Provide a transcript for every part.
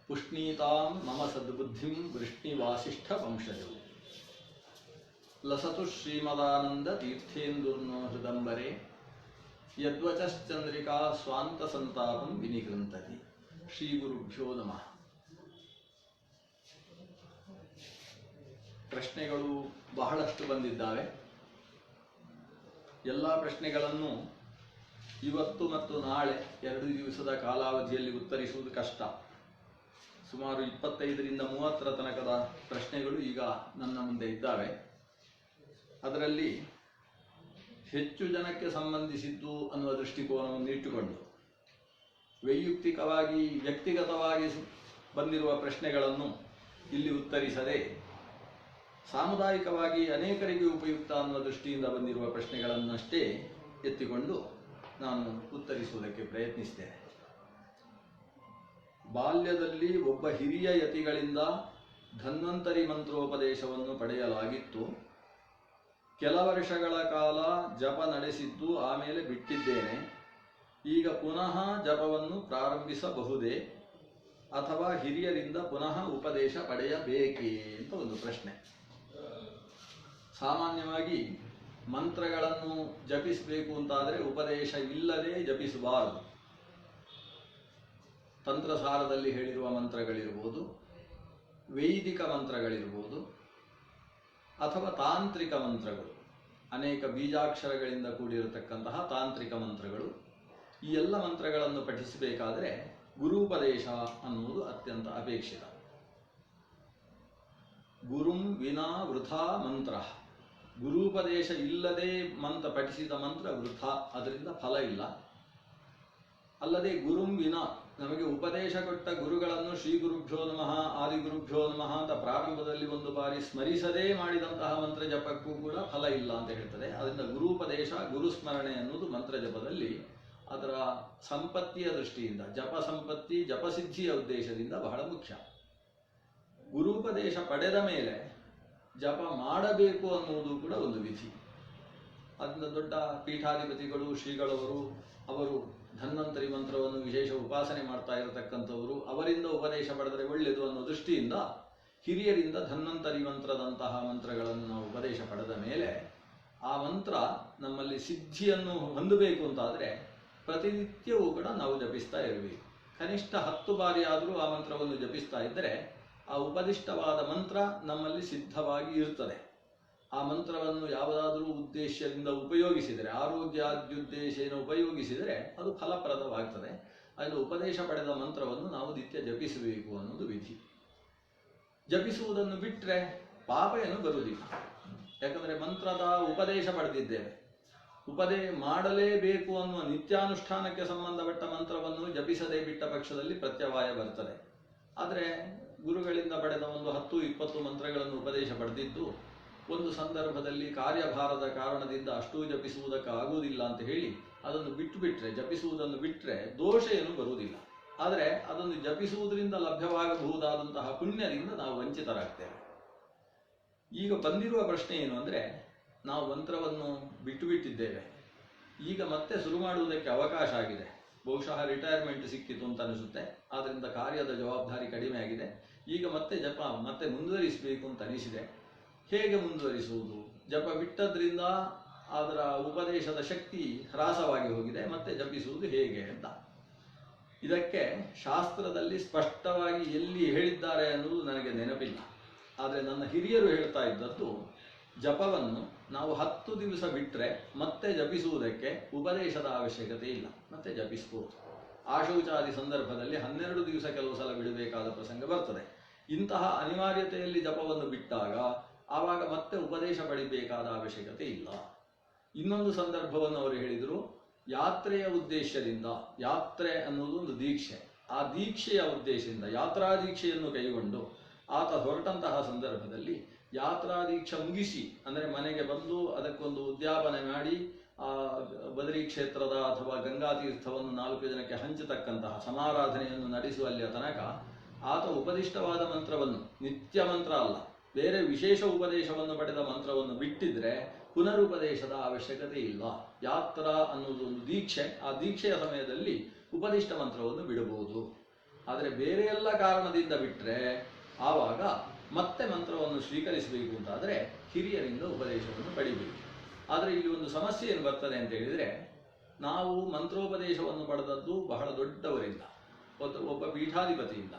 ಪುಷ್ಣೀತಾಂ ಮಮ ಸದ್ಬುದ್ಧಿಂ ವೃಷ್ಣಿವಾಸಿಷ್ಠ ವಂಶಜೌ ಲಸತು ಶ್ರೀಮದಾನಂದ ತೀರ್ಥೇಂದುರ್ನೋ ಹೃದಂಬರೆ ಯದ್ವಚಶ್ಚಂದ್ರಿಕಾ ಸ್ವಾಂತ ಸಂತಾಪಂ ವಿನಿಗೃಂತತಿ. ಶ್ರೀ ಗುರುಭ್ಯೋ ನಮಃ. ಪ್ರಶ್ನೆಗಳು ಬಹಳಷ್ಟು ಬಂದಿದ್ದಾವೆ. ಎಲ್ಲ ಪ್ರಶ್ನೆಗಳನ್ನು ಇವತ್ತು ಮತ್ತು ನಾಳೆ 2 ದಿವಸದ ಕಾಲಾವಧಿಯಲ್ಲಿ ಉತ್ತರಿಸುವುದು ಕಷ್ಟ. ಸುಮಾರು 25ರಿಂದ 30 ತನಕದ ಪ್ರಶ್ನೆಗಳು ಈಗ ನನ್ನ ಮುಂದೆ ಇದ್ದಾವೆ. ಅದರಲ್ಲಿ ಹೆಚ್ಚು ಜನಕ್ಕೆ ಸಂಬಂಧಿಸಿದ್ದು ಅನ್ನುವ ದೃಷ್ಟಿಕೋನವನ್ನು ಇಟ್ಟುಕೊಂಡು ವೈಯಕ್ತಿಕವಾಗಿ ವ್ಯಕ್ತಿಗತವಾಗಿ ಬಂದಿರುವ ಪ್ರಶ್ನೆಗಳನ್ನು ಇಲ್ಲಿ ಉತ್ತರಿಸದೆ ಸಾಮುದಾಯಿಕವಾಗಿ ಅನೇಕರಿಗೆ ಉಪಯುಕ್ತ ಅನ್ನುವ ದೃಷ್ಟಿಯಿಂದ ಬಂದಿರುವ ಪ್ರಶ್ನೆಗಳನ್ನಷ್ಟೇ ಎತ್ತಿಕೊಂಡು ನಾನು ಉತ್ತರಿಸುವುದಕ್ಕೆ ಪ್ರಯತ್ನಿಸ್ತೇನೆ. ಬಾಲ್ಯದಲ್ಲಿ ಒಬ್ಬ ಹಿರಿಯ ಯತಿಗಳಿಂದ ಧನ್ವಂತರಿ ಮಂತ್ರೋಪದೇಶವನ್ನು ಪಡೆಯಲಾಗಿತ್ತು. ಕೆಲ ವರ್ಷಗಳ ಕಾಲ ಜಪ ನಡೆಸಿದ್ದು ಆಮೇಲೆ ಬಿಟ್ಟಿದ್ದೇನೆ. ಈಗ ಪುನಃ ಜಪವನ್ನು ಪ್ರಾರಂಭಿಸಬಹುದೇ ಅಥವಾ ಹಿರಿಯರಿಂದ ಪುನಃ ಉಪದೇಶ ಪಡೆಯಬೇಕೇ ಅಂತ ಒಂದು ಪ್ರಶ್ನೆ. ಸಾಮಾನ್ಯವಾಗಿ ಮಂತ್ರಗಳನ್ನು ಜಪಿಸಬೇಕು ಅಂತಾದರೆ ಉಪದೇಶ ಇಲ್ಲದೆ ಜಪಿಸಬಾರದು. ತಂತ್ರಸಾರದಲ್ಲಿ ಹೇಳಿರುವ ಮಂತ್ರಗಳಿರ್ಬೋದು, ವೈದಿಕ ಮಂತ್ರಗಳಿರ್ಬೋದು, ಅಥವಾ ತಾಂತ್ರಿಕ ಮಂತ್ರಗಳು, ಅನೇಕ ಬೀಜಾಕ್ಷರಗಳಿಂದ ಕೂಡಿರತಕ್ಕಂತಹ ತಾಂತ್ರಿಕ ಮಂತ್ರಗಳು. ಈ ಎಲ್ಲ ಮಂತ್ರಗಳನ್ನು ಪಠಿಸಬೇಕಾದರೆ ಗುರುಪದೇಶ ಅನ್ನುವುದು ಅತ್ಯಂತ ಅಪೇಕ್ಷಿತ. ಗುರುಂ ವಿನಾ ವೃಥಾ ಮಂತ್ರ. ಗುರುಪದೇಶ ಇಲ್ಲದೆ ಪಠಿಸಿದ ಮಂತ್ರ ವೃಥಾ, ಅದರಿಂದ ಫಲ ಇಲ್ಲ. ಅಲ್ಲದೆ ಗುರುಂ ವಿನಾ, ನಮಗೆ ಉಪದೇಶ ಕೊಟ್ಟ ಗುರುಗಳನ್ನು ಶ್ರೀ ಗುರುಭ್ಯೋ ನಮಃ ಆದಿಗುರುಭ್ಯೋ ನಮಃ ಅಂತ ಪ್ರಾರಂಭದಲ್ಲಿ ಒಂದು ಬಾರಿ ಸ್ಮರಿಸದೇ ಮಾಡಿದಂತಹ ಮಂತ್ರ ಜಪಕ್ಕೂ ಕೂಡ ಫಲ ಇಲ್ಲ ಅಂತ ಹೇಳ್ತದೆ. ಅದರಿಂದ ಗುರುಪದೇಶ, ಗುರುಸ್ಮರಣೆ ಅನ್ನೋದು ಮಂತ್ರ ಜಪದಲ್ಲಿ ಅದರ ಸಂಪತ್ತಿಯ ದೃಷ್ಟಿಯಿಂದ, ಜಪ ಸಂಪತ್ತಿ, ಜಪಸಿದ್ಧಿಯ ಉದ್ದೇಶದಿಂದ ಬಹಳ ಮುಖ್ಯ. ಗುರುಪದೇಶ ಪಡೆದ ಮೇಲೆ ಜಪ ಮಾಡಬೇಕು ಅನ್ನುವುದು ಕೂಡ ಒಂದು ವಿಧಿ. ಅದರಿಂದ ದೊಡ್ಡ ಪೀಠಾಧಿಪತಿಗಳು, ಶ್ರೀಗಳವರು, ಅವರು ಧನ್ವಂತರಿ ಮಂತ್ರವನ್ನು ವಿಶೇಷ ಉಪಾಸನೆ ಮಾಡ್ತಾ ಇರತಕ್ಕಂಥವರು, ಅವರಿಂದ ಉಪದೇಶ ಪಡೆದರೆ ಒಳ್ಳೆಯದು ಅನ್ನೋ ದೃಷ್ಟಿಯಿಂದ ಹಿರಿಯರಿಂದ ಧನ್ವಂತರಿ ಮಂತ್ರದಂತಹ ಮಂತ್ರಗಳನ್ನು ನಾವು ಉಪದೇಶ ಪಡೆದ ಮೇಲೆ ಆ ಮಂತ್ರ ನಮ್ಮಲ್ಲಿ ಸಿದ್ಧಿಯನ್ನು ಹೊಂದಬೇಕು ಅಂತಾದರೆ ಪ್ರತಿನಿತ್ಯವೂ ಕೂಡ ನಾವು ಜಪಿಸ್ತಾ ಇರಬೇಕು. ಕನಿಷ್ಠ 10 ಬಾರಿ ಆದರೂ ಆ ಮಂತ್ರವನ್ನು ಜಪಿಸ್ತಾ ಇದ್ದರೆ ಆ ಉಪದಿಷ್ಟವಾದ ಮಂತ್ರ ನಮ್ಮಲ್ಲಿ ಸಿದ್ಧವಾಗಿ ಇರ್ತದೆ. ಆ ಮಂತ್ರವನ್ನು ಯಾವುದಾದರೂ ಉದ್ದೇಶದಿಂದ ಉಪಯೋಗಿಸಿದರೆ, ಆರೋಗ್ಯಾದ್ಯುದ್ದೇಶೇನ ಉಪಯೋಗಿಸಿದರೆ ಅದು ಫಲಪ್ರದವಾಗ್ತದೆ. ಅದನ್ನು ಉಪದೇಶ ಪಡೆದ ಮಂತ್ರವನ್ನು ನಾವು ನಿತ್ಯ ಜಪಿಸಬೇಕು ಅನ್ನೋದು ವಿಧಿ. ಜಪಿಸುವುದನ್ನು ಬಿಟ್ಟರೆ ಪಾಪ ಏನು ಬರುವುದಿಲ್ಲ. ಯಾಕಂದರೆ ಮಂತ್ರದ ಉಪದೇಶ ಪಡೆದಿದ್ದೇವೆ. ಮಾಡಲೇಬೇಕು ಅನ್ನುವ ನಿತ್ಯಾನುಷ್ಠಾನಕ್ಕೆ ಸಂಬಂಧಪಟ್ಟ ಮಂತ್ರವನ್ನು ಜಪಿಸದೇ ಬಿಟ್ಟ ಪಕ್ಷದಲ್ಲಿ ಪ್ರತ್ಯವಾಯ ಬರ್ತದೆ. ಆದರೆ ಗುರುಗಳಿಂದ ಪಡೆದ ಒಂದು 10-20 ಮಂತ್ರಗಳನ್ನು ಉಪದೇಶ ಪಡೆದಿದ್ದು ಒಂದು ಸಂದರ್ಭದಲ್ಲಿ ಕಾರ್ಯಭಾರದ ಕಾರಣದಿಂದ ಅಷ್ಟೂ ಜಪಿಸುವುದಕ್ಕಾಗುವುದಿಲ್ಲ ಅಂತ ಹೇಳಿ ಅದನ್ನು ಬಿಟ್ಟರೆ, ಜಪಿಸುವುದನ್ನು ಬಿಟ್ಟರೆ ದೋಷ ಏನು ಬರುವುದಿಲ್ಲ. ಆದರೆ ಅದನ್ನು ಜಪಿಸುವುದರಿಂದ ಲಭ್ಯವಾಗಬಹುದಾದಂತಹ ಪುಣ್ಯದಿಂದ ನಾವು ವಂಚಿತರಾಗ್ತೇವೆ. ಈಗ ಬಂದಿರುವ ಪ್ರಶ್ನೆ ಏನು ಅಂದರೆ, ನಾವು ಮಂತ್ರವನ್ನು ಬಿಟ್ಟಿದ್ದೇವೆ, ಈಗ ಮತ್ತೆ ಶುರು ಮಾಡುವುದಕ್ಕೆ ಅವಕಾಶ ಆಗಿದೆ. ಬಹುಶಃ ರಿಟೈರ್ಮೆಂಟ್ ಸಿಕ್ಕಿತು ಅಂತ ಅನಿಸುತ್ತೆ. ಆದ್ದರಿಂದ ಕಾರ್ಯದ ಜವಾಬ್ದಾರಿ ಕಡಿಮೆ ಆಗಿದೆ. ಈಗ ಮತ್ತೆ ಜಪ ಮುಂದುವರಿಸಬೇಕು ಅಂತ ಅನಿಸಿದೆ. ಹೇಗೆ ಮುಂದುವರಿಸುವುದು? ಜಪ ಬಿಟ್ಟದ್ರಿಂದ ಅದರ ಉಪದೇಶದ ಶಕ್ತಿ ಹ್ರಾಸವಾಗಿ ಹೋಗಿದೆ. ಮತ್ತೆ ಜಪಿಸುವುದು ಹೇಗೆ ಅಂತ ಇದಕ್ಕೆ ಶಾಸ್ತ್ರದಲ್ಲಿ ಸ್ಪಷ್ಟವಾಗಿ ಎಲ್ಲಿ ಹೇಳಿದ್ದಾರೆ ಅನ್ನೋದು ನನಗೆ ನೆನಪಿಲ್ಲ. ಆದರೆ ನನ್ನ ಹಿರಿಯರು ಹೇಳ್ತಾ ಇದ್ದದ್ದು, ಜಪವನ್ನು ನಾವು 10 ದಿವಸ ಬಿಟ್ಟರೆ ಮತ್ತೆ ಜಪಿಸುವುದಕ್ಕೆ ಉಪದೇಶದ ಅವಶ್ಯಕತೆ ಇಲ್ಲ, ಮತ್ತೆ ಜಪಿಸಬಹುದು. ಆಶೌಚಾದಿ ಸಂದರ್ಭದಲ್ಲಿ 12 ದಿವಸ ಕೆಲವು ಸಲ ಬಿಡಬೇಕಾದ ಪ್ರಸಂಗ ಬರ್ತದೆ. ಇಂತಹ ಅನಿವಾರ್ಯತೆಯಲ್ಲಿ ಜಪವನ್ನು ಬಿಟ್ಟಾಗ ಆವಾಗ ಮತ್ತೆ ಉಪದೇಶ ಪಡಿಬೇಕಾದ ಅವಶ್ಯಕತೆ ಇಲ್ಲ. ಇನ್ನೊಂದು ಸಂದರ್ಭವನ್ನು ಅವರು ಹೇಳಿದರು, ಯಾತ್ರೆಯ ಉದ್ದೇಶದಿಂದ, ಯಾತ್ರೆ ಅನ್ನೋದು ಒಂದು ದೀಕ್ಷೆ, ಆ ದೀಕ್ಷೆಯ ಉದ್ದೇಶದಿಂದ ಯಾತ್ರಾ ದೀಕ್ಷೆಯನ್ನು ಕೈಗೊಂಡು ಆತ ಹೊರಟಂತಹ ಸಂದರ್ಭದಲ್ಲಿ ಯಾತ್ರಾ ದೀಕ್ಷೆ ಮುಗಿಸಿ, ಅಂದರೆ ಮನೆಗೆ ಬಂದು ಅದಕ್ಕೊಂದು ಉದ್ಯಾಪನೆ ಮಾಡಿ ಆ ಬದರಿ ಕ್ಷೇತ್ರದ ಅಥವಾ ಗಂಗಾ ತೀರ್ಥವನ್ನು 4 ಜನಕ್ಕೆ ಹಂಚತಕ್ಕಂತಹ ಸಮಾರಾಧನೆಯನ್ನು ನಡೆಸುವಲ್ಲಿಯ ತನಕ ಆತ ಉಪದಿಷ್ಟವಾದ ಮಂತ್ರವನ್ನು, ನಿತ್ಯ ಮಂತ್ರ ಅಲ್ಲ, ಬೇರೆ ವಿಶೇಷ ಉಪದೇಶವನ್ನು ಪಡೆದ ಮಂತ್ರವನ್ನು ಬಿಟ್ಟಿದ್ರೆ ಪುನರುಪದೇಶದ ಅವಶ್ಯಕತೆ ಇಲ್ಲ. ಯಾತ್ರಾ ಅನ್ನೋದು ಒಂದು ದೀಕ್ಷೆ, ಆ ದೀಕ್ಷೆಯ ಸಮಯದಲ್ಲಿ ಉಪದಿಷ್ಟ ಮಂತ್ರವನ್ನು ಬಿಡಬಹುದು. ಆದರೆ ಬೇರೆ ಎಲ್ಲ ಕಾರಣದಿಂದ ಬಿಟ್ಟರೆ ಆವಾಗ ಮತ್ತೆ ಮಂತ್ರವನ್ನು ಸ್ವೀಕರಿಸಬೇಕು ಅಂತಾದರೆ ಹಿರಿಯರಿಂದ ಉಪದೇಶವನ್ನು ಪಡಿಬೇಕು. ಆದರೆ ಇಲ್ಲಿ ಒಂದು ಸಮಸ್ಯೆ ಏನು ಬರ್ತದೆ ಅಂತ ಹೇಳಿದರೆ, ನಾವು ಮಂತ್ರೋಪದೇಶವನ್ನು ಪಡೆದದ್ದು ಬಹಳ ದೊಡ್ಡವರಿಂದ, ಒಬ್ಬ ಪೀಠಾಧಿಪತಿಯಿಂದ.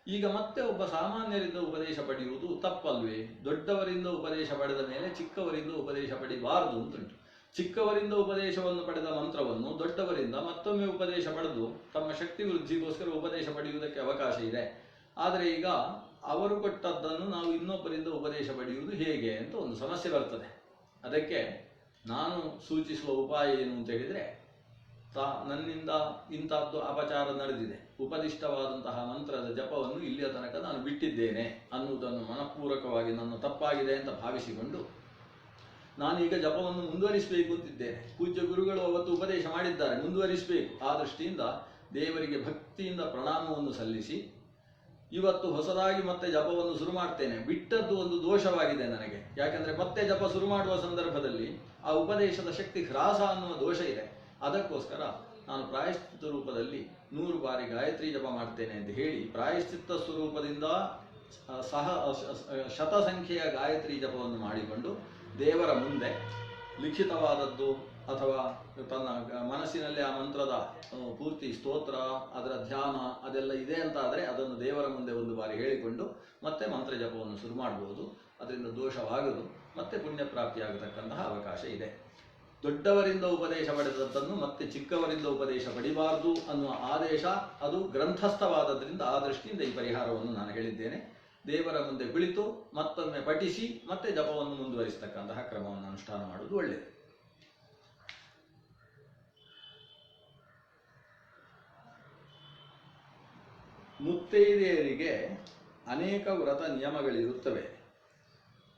ಈಗ ಮತ್ತೆ ಒಬ್ಬ ಸಾಮಾನ್ಯರಿಂದ ಉಪದೇಶ ಪಡೆಯುವುದು ತಪ್ಪಲ್ವೇ? ದೊಡ್ಡವರಿಂದ ಉಪದೇಶ ಪಡೆದ ಮೇಲೆ ಚಿಕ್ಕವರಿಂದ ಉಪದೇಶ ಪಡಿಬಾರದು ಅಂತುಂಟು. ಚಿಕ್ಕವರಿಂದ ಉಪದೇಶವನ್ನು ಪಡೆದ ಮಂತ್ರವನ್ನು ದೊಡ್ಡವರಿಂದ ಮತ್ತೊಮ್ಮೆ ಉಪದೇಶ ಪಡೆದು ತಮ್ಮ ಶಕ್ತಿ ವೃದ್ಧಿಗೋಸ್ಕರ ಉಪದೇಶ ಪಡೆಯುವುದಕ್ಕೆ ಅವಕಾಶ ಇದೆ. ಆದರೆ ಈಗ ಅವರು ಕೊಟ್ಟದ್ದನ್ನು ನಾವು ಇನ್ನೊಬ್ಬರಿಂದ ಉಪದೇಶ ಪಡೆಯುವುದು ಹೇಗೆ ಅಂತ ಒಂದು ಸಮಸ್ಯೆ ಬರ್ತದೆ. ಅದಕ್ಕೆ ನಾನು ಸೂಚಿಸುವ ಉಪಾಯ ಏನು ಅಂತ ಹೇಳಿದರೆ, ನನ್ನಿಂದ ಇಂಥದ್ದು ಅಪಚಾರ ನಡೆದಿದೆ, ಉಪದಿಷ್ಟವಾದಂತಹ ಮಂತ್ರದ ಜಪವನ್ನು ಇಲ್ಲಿಯ ತನಕ ನಾನು ಬಿಟ್ಟಿದ್ದೇನೆ ಅನ್ನುವುದನ್ನು ಮನಪೂರ್ವಕವಾಗಿ ನನ್ನ ತಪ್ಪಾಗಿದೆ ಅಂತ ಭಾವಿಸಿಕೊಂಡು ನಾನೀಗ ಜಪವನ್ನು ಮುಂದುವರಿಸಬೇಕು ಅಂತಿದ್ದೇನೆ. ಪೂಜ್ಯ ಗುರುಗಳು ಅವತ್ತು ಉಪದೇಶ ಮಾಡಿದ್ದಾರೆ, ಮುಂದುವರಿಸಬೇಕು. ಆ ದೃಷ್ಟಿಯಿಂದ ದೇವರಿಗೆ ಭಕ್ತಿಯಿಂದ ಪ್ರಣಾಮವನ್ನು ಸಲ್ಲಿಸಿ ಇವತ್ತು ಹೊಸದಾಗಿ ಮತ್ತೆ ಜಪವನ್ನು ಶುರು ಮಾಡ್ತೇನೆ. ಬಿಟ್ಟದ್ದು ಒಂದು ದೋಷವಾಗಿದೆ ನನಗೆ. ಯಾಕಂದರೆ ಮತ್ತೆ ಜಪ ಶುರು ಮಾಡುವ ಸಂದರ್ಭದಲ್ಲಿ ಆ ಉಪದೇಶದ ಶಕ್ತಿ ಹ್ರಾಸ ಅನ್ನುವ ದೋಷ ಇದೆ. ಅದಕ್ಕೋಸ್ಕರ ನಾನು ಪ್ರಾಯಶ್ಚಿತ್ತ ರೂಪದಲ್ಲಿ 100 ಬಾರಿ ಗಾಯತ್ರಿ ಜಪ ಮಾಡ್ತೇನೆ ಅಂತ ಹೇಳಿ ಪ್ರಾಯಶ್ಚಿತ್ತ ಸ್ವರೂಪದಿಂದ ಶತಸಂಖ್ಯೆಯ ಗಾಯತ್ರಿ ಜಪವನ್ನು ಮಾಡಿಕೊಂಡು ದೇವರ ಮುಂದೆ ಲಿಖಿತವಾದದ್ದು ಅಥವಾ ತನ್ನ ಮನಸ್ಸಿನಲ್ಲಿ ಆ ಮಂತ್ರದ ಪೂರ್ತಿ ಸ್ತೋತ್ರ, ಅದರ ಧ್ಯಾನ ಅದೆಲ್ಲ ಇದೆ ಅಂತ ಆದರೆ ಅದನ್ನು ದೇವರ ಮುಂದೆ ಒಂದು ಬಾರಿ ಹೇಳಿಕೊಂಡು ಮತ್ತೆ ಮಂತ್ರ ಜಪವನ್ನು ಶುರು ಮಾಡಬಹುದು. ಅದರಿಂದ ದೋಷವಾಗದು, ಮತ್ತೆ ಪುಣ್ಯ ಪ್ರಾಪ್ತಿಯಾಗತಕ್ಕಂತಹ ಅವಕಾಶ ಇದೆ. ದೊಡ್ಡವರಿಂದ ಉಪದೇಶ ಪಡೆದದ್ದನ್ನು ಮತ್ತೆ ಚಿಕ್ಕವರಿಂದ ಉಪದೇಶ ಪಡಿಬಾರದು ಅನ್ನುವ ಆದೇಶ ಅದು ಗ್ರಂಥಸ್ಥವಾದದ್ರಿಂದ ಆ ದೃಷ್ಟಿಯಿಂದ ಈ ಪರಿಹಾರವನ್ನು ನಾನು ಹೇಳಿದ್ದೇನೆ. ದೇವರ ಮುಂದೆ ಕುಳಿತು ಮತ್ತೊಮ್ಮೆ ಪಠಿಸಿ ಮತ್ತೆ ಜಪವನ್ನು ಮುಂದುವರಿಸತಕ್ಕಂತಹ ಕ್ರಮವನ್ನು ಅನುಷ್ಠಾನ ಮಾಡುವುದು ಒಳ್ಳೆಯದು. ಮುತ್ತೈದೆಯರಿಗೆ ಅನೇಕ ವ್ರತ ನಿಯಮಗಳಿರುತ್ತವೆ.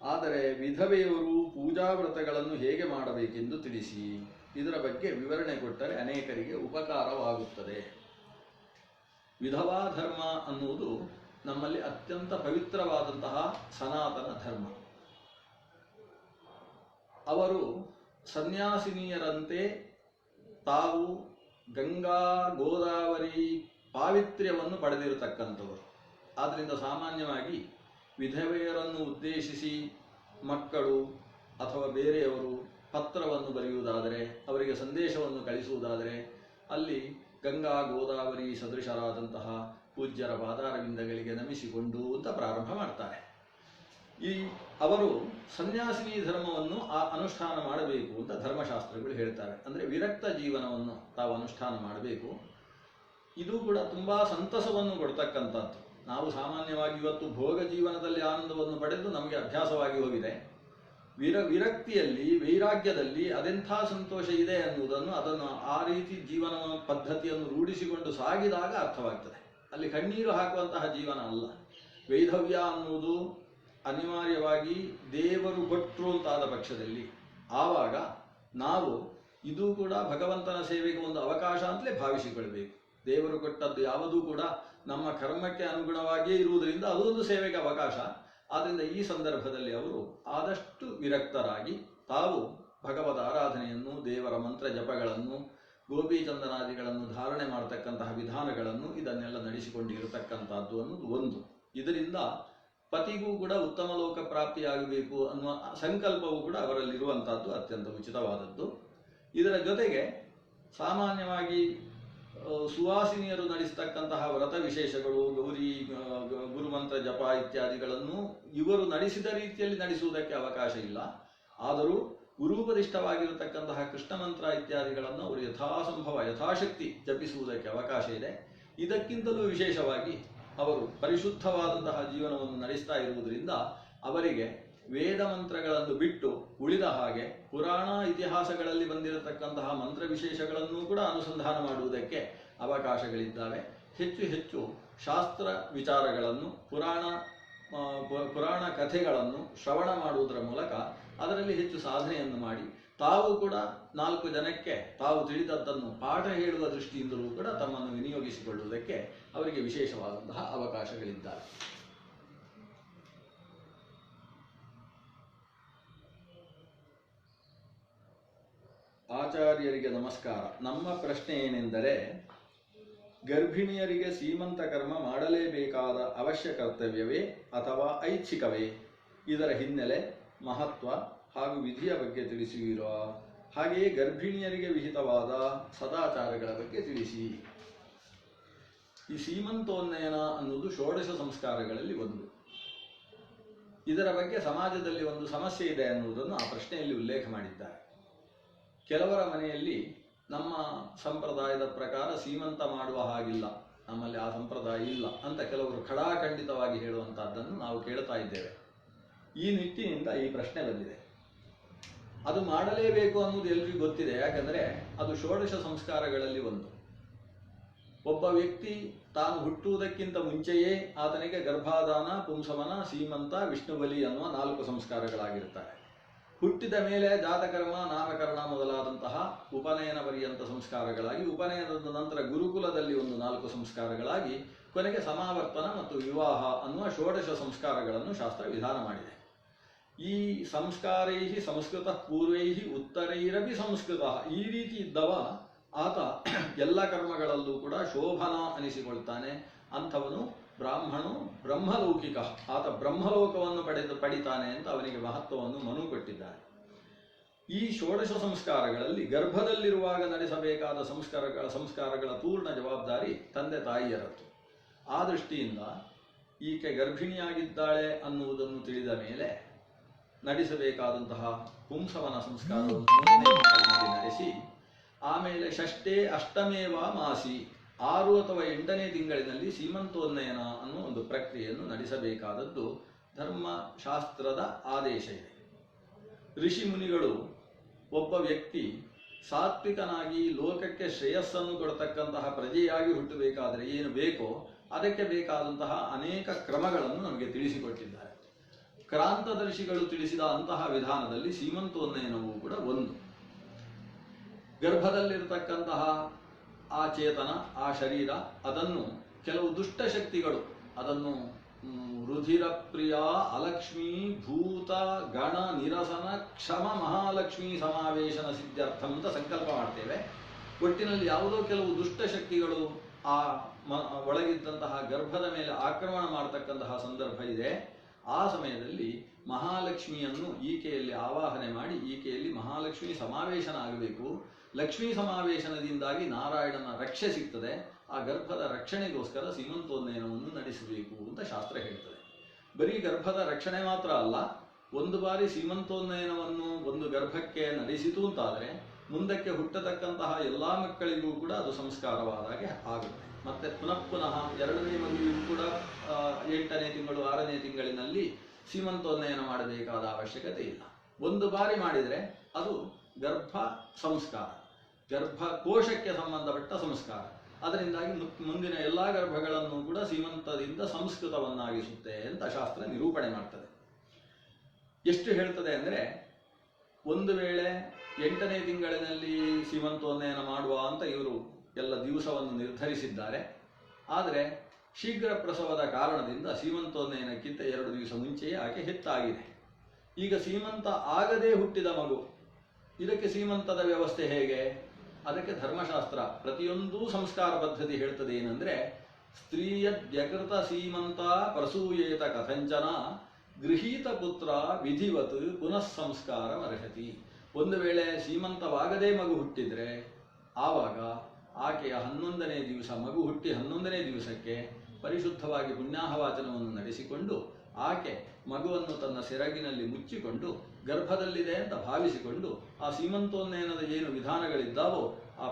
ಆದರೆ ವಿಧವೆಯವರು ಪೂಜಾ ವ್ರತಗಳನ್ನು ಹೇಗೆ ಮಾಡಬೇಕೆಂದು ತಿಳಿಸಿ. ಇದರ ಬಗ್ಗೆ ವಿವರಣೆ ಕೊಟ್ಟರೆ ಅನೇಕರಿಗೆ ಉಪಕಾರವಾಗುತ್ತದೆ. ವಿಧವಾ ಧರ್ಮ ಅನ್ನುವುದು ನಮ್ಮಲ್ಲಿ ಅತ್ಯಂತ ಪವಿತ್ರವಾದಂತಹ ಸನಾತನ ಧರ್ಮ. ಅವರು ಸನ್ಯಾಸಿನಿಯರಂತೆ ತಾವು ಗಂಗಾ ಗೋದಾವರಿ ಪಾವಿತ್ರ್ಯವನ್ನು ಪಡೆದಿರತಕ್ಕಂಥವರು. ಆದ್ದರಿಂದ ಸಾಮಾನ್ಯವಾಗಿ ವಿಧವೆಯರನ್ನು ಉದ್ದೇಶಿಸಿ ಮಕ್ಕಳು ಅಥವಾ ಬೇರೆಯವರು ಪತ್ರವನ್ನು ಬರೆಯುವುದಾದರೆ, ಅವರಿಗೆ ಸಂದೇಶವನ್ನು ಕಳಿಸುವುದಾದರೆ ಅಲ್ಲಿ ಗಂಗಾ ಗೋದಾವರಿ ಸದೃಶರಾದಂತಹ ಪೂಜ್ಯರ ಪಾದಾರವಿಂದಗಳಿಗೆ ನಮಿಸಿಕೊಂಡು ಅಂತ ಪ್ರಾರಂಭ ಮಾಡ್ತಾರೆ. ಅವರು ಸನ್ಯಾಸಿನಿ ಧರ್ಮವನ್ನು ಅನುಷ್ಠಾನ ಮಾಡಬೇಕು ಅಂತ ಧರ್ಮಶಾಸ್ತ್ರಗಳು ಹೇಳ್ತಾರೆ. ಅಂದರೆ ವಿರಕ್ತ ಜೀವನವನ್ನು ತಾವು ಅನುಷ್ಠಾನ ಮಾಡಬೇಕು. ಇದು ಕೂಡ ತುಂಬ ಸಂತಸವನ್ನು ಕೊಡ್ತಕ್ಕಂಥದ್ದು. ನಾವು ಸಾಮಾನ್ಯವಾಗಿ ಇವತ್ತು ಭೋಗ ಜೀವನದಲ್ಲಿ ಆನಂದವನ್ನು ಪಡೆದು ನಮಗೆ ಅಭ್ಯಾಸವಾಗಿ ಹೋಗಿದೆ. ವಿರಕ್ತಿಯಲ್ಲಿ, ವೈರಾಗ್ಯದಲ್ಲಿ ಅದೆಂಥ ಸಂತೋಷ ಇದೆ ಅನ್ನುವುದನ್ನು, ಅದನ್ನು ಆ ರೀತಿ ಜೀವನ ಪದ್ಧತಿಯನ್ನು ರೂಢಿಸಿಕೊಂಡು ಸಾಗಿದಾಗ ಅರ್ಥವಾಗ್ತದೆ. ಅಲ್ಲಿ ಕಣ್ಣೀರು ಹಾಕುವಂತಹ ಜೀವನ ಅಲ್ಲ. ವೈಧವ್ಯ ಅನ್ನುವುದು ಅನಿವಾರ್ಯವಾಗಿ ದೇವರು ಕೊಟ್ಟರು ಅಂತಾದ ಪಕ್ಷದಲ್ಲಿ ಆವಾಗ ನಾವು ಇದು ಕೂಡ ಭಗವಂತನ ಸೇವೆಗೆ ಒಂದು ಅವಕಾಶ ಅಂತಲೇ ಭಾವಿಸಿಕೊಳ್ಬೇಕು. ದೇವರು ಕೊಟ್ಟದ್ದು ಯಾವುದೂ ಕೂಡ ನಮ್ಮ ಕರ್ಮಕ್ಕೆ ಅನುಗುಣವಾಗಿಯೇ ಇರುವುದರಿಂದ ಅದೊಂದು ಸೇವೆಗೆ ಅವಕಾಶ. ಆದ್ದರಿಂದ ಈ ಸಂದರ್ಭದಲ್ಲಿ ಅವರು ಆದಷ್ಟು ವಿರಕ್ತರಾಗಿ ತಾವು ಭಗವದ್ ಆರಾಧನೆಯನ್ನು, ದೇವರ ಮಂತ್ರ ಜಪಗಳನ್ನು, ಗೋಪೀಚಂದನಾದಿಗಳನ್ನು ಧಾರಣೆ ಮಾಡತಕ್ಕಂತಹ ವಿಧಾನಗಳನ್ನು ಇದನ್ನೆಲ್ಲ ನಡೆಸಿಕೊಂಡಿರತಕ್ಕಂಥದ್ದು ಅನ್ನೋದು ಒಂದು. ಇದರಿಂದ ಪತಿಗೂ ಕೂಡ ಉತ್ತಮ ಲೋಕ ಪ್ರಾಪ್ತಿಯಾಗಬೇಕು ಅನ್ನುವ ಸಂಕಲ್ಪವೂ ಕೂಡ ಅವರಲ್ಲಿರುವಂಥದ್ದು ಅತ್ಯಂತ ಉಚಿತವಾದದ್ದು. ಇದರ ಜೊತೆಗೆ ಸಾಮಾನ್ಯವಾಗಿ ಸುವಾಸಿನಿಯರು ನಡೆಸತಕ್ಕಂತಹ ವ್ರತ ವಿಶೇಷಗಳು, ಗೌರಿ ಗುರುಮಂತ್ರ ಜಪ ಇತ್ಯಾದಿಗಳನ್ನು ಇವರು ನಡೆಸಿದ ರೀತಿಯಲ್ಲಿ ನಡೆಸುವುದಕ್ಕೆ ಅವಕಾಶ ಇಲ್ಲ. ಆದರೂ ಗುರುಪದಿಷ್ಟವಾಗಿರತಕ್ಕಂತಹ ಕೃಷ್ಣ ಮಂತ್ರ ಇತ್ಯಾದಿಗಳನ್ನು ಅವರು ಯಥಾಸಂಭವ ಯಥಾಶಕ್ತಿ ಜಪಿಸುವುದಕ್ಕೆ ಅವಕಾಶ ಇದೆ. ಇದಕ್ಕಿಂತಲೂ ವಿಶೇಷವಾಗಿ ಅವರು ಪರಿಶುದ್ಧವಾದಂತಹ ಜೀವನವನ್ನು ನಡೆಸ್ತಾ ಇರುವುದರಿಂದ ಅವರಿಗೆ ವೇದ ಮಂತ್ರಗಳನ್ನು ಬಿಟ್ಟು ಉಳಿದ ಹಾಗೆ ಪುರಾಣ ಇತಿಹಾಸಗಳಲ್ಲಿ ಬಂದಿರತಕ್ಕಂತಹ ಮಂತ್ರ ವಿಶೇಷಗಳನ್ನು ಕೂಡ ಅನುಸಂಧಾನ ಮಾಡುವುದಕ್ಕೆ ಅವಕಾಶಗಳಿದ್ದಾವೆ. ಹೆಚ್ಚು ಹೆಚ್ಚು ಶಾಸ್ತ್ರ ವಿಚಾರಗಳನ್ನು, ಪುರಾಣ ಕಥೆಗಳನ್ನು ಶ್ರವಣ ಮಾಡುವುದರ ಮೂಲಕ ಅದರಲ್ಲಿ ಹೆಚ್ಚು ಸಾಧನೆಯನ್ನು ಮಾಡಿ ತಾವು ಕೂಡ 4 ಜನಕ್ಕೆ ತಾವು ತಿಳಿದದ್ದನ್ನು ಪಾಠ ಹೇಳುವ ದೃಷ್ಟಿಯಿಂದಲೂ ಕೂಡ ತಮ್ಮನ್ನು ವಿನಿಯೋಗಿಸಿಕೊಳ್ಳುವುದಕ್ಕೆ ಅವರಿಗೆ ವಿಶೇಷವಾದಂತಹ ಅವಕಾಶಗಳಿದ್ದಾವೆ. ಆಚಾರ್ಯರಿಗೆ ನಮಸ್ಕಾರ. ನಮ್ಮ ಪ್ರಶ್ನೆ ಏನೆಂದರೆ, ಗರ್ಭಿಣಿಯರಿಗೆ ಸೀಮಂತ ಕರ್ಮ ಮಾಡಲೇಬೇಕಾದ ಅವಶ್ಯ ಕರ್ತವ್ಯವೇ ಅಥವಾ ಐಚ್ಛಿಕವೇ? ಇದರ ಹಿನ್ನೆಲೆ, ಮಹತ್ವ ಹಾಗೂ ವಿಧಿಯ ಬಗ್ಗೆ ತಿಳಿಸಿರೋ, ಹಾಗೆಯೇ ಗರ್ಭಿಣಿಯರಿಗೆ ವಿಹಿತವಾದ ಸದಾಚಾರಗಳ ಬಗ್ಗೆ ತಿಳಿಸಿ. ಈ ಸೀಮಂತೋನ್ನಯನ ಅನ್ನುವುದು ಷೋಡಶ ಸಂಸ್ಕಾರಗಳಲ್ಲಿ ಒಂದು. ಇದರ ಬಗ್ಗೆ ಸಮಾಜದಲ್ಲಿ ಒಂದು ಸಮಸ್ಯೆ ಇದೆ ಅನ್ನುವುದನ್ನು ಆ ಪ್ರಶ್ನೆಯಲ್ಲಿ ಉಲ್ಲೇಖ ಮಾಡಿದ್ದಾರೆ. ಕೆಲವರ ಮನೆಯಲ್ಲಿ ನಮ್ಮ ಸಂಪ್ರದಾಯದ ಪ್ರಕಾರ ಸೀಮಂತ ಮಾಡುವ ಹಾಗಿಲ್ಲ, ನಮ್ಮಲ್ಲಿ ಆ ಸಂಪ್ರದಾಯ ಇಲ್ಲ ಅಂತ ಕೆಲವರು ಖಡಾಖಂಡಿತವಾಗಿ ಹೇಳುವಂತಹದ್ದನ್ನು ನಾವು ಕೇಳ್ತಾ ಇದ್ದೇವೆ. ಈ ನಿಟ್ಟಿನಿಂದ ಈ ಪ್ರಶ್ನೆ ಬಂದಿದೆ. ಅದು ಮಾಡಲೇಬೇಕು ಅನ್ನೋದು ಎಲ್ರಿಗೂ ಗೊತ್ತಿದೆ, ಯಾಕಂದರೆ ಅದು ಷೋಡಶ ಸಂಸ್ಕಾರಗಳಲ್ಲಿ ಒಂದು. ಒಬ್ಬ ವ್ಯಕ್ತಿ ತಾನು ಹುಟ್ಟುವುದಕ್ಕಿಂತ ಮುಂಚೆಯೇ ಆತನಿಗೆ ಗರ್ಭಾಧಾನ, ಪುಂಸವನ, ಸೀಮಂತ, ವಿಷ್ಣುಬಲಿ ಅನ್ನುವ 4 ಸಂಸ್ಕಾರಗಳಾಗಿರುತ್ತವೆ. ಹುಟ್ಟಿದ ಮೇಲೆ ಜಾತಕರ್ಮ, ನಾಮಕರಣ ಮೊದಲಾದಂತಹ ಉಪನಯನ ಪರ್ಯಂತ ಸಂಸ್ಕಾರಗಳಾಗಿ, ಉಪನಯನದ ನಂತರ ಗುರುಕುಲದಲ್ಲಿ ಒಂದು 4 ಸಂಸ್ಕಾರಗಳಾಗಿ, ಕೊನೆಗೆ ಸಮಾವರ್ತನ ಮತ್ತು ವಿವಾಹ ಅನ್ನುವ ಷೋಡಶ ಸಂಸ್ಕಾರಗಳನ್ನು ಶಾಸ್ತ್ರ ವಿಧಾನ ಮಾಡಿದೆ. ಈ ಸಂಸ್ಕಾರೈ ಸಂಸ್ಕೃತ ಪೂರ್ವೈ ಉತ್ತರೈರಪಿ ಸಂಸ್ಕೃತ, ಈ ರೀತಿ ಇದ್ದವ ಆತ ಎಲ್ಲ ಕರ್ಮಗಳಲ್ಲೂ ಕೂಡ ಶೋಭನ ಅನಿಸಿಕೊಳ್ತಾನೆ. ಅಂಥವನು ಬ್ರಾಹ್ಮಣು ಬ್ರಹ್ಮಲೌಕಿಕ, ಆತ ಬ್ರಹ್ಮಲೋಕವನ್ನು ಪಡಿತಾನೆ ಅಂತ ಅವನಿಗೆ ಮಹತ್ವವನ್ನು ಮನು ಕೊಟ್ಟಿದ್ದಾನೆ. ಈ ಷೋಡಶ ಸಂಸ್ಕಾರಗಳಲ್ಲಿ ಗರ್ಭದಲ್ಲಿರುವಾಗ ನಡೆಸಬೇಕಾದ ಸಂಸ್ಕಾರಗಳ ಪೂರ್ಣ ಜವಾಬ್ದಾರಿ ತಂದೆ ತಾಯಿಯರದ್ದು. ಆ ದೃಷ್ಟಿಯಿಂದ ಈಕೆ ಗರ್ಭಿಣಿಯಾಗಿದ್ದಾಳೆ ಅನ್ನುವುದನ್ನು ತಿಳಿದ ಮೇಲೆ ನಡೆಸಬೇಕಾದಂತಹ ಪುಂಸವನ ಸಂಸ್ಕಾರವನ್ನು ನಡೆಸಿ, ಆಮೇಲೆ ಷಷ್ಠೇ ಅಷ್ಟಮೇವ ಮಾಸಿ, 6 ಅಥವಾ 8ನೇ ತಿಂಗಳಿನಲ್ಲಿ ಸೀಮಂತೋನ್ನಯನ ಅನ್ನುವ ಒಂದು ಪ್ರಕ್ರಿಯೆಯನ್ನು ನಡೆಸಬೇಕಾದದ್ದು ಧರ್ಮಶಾಸ್ತ್ರದ ಆದೇಶ ಇದೆ. ಋಷಿ ಮುನಿಗಳು ಒಬ್ಬ ವ್ಯಕ್ತಿ ಸಾತ್ವಿಕನಾಗಿ ಲೋಕಕ್ಕೆ ಶ್ರೇಯಸ್ಸನ್ನು ಕೊಡತಕ್ಕಂತಹ ಪ್ರಜೆಯಾಗಿ ಹುಟ್ಟಬೇಕಾದರೆ ಏನು ಬೇಕೋ ಅದಕ್ಕೆ ಬೇಕಾದಂತಹ ಅನೇಕ ಕ್ರಮಗಳನ್ನು ನಮಗೆ ತಿಳಿಸಿಕೊಟ್ಟಿದ್ದಾರೆ. ಕ್ರಾಂತದರ್ಶಿಗಳು ತಿಳಿಸಿದ ಅಂತಹ ವಿಧಾನದಲ್ಲಿ ಸೀಮಂತೋನ್ನಯನವೂ ಕೂಡ ಒಂದು. ಗರ್ಭದಲ್ಲಿರತಕ್ಕಂತಹ ಆ ಚೇತನ, ಆ ಶರೀರ, ಅದನ್ನು ಕೆಲವು ದುಷ್ಟಶಕ್ತಿಗಳು ಅದನ್ನು ರುಧಿರಪ್ರಿಯ ಅಲಕ್ಷ್ಮೀ ಭೂತ ಗಣ ನಿರಸನ ಕ್ಷಮ ಮಹಾಲಕ್ಷ್ಮೀ ಸಮಾವೇಶನ ಸಿದ್ಧಾರ್ಥಂ ಅಂತ ಸಂಕಲ್ಪ ಮಾಡ್ತೇವೆ. ಒಟ್ಟಿನಲ್ಲಿ ಯಾವುದೋ ಕೆಲವು ದುಷ್ಟಶಕ್ತಿಗಳು ಆ ಒಳಗಿದ್ದಂತಹ ಗರ್ಭದ ಮೇಲೆ ಆಕ್ರಮಣ ಮಾಡತಕ್ಕಂತಹ ಸಂದರ್ಭ ಇದೆ. ಆ ಸಮಯದಲ್ಲಿ ಮಹಾಲಕ್ಷ್ಮಿಯನ್ನು ಈಕೆಯಲ್ಲಿ ಆವಾಹನೆ ಮಾಡಿ ಈಕೆಯಲ್ಲಿ ಮಹಾಲಕ್ಷ್ಮಿ ಸಮಾವೇಶನ ಆಗಬೇಕು. ಲಕ್ಷ್ಮೀ ಸಮಾವೇಶನದಿಂದಾಗಿ ನಾರಾಯಣನ ರಕ್ಷೆ ಸಿಗ್ತದೆ. ಆ ಗರ್ಭದ ರಕ್ಷಣೆಗೋಸ್ಕರ ಸೀಮಂತೋನ್ನಯನವನ್ನು ನಡೆಸಬೇಕು ಅಂತ ಶಾಸ್ತ್ರ ಹೇಳ್ತದೆ. ಬರೀ ಗರ್ಭದ ರಕ್ಷಣೆ ಮಾತ್ರ ಅಲ್ಲ, ಒಂದು ಬಾರಿ ಸೀಮಂತೋನ್ನಯನವನ್ನು ಒಂದು ಗರ್ಭಕ್ಕೆ ನಡೆಸಿತು ಅಂತಾದರೆ ಮುಂದಕ್ಕೆ ಹುಟ್ಟತಕ್ಕಂತಹ ಎಲ್ಲ ಮಕ್ಕಳಿಗೂ ಕೂಡ ಅದು ಸಂಸ್ಕಾರವಾದಾಗೆ ಆಗುತ್ತೆ. ಮತ್ತೆ ಪುನಃ 2ನೇ ಮಗುವಿಗೂ ಕೂಡ 8ನೇ ತಿಂಗಳು 6ನೇ ತಿಂಗಳಿನಲ್ಲಿ ಸೀಮಂತೋನ್ನಯನ ಮಾಡಬೇಕಾದ ಅವಶ್ಯಕತೆ ಇಲ್ಲ. ಒಂದು ಬಾರಿ ಮಾಡಿದರೆ ಅದು ಗರ್ಭ ಸಂಸ್ಕಾರ, ಗರ್ಭಕೋಶಕ್ಕೆ ಸಂಬಂಧಪಟ್ಟ ಸಂಸ್ಕಾರ. ಅದರಿಂದಾಗಿ ಮುಂದಿನ ಎಲ್ಲ ಗರ್ಭಗಳನ್ನು ಕೂಡ ಸೀಮಂತದಿಂದ ಸಂಸ್ಕೃತವನ್ನಾಗಿಸುತ್ತೆ ಅಂತ ಶಾಸ್ತ್ರ ನಿರೂಪಣೆ ಮಾಡ್ತದೆ. ಎಷ್ಟು ಹೇಳ್ತದೆ ಅಂದರೆ, ಒಂದು ವೇಳೆ 8ನೇ ತಿಂಗಳಿನಲ್ಲಿ ಸೀಮಂತೋನ್ನಯನ ಮಾಡುವ ಅಂತ ಇವರು ಎಲ್ಲ ದಿವಸವನ್ನು ನಿರ್ಧರಿಸಿದ್ದಾರೆ. ಆದರೆ ಶೀಘ್ರ ಪ್ರಸವದ ಕಾರಣದಿಂದ ಸೀಮಂತೋನ್ನಯನಕ್ಕಿಂತ 2 ದಿವಸ ಮುಂಚೆಯೇ ಆಕೆ ಹೆತ್ತಾಗಿದೆ. ಈಗ ಸೀಮಂತ ಆಗದೇ ಹುಟ್ಟಿದ ಮಗು, ಇದಕ್ಕೆ ಸೀಮಂತದ ವ್ಯವಸ್ಥೆ ಹೇಗೆ? ಅದಕ್ಕೆ ಧರ್ಮಶಾಸ್ತ್ರ ಪ್ರತಿಯೊಂದು ಸಂಸ್ಕಾರ ಪದ್ಧತಿ ಹೇಳ್ತದೆ ಏನಂದ್ರೆ, ಸ್ತ್ರೀಯ ವ್ಯಕೃತ ಸೀಮಂತ ಪ್ರಸೂಯೇತ ಕಥಂಚನ ಗೃಹೀತ ಪುತ್ರ ವಿಧಿವತ್ ಪುನಃ ಸಂಸ್ಕಾರ ಅರ್ಹತಿ. ಒಂದು ವೇಳೆ ಸೀಮಂತವಾಗದೇ ಮಗು ಹುಟ್ಟಿದ್ರೆ ಆವಾಗ ಆಕೆಯ 11ನೇ ದಿವಸ, ಮಗು ಹುಟ್ಟಿ 11ನೇ ದಿವಸಕ್ಕೆ ಪರಿಶುದ್ಧವಾಗಿ ಪುಣ್ಯಾಹವಾಚನವನ್ನು ನಡೆಸಿಕೊಂಡು ಆಕೆ ಮಗುವನ್ನು ತನ್ನ ಸೆರಗಿನಲ್ಲಿ ಮುಚ್ಚಿಕೊಂಡು ಗರ್ಭದಲ್ಲಿದೆ ಅಂತ ಭಾವಿಸಿಕೊಂಡು ಆ ಸೀಮಂತೋನ್ನಯನದ ಏನು ವಿಧಾನಗಳಿದ್ದಾವೋ ಆ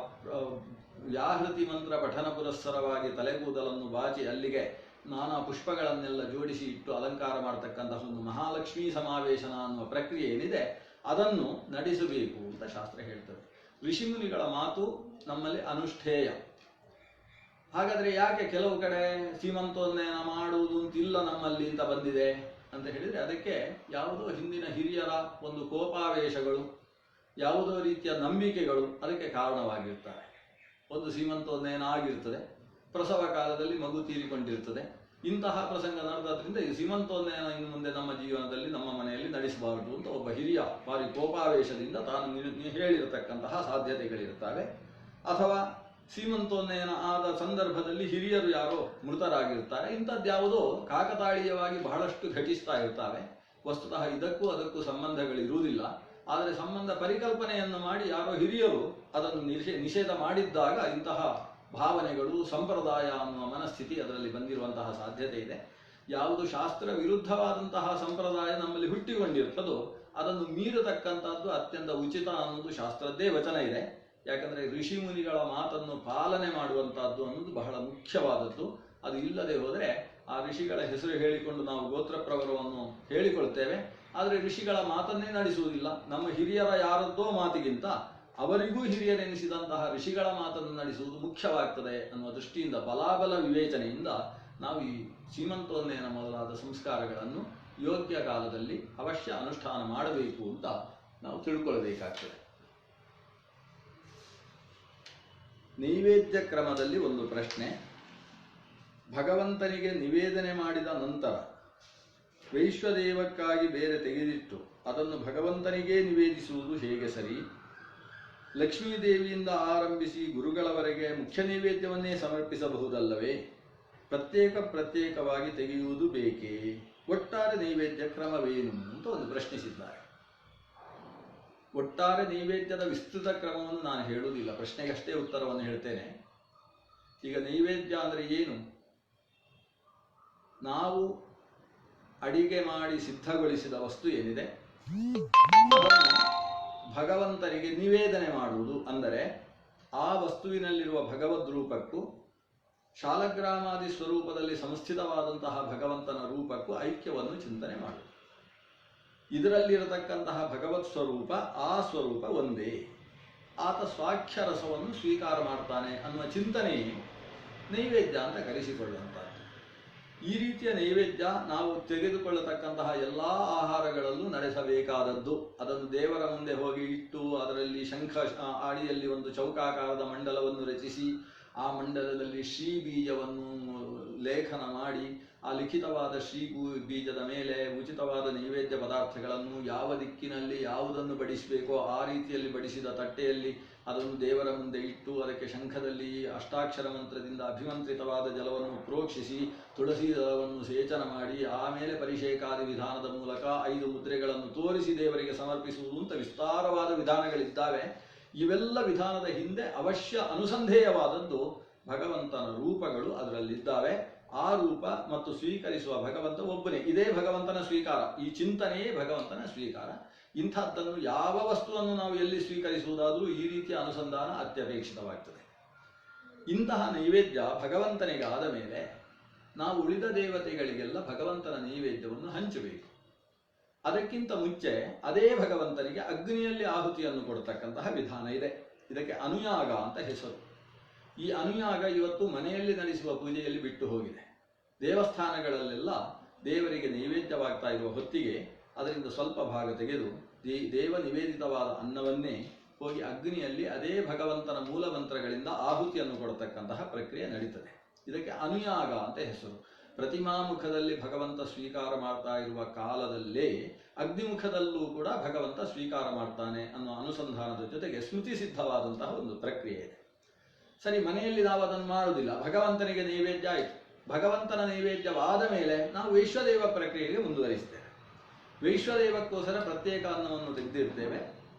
ವ್ಯಾಹೃತಿ ಮಂತ್ರ ಪಠನ ಪುರಸ್ಸರವಾಗಿ ತಲೆಗೂದಲನ್ನು ಬಾಚಿ ಅಲ್ಲಿಗೆ ನಾನಾ ಪುಷ್ಪಗಳನ್ನೆಲ್ಲ ಜೋಡಿಸಿ ಇಟ್ಟು ಅಲಂಕಾರ ಮಾಡತಕ್ಕಂತಹ ಒಂದು ಮಹಾಲಕ್ಷ್ಮೀ ಸಮಾವೇಶನ ಅನ್ನುವ ಪ್ರಕ್ರಿಯೆ ಏನಿದೆ ಅದನ್ನು ನಡೆಸಬೇಕು ಅಂತ ಶಾಸ್ತ್ರ ಹೇಳ್ತದೆ. ಋಷಿಮುನಿಗಳ ಮಾತು ನಮ್ಮಲ್ಲಿ ಅನುಷ್ಠೇಯ. ಹಾಗಾದರೆ ಯಾಕೆ ಕೆಲವು ಕಡೆ ಸೀಮಂತೋನ್ನಯನ ಮಾಡುವುದು ಅಂತಿಲ್ಲ ನಮ್ಮಲ್ಲಿ ಅಂತ ಬಂದಿದೆ ಅಂತ ಹೇಳಿದರೆ, ಅದಕ್ಕೆ ಯಾವುದೋ ಹಿಂದಿನ ಹಿರಿಯರ ಒಂದು ಕೋಪಾವೇಶಗಳು, ಯಾವುದೋ ರೀತಿಯ ನಂಬಿಕೆಗಳು ಅದಕ್ಕೆ ಕಾರಣವಾಗಿರ್ತಾರೆ. ಒಂದು ಸೀಮಂತೋನ್ನಯನ ಆಗಿರ್ತದೆ, ಪ್ರಸವ ಕಾಲದಲ್ಲಿ ಮಗು ತೀರಿಕೊಂಡಿರ್ತದೆ. ಇಂತಹ ಪ್ರಸಂಗ ನಡೆದ್ರಿಂದ ಈ ಸೀಮಂತೋನ್ನಯನ ಇನ್ನು ಮುಂದೆ ನಮ್ಮ ಜೀವನದಲ್ಲಿ ನಮ್ಮ ಮನೆಯಲ್ಲಿ ನಡೆಸಬಾರದು ಅಂತ ಒಬ್ಬ ಹಿರಿಯ ಭಾರಿ ಕೋಪಾವೇಶದಿಂದ ತಾನು ಹೇಳಿರತಕ್ಕಂತಹ ಸಾಧ್ಯತೆಗಳಿರ್ತವೆ. ಅಥವಾ ಸೀಮಂತೋನ್ನಯನ ಆದ ಸಂದರ್ಭದಲ್ಲಿ ಹಿರಿಯರು ಯಾರೋ ಮೃತರಾಗಿರ್ತಾರೆ. ಇಂಥದ್ಯಾವುದೋ ಕಾಕತಾಳೀಯವಾಗಿ ಬಹಳಷ್ಟು ಘಟಿಸ್ತಾ ಇರ್ತಾವೆ. ವಸ್ತುತಃ ಇದಕ್ಕೂ ಅದಕ್ಕೂ ಸಂಬಂಧಗಳಿರುವುದಿಲ್ಲ. ಆದರೆ ಸಂಬಂಧ ಪರಿಕಲ್ಪನೆಯನ್ನು ಮಾಡಿ ಯಾರೋ ಹಿರಿಯರು ಅದನ್ನು ನಿಷೇಧ ಮಾಡಿದ್ದಾಗ ಇಂತಹ ಭಾವನೆಗಳು, ಸಂಪ್ರದಾಯ ಅನ್ನುವ ಮನಸ್ಥಿತಿ ಅದರಲ್ಲಿ ಬಂದಿರುವಂತಹ ಸಾಧ್ಯತೆ ಇದೆ. ಯಾವುದು ಶಾಸ್ತ್ರ ವಿರುದ್ಧವಾದಂತಹ ಸಂಪ್ರದಾಯ ನಮ್ಮಲ್ಲಿ ಹುಟ್ಟಿಕೊಂಡಿರ್ತದೋ ಅದನ್ನು ಮೀರತಕ್ಕಂಥದ್ದು ಅತ್ಯಂತ ಉಚಿತ ಅನ್ನೋದು ಶಾಸ್ತ್ರದ್ದೇ ವಚನ ಇದೆ. ಯಾಕಂದರೆ ಋಷಿ ಮುನಿಗಳ ಮಾತನ್ನು ಪಾಲನೆ ಮಾಡುವಂತಹದ್ದು ಅನ್ನೋದು ಬಹಳ ಮುಖ್ಯವಾದದ್ದು. ಅದು ಇಲ್ಲದೆ ಹೋದರೆ ಆ ಋಷಿಗಳ ಹೆಸರು ಹೇಳಿಕೊಂಡು ನಾವು ಗೋತ್ರ ಪ್ರವರವನ್ನು ಹೇಳಿಕೊಳ್ತೇವೆ, ಆದರೆ ಋಷಿಗಳ ಮಾತನ್ನೇ ನಡೆಸುವುದಿಲ್ಲ. ನಮ್ಮ ಹಿರಿಯರ ಯಾರದ್ದೋ ಮಾತಿಗಿಂತ ಅವರಿಗೂ ಹಿರಿಯರೆನಿಸಿದಂತಹ ಋಷಿಗಳ ಮಾತನ್ನು ನಡೆಸುವುದು ಮುಖ್ಯವಾಗ್ತದೆ ಅನ್ನುವ ದೃಷ್ಟಿಯಿಂದ ಬಲಾಬಲ ವಿವೇಚನೆಯಿಂದ ನಾವು ಈ ಸೀಮಂತೋನ್ನಯನ ಮೊದಲಾದ ಸಂಸ್ಕಾರಗಳನ್ನು ಯೋಗ್ಯ ಕಾಲದಲ್ಲಿ ಅವಶ್ಯ ಅನುಷ್ಠಾನ ಮಾಡಬೇಕು ಅಂತ ನಾವು ತಿಳ್ಕೊಳ್ಬೇಕಾಗ್ತದೆ. ನೈವೇದ್ಯ ಕ್ರಮದಲ್ಲಿ ಒಂದು ಪ್ರಶ್ನೆ. ಭಗವಂತನಿಗೆ ನಿವೇದನೆ ಮಾಡಿದ ನಂತರ ವೈಶ್ವದೇವಕ್ಕಾಗಿ ಬೇರೆ ತೆಗೆದಿಟ್ಟು ಅದನ್ನು ಭಗವಂತನಿಗೇ ನಿವೇದಿಸುವುದು ಹೇಗೆ ಸರಿ? ಲಕ್ಷ್ಮೀದೇವಿಯಿಂದ ಆರಂಭಿಸಿ ಗುರುಗಳವರೆಗೆ ಮುಖ್ಯ ನೈವೇದ್ಯವನ್ನೇ ಸಮರ್ಪಿಸಬಹುದಲ್ಲವೇ? ಪ್ರತ್ಯೇಕವಾಗಿ ತೆಗೆಯುವುದು ಬೇಕೇ? ಒಟ್ಟಾರೆ ನೈವೇದ್ಯ ಕ್ರಮವೇನು ಅಂತ ಒಂದು ಪ್ರಶ್ನಿಸಿದ್ದಾರೆ. ಒಟ್ಟಾರೆ ನೈವೇದ್ಯದ ವಿಸ್ತೃತ ಕ್ರಮವನ್ನು ನಾನು ಹೇಳುವುದಿಲ್ಲ, ಪ್ರಶ್ನೆಗಷ್ಟೇ ಉತ್ತರವನ್ನು ಹೇಳ್ತೇನೆ. ಈಗ ನೈವೇದ್ಯ ಅಂದರೆ ಏನು? ನಾವು ಅಡಿಗೆ ಮಾಡಿ ಸಿದ್ಧಗೊಳಿಸಿದ ವಸ್ತು ಏನಿದೆ ಅದನ್ನು ಭಗವಂತನಿಗೆ ನಿವೇದನೆ ಮಾಡುವುದು. ಅಂದರೆ ಆ ವಸ್ತುವಿನಲ್ಲಿರುವ ಭಗವದ್ ರೂಪಕ್ಕೂ ಶಾಲಗ್ರಾಮಾದಿ ಸ್ವರೂಪದಲ್ಲಿ ಸಂಸ್ಥಿತವಾದಂತಹ ಭಗವಂತನ ರೂಪಕ್ಕೂ ಐಕ್ಯವನ್ನು ಚಿಂತನೆ ಮಾಡುವುದು. ಇದರಲ್ಲಿರತಕ್ಕಂತಹ ಭಗವತ್ ಸ್ವರೂಪ ಆ ಸ್ವರೂಪ ಒಂದೇ, ಆತ ಸ್ವಾಖ್ಯರಸವನ್ನು ಸ್ವೀಕಾರ ಮಾಡ್ತಾನೆ ಅನ್ನುವ ಚಿಂತನೆಯೇ ನೈವೇದ್ಯ ಅಂತ ಕರೆಸಿಕೊಳ್ಳುವಂಥದ್ದು. ಈ ರೀತಿಯ ನೈವೇದ್ಯ ನಾವು ತೆಗೆದುಕೊಳ್ಳತಕ್ಕಂತಹ ಎಲ್ಲ ಆಹಾರಗಳಲ್ಲೂ ನಡೆಸಬೇಕಾದದ್ದು. ಅದನ್ನು ದೇವರ ಮುಂದೆ ಹೋಗಿ ಇಟ್ಟು ಅದರಲ್ಲಿ ಶಂಖ ಅಡಿಯಲ್ಲಿ ಒಂದು ಚೌಕಾಕಾರದ ಮಂಡಲವನ್ನು ರಚಿಸಿ ಆ ಮಂಡಲದಲ್ಲಿ ಶ್ರೀ ಬೀಜವನ್ನು ಲೇಖನ ಮಾಡಿ ಆ ಲಿಖಿತವಾದ ಶ್ರೀ ಬೀಜದ ಮೇಲೆ ಉಚಿತವಾದ ನೈವೇದ್ಯ ಪದಾರ್ಥಗಳನ್ನು ಯಾವ ದಿಕ್ಕಿನಲ್ಲಿ ಯಾವುದನ್ನು ಬಡಿಸಬೇಕೋ ಆ ರೀತಿಯಲ್ಲಿ ಬಡಿಸಿದ ತಟ್ಟೆಯಲ್ಲಿ ಅದನ್ನು ದೇವರ ಮುಂದೆ ಇಟ್ಟು ಅದಕ್ಕೆ ಶಂಖದಲ್ಲಿ ಅಷ್ಟಾಕ್ಷರ ಮಂತ್ರದಿಂದ ಅಭಿಮಂತ್ರಿತವಾದ ಜಲವನ್ನು ಪ್ರೋಕ್ಷಿಸಿ ತುಳಸಿ ದಳವನ್ನು ಸೇಚನ ಮಾಡಿ ಆಮೇಲೆ ಪರಿಷೇಕಾದಿ ವಿಧಾನದ ಮೂಲಕ 5 ಮುದ್ರೆಗಳನ್ನು ತೋರಿಸಿ ದೇವರಿಗೆ ಸಮರ್ಪಿಸುವುದು ಅಂತ ವಿಸ್ತಾರವಾದ ವಿಧಾನಗಳಿದ್ದಾವೆ. ಇವೆಲ್ಲ ವಿಧಾನದ ಹಿಂದೆ ಅವಶ್ಯ ಅನುಸಂಧೇಯವಾದದ್ದು ಭಗವಂತನ ರೂಪಗಳು ಅದರಲ್ಲಿದ್ದಾವೆ. ಆ ರೂಪ ಮತ್ತು ಸ್ವೀಕರಿಸುವ ಭಗವಂತ ಒಬ್ಬನೇ. ಇದೇ ಭಗವಂತನ ಸ್ವೀಕಾರ, ಈ ಚಿಂತನೆಯೇ ಭಗವಂತನ ಸ್ವೀಕಾರ. ಇಂಥದ್ದನ್ನು ಯಾವ ವಸ್ತುವನ್ನು ನಾವು ಎಲ್ಲಿ ಸ್ವೀಕರಿಸುವುದಾದರೂ ಈ ರೀತಿಯ ಅನುಸಂಧಾನ ಅತ್ಯಪೇಕ್ಷಿತವಾಗ್ತದೆ. ಇಂತಹ ನೈವೇದ್ಯ ಭಗವಂತನಿಗೆ ಆದ ಮೇಲೆ ನಾವು ಉಳಿದ ದೇವತೆಗಳಿಗೆಲ್ಲ ಭಗವಂತನ ನೈವೇದ್ಯವನ್ನು ಹಂಚಬೇಕು. ಅದಕ್ಕಿಂತ ಮುಂಚೆ ಅದೇ ಭಗವಂತನಿಗೆ ಅಗ್ನಿಯಲ್ಲಿ ಆಹುತಿಯನ್ನು ಕೊಡತಕ್ಕಂತಹ ವಿಧಾನ ಇದೆ. ಇದಕ್ಕೆ ಅನುಯಾಗ ಅಂತ ಹೆಸರು. ಈ ಅನುಯಾಗ ಇವತ್ತು ಮನೆಯಲ್ಲಿ ನಡೆಸುವ ಪೂಜೆಯಲ್ಲಿ ಬಿಟ್ಟು ಹೋಗಿದೆ. ದೇವಸ್ಥಾನಗಳಲ್ಲೆಲ್ಲ ದೇವರಿಗೆ ನೈವೇದ್ಯವಾಗ್ತಾ ಇರುವ ಹೊತ್ತಿಗೆ ಅದರಿಂದ ಸ್ವಲ್ಪ ಭಾಗ ತೆಗೆದು ದೇವ ನಿವೇದಿತವಾದ ಅನ್ನವನ್ನೇ ಹೋಗಿ ಅಗ್ನಿಯಲ್ಲಿ ಅದೇ ಭಗವಂತನ ಮೂಲ ಮಂತ್ರಗಳಿಂದ ಆಹುತಿಯನ್ನು ಕೊಡತಕ್ಕಂತಹ ಪ್ರಕ್ರಿಯೆ ನಡೀತದೆ. ಇದಕ್ಕೆ ಅನುಯಾಗ ಅಂತ ಹೆಸರು. ಪ್ರತಿಮಾಮುಖದಲ್ಲಿ ಭಗವಂತ ಸ್ವೀಕಾರ ಮಾಡ್ತಾ ಇರುವ ಕಾಲದಲ್ಲೇ ಅಗ್ನಿಮುಖದಲ್ಲೂ ಕೂಡ ಭಗವಂತ ಸ್ವೀಕಾರ ಮಾಡ್ತಾನೆ ಅನ್ನೋ ಅನುಸಂಧಾನದ ಜೊತೆಗೆ ಸ್ಮೃತಿ ಸಿದ್ಧವಾದಂತಹ ಒಂದು ಪ್ರಕ್ರಿಯೆ ಇದೆ. ಸರಿ, ಮನೆಯಲ್ಲಿ ನಾವು ಅದನ್ನು ಮಾಡುವುದಿಲ್ಲ, ಭಗವಂತನಿಗೆ ನೈವೇದ್ಯ ಆಯಿತು. ಭಗವಂತನ ನೈವೇದ್ಯವಾದ ಮೇಲೆ ನಾವು ವೈಶ್ವದೇವ ಪ್ರಕ್ರಿಯೆಗೆ ಮುಂದುವರಿಸ್ತೇವೆ. ವೈಶ್ವದೇವಕ್ಕೋಸ್ಕರ ಪ್ರತ್ಯೇಕ ಅನ್ನವನ್ನು ತೆಗೆದಿರ್ತೇವೆ.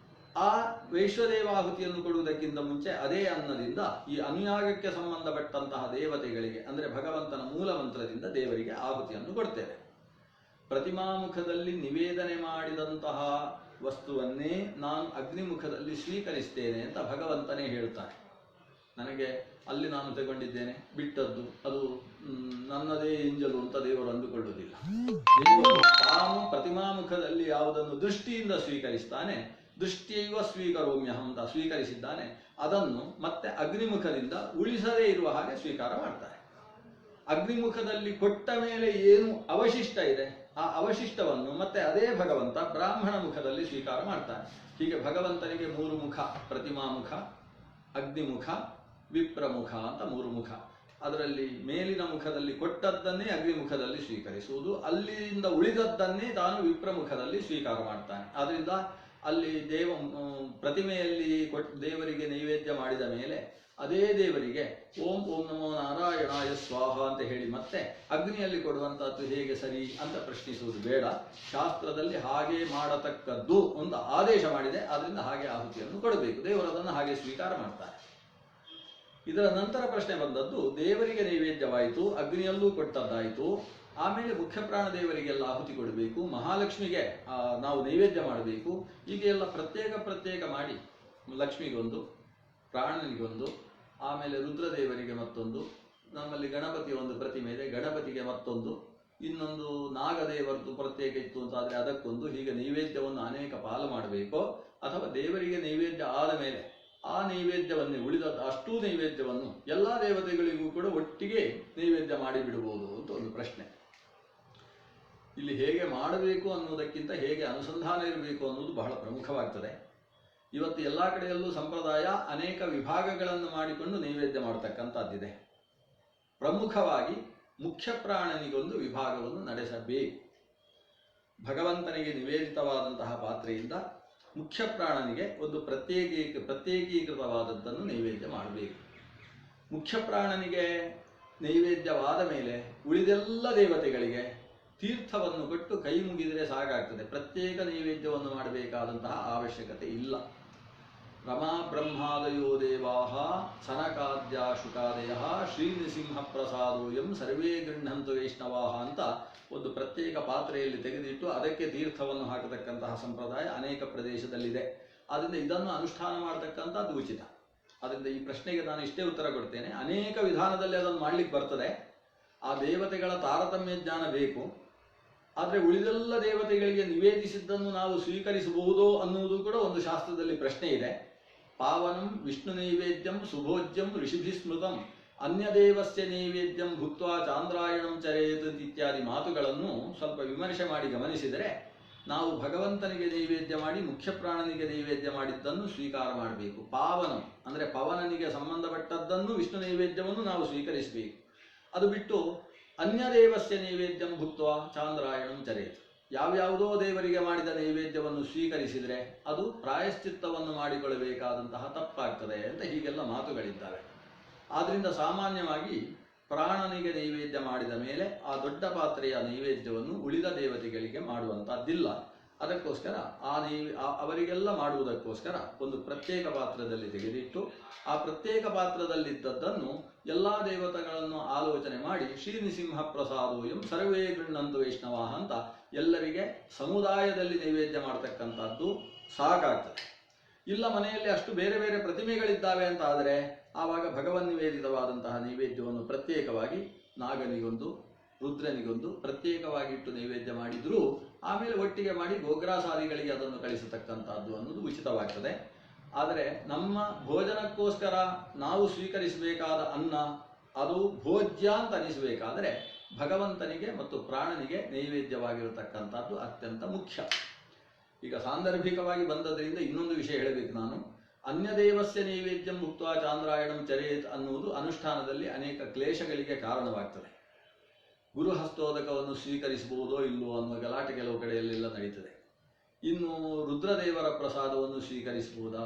ಆ ವೈಶ್ವದೇವಾಹುತಿಯನ್ನು ಕೊಡುವುದಕ್ಕಿಂತ ಮುಂಚೆ ಅದೇ ಅನ್ನದಿಂದ ಈ ಅನುಯಾಗಕ್ಕೆ ಸಂಬಂಧಪಟ್ಟಂತಹ ದೇವತೆಗಳಿಗೆ ಅಂದರೆ ಭಗವಂತನ ಮೂಲ ಮಂತ್ರದಿಂದ ದೇವರಿಗೆ ಆಹುತಿಯನ್ನು ಕೊಡ್ತೇವೆ. ಪ್ರತಿಮಾಮುಖದಲ್ಲಿ ನಿವೇದನೆ ಮಾಡಿದಂತಹ ವಸ್ತುವನ್ನೇ ನಾನು ಅಗ್ನಿಮುಖದಲ್ಲಿ ಸ್ವೀಕರಿಸ್ತೇನೆ ಅಂತ ಭಗವಂತನೇ ಹೇಳ್ತಾನೆ. ನನಗೆ ಅಲ್ಲಿ ನಾನು ತಗೊಂಡಿದ್ದೇನೆ, ಬಿಟ್ಟದ್ದು ಅದು ನನ್ನದೇ ಎಂಜಲು ಅಂತ ದೇವರು ಅಂದುಕೊಳ್ಳುವುದಿಲ್ಲ. ದೇವರು ತಾನು ಪ್ರತಿಮಾಮುಖದಲ್ಲಿ ಯಾವುದನ್ನು ದೃಷ್ಟಿಯಿಂದ ಸ್ವೀಕರಿಸ್ತಾನೆ, ದೃಷ್ಟಿಯವ ಸ್ವೀಕರೋಮ್ಯಹಂ ಅಂತ ಸ್ವೀಕರಿಸಿದ್ದಾನೆ, ಅದನ್ನು ಮತ್ತೆ ಅಗ್ನಿಮುಖದಿಂದ ಉಳಿಸದೇ ಇರುವ ಹಾಗೆ ಸ್ವೀಕಾರ ಮಾಡ್ತಾರೆ. ಅಗ್ನಿಮುಖದಲ್ಲಿ ಕೊಟ್ಟ ಮೇಲೆ ಏನು ಅವಶಿಷ್ಟ ಇದೆ ಆ ಅವಶಿಷ್ಟವನ್ನು ಮತ್ತೆ ಅದೇ ಭಗವಂತ ಬ್ರಾಹ್ಮಣ ಮುಖದಲ್ಲಿ ಸ್ವೀಕಾರ ಮಾಡ್ತಾನೆ. ಹೀಗೆ ಭಗವಂತನಿಗೆ 3 ಮುಖ, ಪ್ರತಿಮಾಮುಖ, ಅಗ್ನಿಮುಖ, ವಿಪ್ರಮುಖ ಅಂತ 3 ಮುಖ. ಅದರಲ್ಲಿ ಮೇಲಿನ ಮುಖದಲ್ಲಿ ಕೊಟ್ಟದ್ದನ್ನೇ ಅಗ್ನಿಮುಖದಲ್ಲಿ ಸ್ವೀಕರಿಸುವುದು, ಅಲ್ಲಿಂದ ಉಳಿದದ್ದನ್ನೇ ತಾನು ವಿಪ್ರಮುಖದಲ್ಲಿ ಸ್ವೀಕಾರ ಮಾಡ್ತಾನೆ. ಆದ್ರಿಂದ ಅಲ್ಲಿ ಪ್ರತಿಮೆಯಲ್ಲಿ ದೇವರಿಗೆ ನೈವೇದ್ಯ ಮಾಡಿದ ಮೇಲೆ ಅದೇ ದೇವರಿಗೆ ಓಂ ಓಂ ನಮೋ ನಾರಾಯಣಾಯ ಸ್ವಾಹ ಅಂತ ಹೇಳಿ ಮತ್ತೆ ಅಗ್ನಿಯಲ್ಲಿ ಕೊಡುವಂತಹದ್ದು ಹೇಗೆ ಸರಿ ಅಂತ ಪ್ರಶ್ನಿಸುವುದು ಬೇಡ. ಶಾಸ್ತ್ರದಲ್ಲಿ ಹಾಗೆ ಮಾಡತಕ್ಕದ್ದು ಒಂದು ಆದೇಶ ಮಾಡಿದೆ, ಆದ್ರಿಂದ ಹಾಗೆ ಆಹುತಿಯನ್ನು ಕೊಡಬೇಕು. ದೇವರು ಅದನ್ನು ಹಾಗೆ ಸ್ವೀಕಾರ ಮಾಡ್ತಾರೆ. ಇದರ ನಂತರ ಪ್ರಶ್ನೆ ಬಂದದ್ದು, ದೇವರಿಗೆ ನೈವೇದ್ಯವಾಯಿತು, ಅಗ್ನಿಯಲ್ಲೂ ಕೊಟ್ಟದ್ದಾಯಿತು, ಆಮೇಲೆ ಮುಖ್ಯ ಪ್ರಾಣ ದೇವರಿಗೆಲ್ಲ ಆಹುತಿ ಕೊಡಬೇಕು, ಮಹಾಲಕ್ಷ್ಮಿಗೆ ನಾವು ನೈವೇದ್ಯ ಮಾಡಬೇಕು. ಹೀಗೆ ಎಲ್ಲ ಪ್ರತ್ಯೇಕ ಮಾಡಿ ಲಕ್ಷ್ಮಿಗೊಂದು, ಪ್ರಾಣನಿಗೊಂದು, ಆಮೇಲೆ ರುದ್ರದೇವರಿಗೆ ಮತ್ತೊಂದು, ನಮ್ಮಲ್ಲಿ ಗಣಪತಿಯ ಒಂದು ಪ್ರತಿಮೆ ಇದೆ, ಗಣಪತಿಗೆ ಮತ್ತೊಂದು, ಇನ್ನೊಂದು ನಾಗದೇವರದ್ದು ಪ್ರತ್ಯೇಕ ಇತ್ತು ಅಂತಾದರೆ ಅದಕ್ಕೊಂದು, ಹೀಗೆ ನೈವೇದ್ಯವನ್ನು ಅನೇಕ ಪಾಲು ಮಾಡಬೇಕು. ಅಥವಾ ದೇವರಿಗೆ ನೈವೇದ್ಯ ಆದ ಮೇಲೆ ಆ ನೈವೇದ್ಯವನ್ನೇ ಉಳಿದದ್ದು ಅಷ್ಟೂ ನೈವೇದ್ಯವನ್ನು ಎಲ್ಲ ದೇವತೆಗಳಿಗೂ ಕೂಡ ಒಟ್ಟಿಗೆ ನೈವೇದ್ಯ ಮಾಡಿಬಿಡಬಹುದು ಅಂತ ಒಂದು ಪ್ರಶ್ನೆ. ಇಲ್ಲಿ ಹೇಗೆ ಮಾಡಬೇಕು ಅನ್ನೋದಕ್ಕಿಂತ ಹೇಗೆ ಅನುಸಂಧಾನ ಇರಬೇಕು ಅನ್ನೋದು ಬಹಳ ಪ್ರಮುಖವಾಗ್ತದೆ. ಇವತ್ತು ಎಲ್ಲ ಕಡೆಯಲ್ಲೂ ಸಂಪ್ರದಾಯ ಅನೇಕ ವಿಭಾಗಗಳನ್ನು ಮಾಡಿಕೊಂಡು ನೈವೇದ್ಯ ಮಾಡತಕ್ಕಂಥದ್ದಿದೆ. ಪ್ರಮುಖವಾಗಿ ಮುಖ್ಯ ಪ್ರಾಣನಿಗೊಂದು ವಿಭಾಗವನ್ನು ನಡೆಸಬೇಕು. ಭಗವಂತನಿಗೆ ನಿವೇದಿತವಾದಂತಹ ಪಾತ್ರೆಯಿಂದ ಮುಖ್ಯ ಪ್ರಾಣನಿಗೆ ಒಂದು ಪ್ರತ್ಯೇಕೀಕೃತವಾದದ್ದನ್ನು ನೈವೇದ್ಯ ಮಾಡಬೇಕು. ಮುಖ್ಯ ಪ್ರಾಣನಿಗೆ ನೈವೇದ್ಯವಾದ ಮೇಲೆ ಉಳಿದೆಲ್ಲ ದೇವತೆಗಳಿಗೆ ತೀರ್ಥವನ್ನು ಕೊಟ್ಟು ಕೈ ಮುಗಿದರೆ ಸಾಕಾಗ್ತದೆ. ಪ್ರತ್ಯೇಕ ನೈವೇದ್ಯವನ್ನು ಮಾಡಬೇಕಾದಂತಹ ಅವಶ್ಯಕತೆ ಇಲ್ಲ. ರಮಾ ಬ್ರಹ್ಮಾದಯೋ ದೇವಾಹ ಸನಕಾದ್ಯ ಶುಕಾದಯ ಶ್ರೀನೃಸಿಂಹ ಪ್ರಸಾದೋಯಂ ಸರ್ವೇ ಗೃಹಂತು ವೈಷ್ಣವಾಹ ಅಂತ ಒಂದು ಪ್ರತ್ಯೇಕ ಪಾತ್ರೆಯಲ್ಲಿ ತೆಗೆದಿಟ್ಟು ಅದಕ್ಕೆ ತೀರ್ಥವನ್ನು ಹಾಕತಕ್ಕಂತಹ ಸಂಪ್ರದಾಯ ಅನೇಕ ಪ್ರದೇಶದಲ್ಲಿದೆ. ಆದ್ದರಿಂದ ಇದನ್ನು ಅನುಷ್ಠಾನ ಮಾಡತಕ್ಕಂಥದ್ದು ಉಚಿತ. ಅದರಿಂದ ಈ ಪ್ರಶ್ನೆಗೆ ನಾನು ಇಷ್ಟೇ ಉತ್ತರ ಕೊಡ್ತೇನೆ. ಅನೇಕ ವಿಧಾನದಲ್ಲಿ ಅದನ್ನು ಮಾಡಲಿಕ್ಕೆ ಬರ್ತದೆ. ಆ ದೇವತೆಗಳ ತಾರತಮ್ಯ ಜ್ಞಾನ ಬೇಕು. ಆದರೆ ಉಳಿದೆಲ್ಲ ದೇವತೆಗಳಿಗೆ ನಿವೇದಿಸಿದ್ದನ್ನು ನಾವು ಸ್ವೀಕರಿಸಬಹುದೋ ಅನ್ನುವುದು ಕೂಡ ಒಂದು ಶಾಸ್ತ್ರದಲ್ಲಿ ಪ್ರಶ್ನೆ ಇದೆ. ಪಾವನಂ ವಿಷ್ಣು ನೈವೇದ್ಯಂ ಸುಭೋಜ್ಯಂ ಋಷಿಭಿ ಸ್ಮೃತಂ ಅನ್ಯದೇವಸ್ಯ ನೈವೇದ್ಯಂ ಭುಕ್ತ್ವಾ ಚಾಂದ್ರಾಯಣಂ ಚರೇತ್ ಇತ್ಯಾದಿ ಮಾತುಗಳನ್ನು ಸ್ವಲ್ಪ ವಿಮರ್ಶೆ ಮಾಡಿ ಗಮನಿಸಿದರೆ ನಾವು ಭಗವಂತನಿಗೆ ನೈವೇದ್ಯ ಮಾಡಿ ಮುಖ್ಯ ಪ್ರಾಣನಿಗೆ ನೈವೇದ್ಯ ಮಾಡಿದ್ದನ್ನು ಸ್ವೀಕಾರ ಮಾಡಬೇಕು. ಪಾವನಂ ಅಂದರೆ ಪವನನಿಗೆ ಸಂಬಂಧಪಟ್ಟದ್ದನ್ನು ವಿಷ್ಣು ನೈವೇದ್ಯವನ್ನು ನಾವು ಸ್ವೀಕರಿಸಬೇಕು. ಅದು ಬಿಟ್ಟು ಅನ್ಯದೇವಸ್ಯ ನೈವೇದ್ಯಂ ಭುಕ್ತ್ವಾ ಚಾಂದ್ರಾಯಣಂ ಚರೇತ್, ಯಾವ್ಯಾವುದೋ ದೇವರಿಗೆ ಮಾಡಿದ ನೈವೇದ್ಯವನ್ನು ಸ್ವೀಕರಿಸಿದರೆ ಅದು ಪ್ರಾಯಶ್ಚಿತ್ತವನ್ನು ಮಾಡಿಕೊಳ್ಳಬೇಕಾದಂತಹ ತಪ್ಪಾಗ್ತದೆ ಅಂತ ಹೀಗೆಲ್ಲ ಮಾತುಗಳಿದ್ದಾವೆ. ಆದ್ದರಿಂದ ಸಾಮಾನ್ಯವಾಗಿ ಪ್ರಾಣನಿಗೆ ನೈವೇದ್ಯ ಮಾಡಿದ ಮೇಲೆ ಆ ದೊಡ್ಡ ಪಾತ್ರೆಯ ನೈವೇದ್ಯವನ್ನು ಉಳಿದ ದೇವತೆಗಳಿಗೆ ಮಾಡುವಂತಹದ್ದಿಲ್ಲ. ಅದಕ್ಕೋಸ್ಕರ ಅವರಿಗೆಲ್ಲ ಮಾಡುವುದಕ್ಕೋಸ್ಕರ ಒಂದು ಪ್ರತ್ಯೇಕ ಪಾತ್ರದಲ್ಲಿ ತೆಗೆದಿಟ್ಟು ಆ ಪ್ರತ್ಯೇಕ ಪಾತ್ರದಲ್ಲಿದ್ದದ್ದನ್ನು ಎಲ್ಲ ದೇವತೆಗಳನ್ನು ಆಲೋಚನೆ ಮಾಡಿ ಶ್ರೀನೃಸಿಂಹ ಪ್ರಸಾದೋಯಂ ಸರ್ವೇ ಗೃಹಂತು ವೈಷ್ಣವಾಹ ಅಂತ ಎಲ್ಲರಿಗೆ ಸಮುದಾಯದಲ್ಲಿ ನೈವೇದ್ಯ ಮಾಡತಕ್ಕಂಥದ್ದು ಸಾಕಾಗ್ತದೆ. ಇಲ್ಲ ಮನೆಯಲ್ಲಿ ಅಷ್ಟು ಬೇರೆ ಬೇರೆ ಪ್ರತಿಮೆಗಳಿದ್ದಾವೆ ಅಂತ ಆದರೆ ಆವಾಗ ಭಗವನ್ ನಿವೇದಿತವಾದಂತಹ ನೈವೇದ್ಯವನ್ನು ಪ್ರತ್ಯೇಕವಾಗಿ ನಾಗನಿಗೊಂದು ರುದ್ರನಿಗೊಂದು ಪ್ರತ್ಯೇಕವಾಗಿ ಇಟ್ಟು ನೈವೇದ್ಯ ಮಾಡಿದರೂ ಆಮೇಲೆ ಒಟ್ಟಿಗೆ ಮಾಡಿ ಗೋಗ್ರಾಸಾದಿಗಳಿಗೆ ಅದನ್ನು ಕಳಿಸತಕ್ಕಂಥದ್ದು ಅನ್ನೋದು ಉಚಿತವಾಗ್ತದೆ. ಆದರೆ ನಮ್ಮ ಭೋಜನಕ್ಕೋಸ್ಕರ ನಾವು ಸ್ವೀಕರಿಸಬೇಕಾದ ಅನ್ನ ಅದು ಭೋಜ್ಯ ಅಂತ ಅನಿಸಬೇಕಾದರೆ ಭಗವಂತನಿಗೆ ಮತ್ತು ಪ್ರಾಣನಿಗೆ ನೈವೇದ್ಯವಾಗಿರತಕ್ಕಂಥದ್ದು ಅತ್ಯಂತ ಮುಖ್ಯ. ಈಗ ಸಾಂದರ್ಭಿಕವಾಗಿ ಬಂದದ್ರಿಂದ ಇನ್ನೊಂದು ವಿಷಯ ಹೇಳಬೇಕು ನಾನು. ಅನ್ಯದೇವಸ್ಯ ನೈವೇದ್ಯಂ ಭುಕ್ತ್ವಾ ಚಾಂದ್ರಾಯಣಂ ಚರೇತ್ ಅನ್ನುವುದು ಅನುಷ್ಠಾನದಲ್ಲಿ ಅನೇಕ ಕ್ಲೇಶಗಳಿಗೆ ಕಾರಣವಾಗ್ತದೆ. ಗುರುಹಸ್ತೋದಕವನ್ನು ಸ್ವೀಕರಿಸಬಹುದೋ ಇಲ್ಲವೋ ಅನ್ನುವ ಗಲಾಟೆ ಕೆಲವು ಕಡೆಯಲ್ಲೆಲ್ಲ ನಡೀತದೆ. ಇನ್ನು ರುದ್ರದೇವರ ಪ್ರಸಾದವನ್ನು ಸ್ವೀಕರಿಸಬಹುದಾ?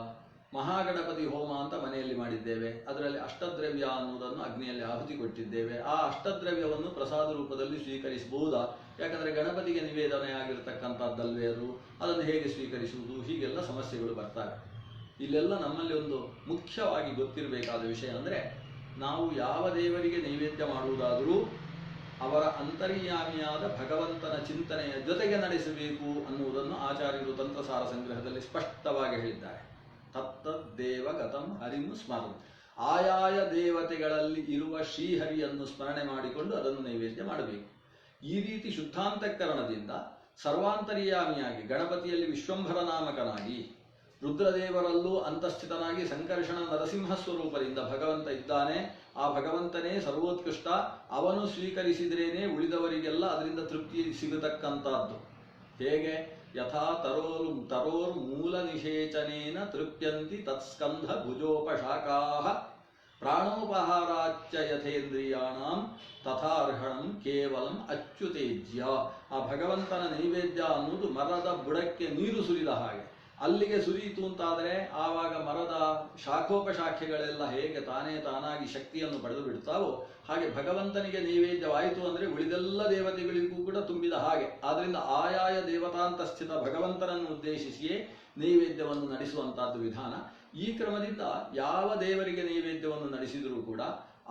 ಮಹಾಗಣಪತಿ ಹೋಮ ಅಂತ ಮನೆಯಲ್ಲಿ ಮಾಡಿದ್ದೇವೆ, ಅದರಲ್ಲಿ ಅಷ್ಟದ್ರವ್ಯ ಅನ್ನುವುದನ್ನು ಅಗ್ನಿಯಲ್ಲಿ ಆಹುತಿ ಕೊಟ್ಟಿದ್ದೇವೆ. ಆ ಅಷ್ಟದ್ರವ್ಯವನ್ನು ಪ್ರಸಾದ ರೂಪದಲ್ಲಿ ಸ್ವೀಕರಿಸಬಹುದಾ? ಯಾಕಂದರೆ ಗಣಪತಿಗೆ ನಿವೇದನೆ ಆಗಿರತಕ್ಕಂಥದ್ದಲ್ವೇ ಅದು, ಅದನ್ನು ಹೇಗೆ ಸ್ವೀಕರಿಸುವುದು? ಹೀಗೆಲ್ಲ ಸಮಸ್ಯೆಗಳು ಬರ್ತವೆ. ಇಲ್ಲೆಲ್ಲ ನಮ್ಮಲ್ಲಿ ಒಂದು ಮುಖ್ಯವಾಗಿ ಗೊತ್ತಿರಬೇಕಾದ ವಿಷಯ ಅಂದರೆ, ನಾವು ಯಾವ ದೇವರಿಗೆ ನೈವೇದ್ಯ ಮಾಡುವುದಾದರೂ ಅವರ ಅಂತರ್ಯಾಮಿಯಾದ ಭಗವಂತನ ಚಿಂತನೆಯ ಜೊತೆಗೆ ನಡೆಸಬೇಕು ಅನ್ನುವುದನ್ನು ಆಚಾರ್ಯರು ತಂತ್ರಸಾರ ಸಂಗ್ರಹದಲ್ಲಿ ಸ್ಪಷ್ಟವಾಗಿ ಹೇಳಿದ್ದಾರೆ. ತತ್ತದ್ದೇವ ಗತಂ ಹರಿಂ ಸ್ಮರನ್, ಆಯಾಯ ದೇವತೆಗಳಲ್ಲಿ ಇರುವ ಶ್ರೀಹರಿಯನ್ನು ಸ್ಮರಣೆ ಮಾಡಿಕೊಂಡು ಅದನ್ನು ನೈವೇದ್ಯ ಮಾಡಬೇಕು. ಈ ರೀತಿ ಶುದ್ಧಾಂತಃಕರಣದಿಂದ ಸರ್ವಾಂತರ್ಯಾಮಿಯಾಗಿ ಗಣಪತಿಯಲ್ಲಿ ವಿಶ್ವಂಭರ ನಾಮಕನಾಗಿ, ರುದ್ರದೇವರಲ್ಲೂ ಅಂತಸ್ಥಿತನಾಗಿ ಸಂಕರ್ಷಣ ನರಸಿಂಹ ಸ್ವರೂಪದಿಂದ ಭಗವಂತ ಇದ್ದಾನೆ. ಆ ಭಗವಂತನೇ ಸರ್ವೋತ್ಕೃಷ್ಟ. ಅವನು ಸ್ವೀಕರಿಸಿದ್ರೇನೆ ಉಳಿದವರಿಗೆಲ್ಲ ಅದರಿಂದ ತೃಪ್ತಿ ಸಿಗತಕ್ಕಂಥದ್ದು. ಹೇಗೆ? ಯಥಾ ತರೋರ್ ಮೂಲ ನಿಷೇಚನೇನ ತೃಪ್ಯಂತಿ ತತ್ಸ್ಕಂಧ ಭುಜೋಪಶಾಖಾಃ ಪ್ರಾಣೋಪಹಾರಾಚ್ಚ ಯಥೇಂದ್ರಿಯಾಣಾಂ ತಥಾರ್ಹಣಂ ಕೇವಲಂ ಅಚ್ಯುತೇಜ್ಯ. ಆ ಭಗವಂತನ ನೈವೇದ್ಯ ಅನ್ನುವುದು ಮರದ ಬುಡಕ್ಕೆ ನೀರು ಸುರಿದ ಹಾಗೆ. ಅಲ್ಲಿಗೆ ಸುರಿಯಿತು ಅಂತಾದರೆ ಆವಾಗ ಮರದ ಶಾಖೋಪಶಾಖೆಗಳೆಲ್ಲ ಹೇಗೆ ತಾನಾಗಿ ಶಕ್ತಿಯನ್ನು ಪಡೆದು ಬಿಡ್ತಾವೋ ಹಾಗೆ ಭಗವಂತನಿಗೆ ನೈವೇದ್ಯವಾಯಿತು ಅಂದರೆ ಉಳಿದೆಲ್ಲ ದೇವತೆಗಳಿಗೂ ಕೂಡ ತುಂಬಿದ ಹಾಗೆ. ಆದ್ದರಿಂದ ಆಯಾಯ ದೇವತಾಂತಸ್ಥಿತ ಭಗವಂತನನ್ನು ಉದ್ದೇಶಿಸಿಯೇ ನೈವೇದ್ಯವನ್ನು ನಡೆಸುವಂತಹದ್ದು ವಿಧಾನ. ಈ ಕ್ರಮದಿಂದ ಯಾವ ದೇವರಿಗೆ ನೈವೇದ್ಯವನ್ನು ನಡೆಸಿದರೂ ಕೂಡ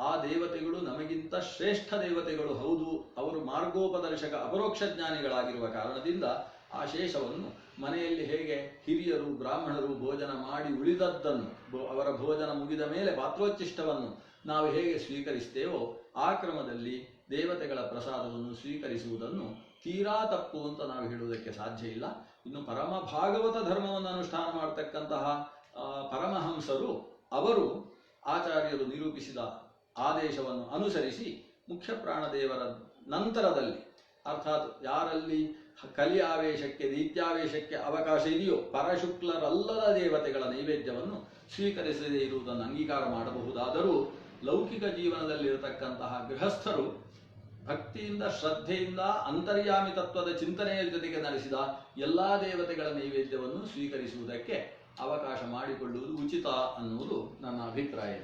ಆ ದೇವತೆಗಳು ನಮಗಿಂತ ಶ್ರೇಷ್ಠ ದೇವತೆಗಳು ಹೌದು, ಅವರು ಮಾರ್ಗೋಪದರ್ಶಕ ಅಪರೋಕ್ಷ ಜ್ಞಾನಿಗಳಾಗಿರುವ ಕಾರಣದಿಂದ ಆ ಶೇಷವನ್ನು ಮನೆಯಲ್ಲಿ ಹೇಗೆ ಹಿರಿಯರು ಬ್ರಾಹ್ಮಣರು ಭೋಜನ ಮಾಡಿ ಉಳಿದದ್ದನ್ನು ಅವರ ಭೋಜನ ಮುಗಿದ ಮೇಲೆ ಪಾತ್ರೋಚ್ಚಿಷ್ಟವನ್ನು ನಾವು ಹೇಗೆ ಸ್ವೀಕರಿಸ್ತೇವೋ ಆ ಕ್ರಮದಲ್ಲಿ ದೇವತೆಗಳ ಪ್ರಸಾದವನ್ನು ಸ್ವೀಕರಿಸುವುದನ್ನು ತೀರಾ ತಪ್ಪು ಅಂತ ನಾವು ಹೇಳುವುದಕ್ಕೆ ಸಾಧ್ಯ ಇಲ್ಲ. ಇನ್ನು ಪರಮ ಭಾಗವತ ಧರ್ಮವನ್ನು ಅನುಷ್ಠಾನ ಮಾಡತಕ್ಕಂತಹ ಪರಮಹಂಸರು ಅವರು ಆಚಾರ್ಯರು ನಿರೂಪಿಸಿದ ಆದೇಶವನ್ನು ಅನುಸರಿಸಿ ಮುಖ್ಯ ಪ್ರಾಣದೇವರ ನಂತರದಲ್ಲಿ, ಅರ್ಥಾತ್ ಯಾರಲ್ಲಿ ಕಲಿ ಆವೇಶಕ್ಕೆ ದೈತ್ಯಾವೇಶಕ್ಕೆ ಅವಕಾಶ ಇದೆಯೋ ಪರಶುಕ್ಲರಲ್ಲದ ದೇವತೆಗಳ ನೈವೇದ್ಯವನ್ನು ಸ್ವೀಕರಿಸದೇ ಇರುವುದನ್ನು ಅಂಗೀಕಾರ ಮಾಡಬಹುದಾದರೂ ಲೌಕಿಕ ಜೀವನದಲ್ಲಿರತಕ್ಕಂತಹ ಗೃಹಸ್ಥರು ಭಕ್ತಿಯಿಂದ ಶ್ರದ್ಧೆಯಿಂದ ಅಂತರ್ಯಾಮಿ ತತ್ವದ ಚಿಂತನೆಯ ಜೊತೆಗೆ ನಡೆಸಿದ ಎಲ್ಲಾ ದೇವತೆಗಳ ನೈವೇದ್ಯವನ್ನು ಸ್ವೀಕರಿಸುವುದಕ್ಕೆ ಅವಕಾಶ ಮಾಡಿಕೊಳ್ಳುವುದು ಉಚಿತ ಅನ್ನುವುದು ನನ್ನ ಅಭಿಪ್ರಾಯ.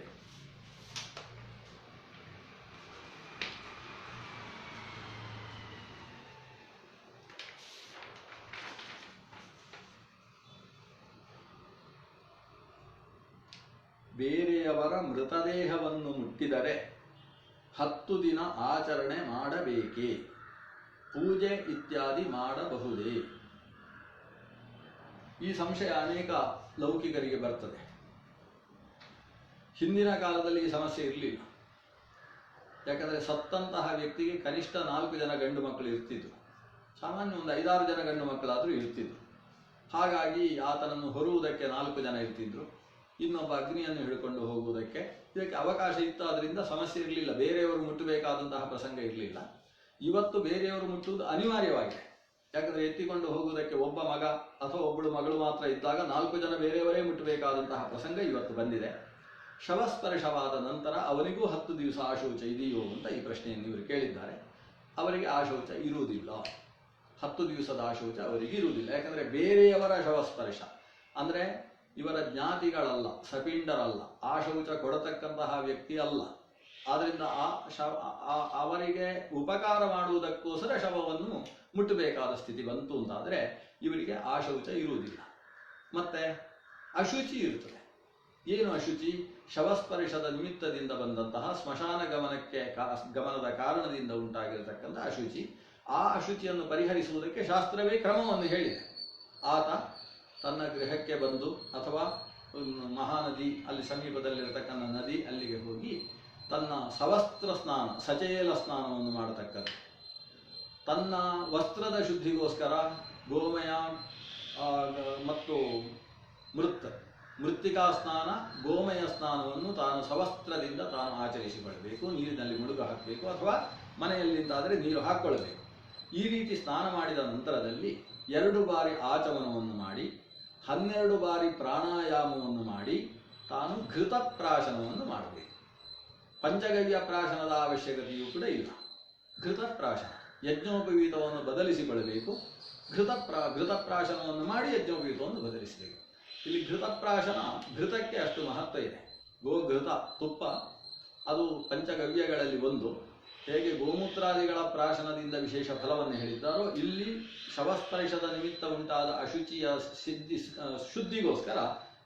ಬೇರೆಯವರ ಮೃತದೇಹವನ್ನು ಮುಟ್ಟಿದರೆ 10 ದಿನ ಆಚರಣೆ ಮಾಡಬೇಕೇ? ಪೂಜೆ ಇತ್ಯಾದಿ ಮಾಡಬಹುದೇ? ಈ ಸಂಶಯ ಅನೇಕ ಲೌಕಿಕರಿಗೆ ಬರ್ತದೆ. ಹಿಂದಿನ ಕಾಲದಲ್ಲಿ ಈ ಸಮಸ್ಯೆ ಇರಲಿಲ್ಲ. ಯಾಕಂದರೆ ಸತ್ತಂತಹ ವ್ಯಕ್ತಿಗೆ ಕನಿಷ್ಠ 4 ಜನ ಗಂಡು ಮಕ್ಕಳು ಇರ್ತಿದ್ರು, ಸಾಮಾನ್ಯ ಒಂದು 5-6 ಜನ ಗಂಡು ಮಕ್ಕಳಾದರೂ ಇರ್ತಿದ್ರು. ಹಾಗಾಗಿ ಆತನನ್ನು ಹೊರುವುದಕ್ಕೆ 4 ಜನ ಇರ್ತಿದ್ರು, ಇನ್ನೊಬ್ಬ ಅಗ್ನಿಯನ್ನು ಹಿಡ್ಕೊಂಡು ಹೋಗುವುದಕ್ಕೆ ಇದಕ್ಕೆ ಅವಕಾಶ ಇತ್ತು. ಅದರಿಂದ ಸಮಸ್ಯೆ ಇರಲಿಲ್ಲ, ಬೇರೆಯವರು ಮುಟ್ಟಬೇಕಾದಂತಹ ಪ್ರಸಂಗ ಇರಲಿಲ್ಲ. ಇವತ್ತು ಬೇರೆಯವರು ಮುಟ್ಟುವುದು ಅನಿವಾರ್ಯವಾಗಿದೆ. ಯಾಕಂದರೆ ಎತ್ತಿಕೊಂಡು ಹೋಗುವುದಕ್ಕೆ ಒಬ್ಬ ಮಗ ಅಥವಾ ಒಬ್ಬಳು ಮಗಳು ಮಾತ್ರ ಇದ್ದಾಗ 4 ಜನ ಬೇರೆಯವರೇ ಮುಟ್ಟಬೇಕಾದಂತಹ ಪ್ರಸಂಗ ಇವತ್ತು ಬಂದಿದೆ. ಶವಸ್ಪರ್ಶವಾದ ನಂತರ ಅವನಿಗೂ 10 ದಿವಸ ಆಶೌಚ ಇದೆಯೋ ಅಂತ ಈ ಪ್ರಶ್ನೆಯನ್ನು ಇವರು ಕೇಳಿದ್ದಾರೆ. ಅವರಿಗೆ ಆಶೌಚ ಇರುವುದಿಲ್ಲ, 10 ದಿವಸದ ಆಶೌಚ ಅವರಿಗೆ ಇರುವುದಿಲ್ಲ. ಯಾಕಂದರೆ ಬೇರೆಯವರ ಶವಸ್ಪರ್ಶ ಅಂದರೆ ಇವರ ಜ್ಞಾತಿಗಳಲ್ಲ, ಸಪಿಂಡರಲ್ಲ, ಆ ಶೌಚ ಕೊಡತಕ್ಕಂತಹ ವ್ಯಕ್ತಿ ಅಲ್ಲ. ಆದ್ದರಿಂದ ಅವರಿಗೆ ಉಪಕಾರ ಮಾಡುವುದಕ್ಕೋಸ್ಕರ ಶವವನ್ನು ಮುಟ್ಟಬೇಕಾದ ಸ್ಥಿತಿ ಬಂತು ಅಂತಾದರೆ ಇವರಿಗೆ ಆ ಶೌಚ ಇರುವುದಿಲ್ಲ. ಮತ್ತೆ ಅಶುಚಿ ಇರ್ತದೆ. ಏನು ಅಶುಚಿ? ಶವಸ್ಪರ್ಶದ ನಿಮಿತ್ತದಿಂದ ಬಂದಂತಹ ಸ್ಮಶಾನ ಗಮನದ ಕಾರಣದಿಂದ ಉಂಟಾಗಿರತಕ್ಕಂಥ ಅಶುಚಿ. ಆ ಅಶುಚಿಯನ್ನು ಪರಿಹರಿಸುವುದಕ್ಕೆ ಶಾಸ್ತ್ರವೇ ಕ್ರಮವನ್ನು ಹೇಳಿದೆ. ಆತ ತನ್ನ ಗೃಹಕ್ಕೆ ಬಂದು ಅಥವಾ ಮಹಾನದಿ ಅಲ್ಲಿ ಸಮೀಪದಲ್ಲಿರತಕ್ಕಂಥ ನದಿ ಅಲ್ಲಿಗೆ ಹೋಗಿ ತನ್ನ ಸವಸ್ತ್ರ ಸ್ನಾನ ಸಚೇಲ ಸ್ನಾನವನ್ನು ಮಾಡತಕ್ಕದ್ದು. ತನ್ನ ವಸ್ತ್ರದ ಶುದ್ಧಿಗೋಸ್ಕರ ಗೋಮಯ ಮತ್ತು ಮೃತ್ತಿಕಾ ಸ್ನಾನ ಗೋಮಯ ಸ್ನಾನವನ್ನು ತಾನು ಸವಸ್ತ್ರದಿಂದ ತಾನು ಆಚರಿಸಿಕೊಳ್ಳಬೇಕು. ನೀರಿನಲ್ಲಿ ಮುಳುಗು ಹಾಕಬೇಕು ಅಥವಾ ಮನೆಯಲ್ಲಿಂದಾದರೆ ನೀರು ಹಾಕ್ಕೊಳ್ಬೇಕು. ಈ ರೀತಿ ಸ್ನಾನ ಮಾಡಿದ ನಂತರದಲ್ಲಿ 2 ಬಾರಿ ಆಚಮನವನ್ನು ಮಾಡಿ 12 ಬಾರಿ ಪ್ರಾಣಾಯಾಮವನ್ನು ಮಾಡಿ ತಾನು ಘೃತಪ್ರಾಶನವನ್ನು ಮಾಡಬೇಕು. ಪಂಚಗವ್ಯ ಪ್ರಾಶನದ ಅವಶ್ಯಕತೆಯೂ ಕೂಡ ಇಲ್ಲ. ಘೃತಪ್ರಾಶನ ಯಜ್ಞೋಪವೀತವನ್ನು ಬದಲಿಸಿಕೊಳ್ಳಬೇಕು. ಘೃತಪ್ರಾಶನವನ್ನು ಮಾಡಿ ಯಜ್ಞೋಪವೀತವನ್ನು ಬದಲಿಸಬೇಕು. ಇಲ್ಲಿ ಘೃತಕ್ಕೆ ಅಷ್ಟು ಮಹತ್ವ ಇದೆ. ಗೋಘೃತ ತುಪ್ಪ ಅದು ಪಂಚಗವ್ಯಗಳಲ್ಲಿ ಒಂದು. ಹೇಗೆ ಗೋಮೂತ್ರಾದಿಗಳ ಪ್ರಾಶನದಿಂದ ವಿಶೇಷ ಫಲವನ್ನು ಹೇಳಿದ್ದಾರೋ, ಇಲ್ಲಿ ಶವಸ್ಪರ್ಶದ ನಿಮಿತ್ತ ಉಂಟಾದ ಅಶುಚಿಯ ಶುದ್ಧಿಗೋಸ್ಕರ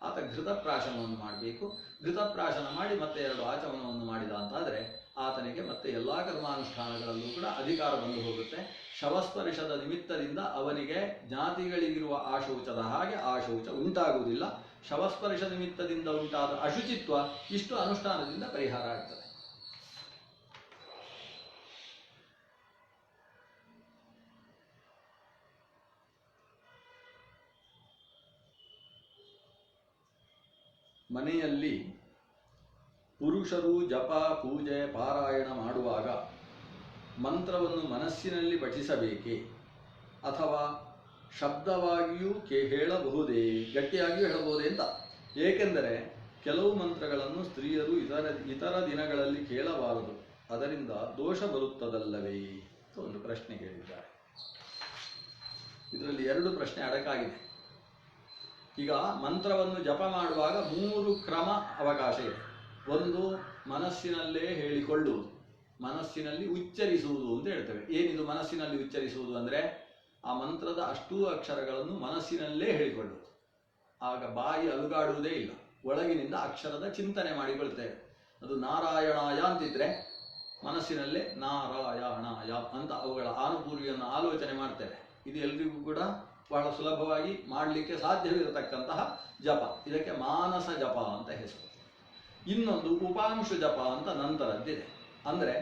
ಆತ ಘೃತಪ್ರಾಶನವನ್ನು ಮಾಡಬೇಕು. ಘೃತಪ್ರಾಶನ ಮಾಡಿ ಮತ್ತೆ 2 ಆಚಮನವನ್ನು ಮಾಡಿದ ಅಂತಾದರೆ ಆತನಿಗೆ ಮತ್ತೆ ಎಲ್ಲ ಕರ್ಮಾನುಷ್ಠಾನಗಳಲ್ಲೂ ಕೂಡ ಅಧಿಕಾರ ಬಂದು ಹೋಗುತ್ತೆ. ಶವಸ್ಪರ್ಶದ ನಿಮಿತ್ತದಿಂದ ಅವನಿಗೆ ಜ್ಞಾತಿಗಳಿಗಿರುವ ಆಶೌಚದ ಹಾಗೆ ಆಶೌಚ ಉಂಟಾಗುವುದಿಲ್ಲ. ಶವಸ್ಪರ್ಶ ನಿಮಿತ್ತದಿಂದ ಉಂಟಾದ ಅಶುಚಿತ್ವ ಇಷ್ಟು ಅನುಷ್ಠಾನದಿಂದ ಪರಿಹಾರ ಆಗ್ತದೆ. ಮನೆಯಲ್ಲಿ ಪುರುಷರು ಜಪ ಪೂಜೆ ಪಾರಾಯಣ ಮಾಡುವಾಗ ಮಂತ್ರವನ್ನು ಮನಸ್ಸಿನಲ್ಲಿ ಪಠಿಸಬೇಕೇ ಅಥವಾ ಶಬ್ದವಾಗಿಯೂ ಹೇಳಬಹುದೇ, ಗಟ್ಟಿಯಾಗಿಯೂ ಹೇಳಬಹುದೇ ಅಂತ. ಏಕೆಂದರೆ ಕೆಲವು ಮಂತ್ರಗಳನ್ನು ಸ್ತ್ರೀಯರು ಇತರ ದಿನಗಳಲ್ಲಿ ಕೇಳಬಾರದು, ಅದರಿಂದ ದೋಷ ಬರುತ್ತದಲ್ಲವೇ ಅಂತ ಒಂದು ಪ್ರಶ್ನೆ ಕೇಳಿದ್ದಾರೆ. ಇದರಲ್ಲಿ 2 ಪ್ರಶ್ನೆ ಅಡಕಾಗಿದೆ. ಈಗ ಮಂತ್ರವನ್ನು ಜಪ ಮಾಡುವಾಗ 3 ಕ್ರಮ ಅವಕಾಶ ಇದೆ. ಒಂದು, ಮನಸ್ಸಿನಲ್ಲೇ ಹೇಳಿಕೊಳ್ಳುವುದು, ಮನಸ್ಸಿನಲ್ಲಿ ಉಚ್ಚರಿಸುವುದು ಅಂತ ಹೇಳ್ತೇವೆ. ಏನಿದು ಮನಸ್ಸಿನಲ್ಲಿ ಉಚ್ಚರಿಸುವುದು ಅಂದರೆ ಆ ಮಂತ್ರದ ಅಷ್ಟೂ ಅಕ್ಷರಗಳನ್ನು ಮನಸ್ಸಿನಲ್ಲೇ ಹೇಳಿಕೊಳ್ಳುವುದು. ಆಗ ಬಾಯಿ ಅಲುಗಾಡುವುದೇ ಇಲ್ಲ, ಒಳಗಿನಿಂದ ಅಕ್ಷರದ ಚಿಂತನೆ ಮಾಡಿಕೊಳ್ತೇವೆ. ಅದು ನಾರಾಯಣಾಯ ಅಂತಿದ್ರೆ ಮನಸ್ಸಿನಲ್ಲೇ ನಾರಾಯಣಾಯ ಅಂತ ಅವುಗಳ ಆನುಪೂರ್ವಿಯನ್ನು ಆಲೋಚನೆ ಮಾಡ್ತೇವೆ. ಇದು ಎಲ್ರಿಗೂ ಕೂಡ ಬಹಳ ಸುಲಭವಾಗಿ ಮಾಡಲಿಕ್ಕೆ ಸಾಧ್ಯವಿರತಕ್ಕಂತಹ ಜಪ. ಇದಕ್ಕೆ ಮಾನಸ ಜಪ ಅಂತ ಹೆಸರು. ಇನ್ನೊಂದು ಉಪಾಂಶು ಜಪ ಅಂತ ನಂತರದ್ದಿದೆ. ಅಂದರೆ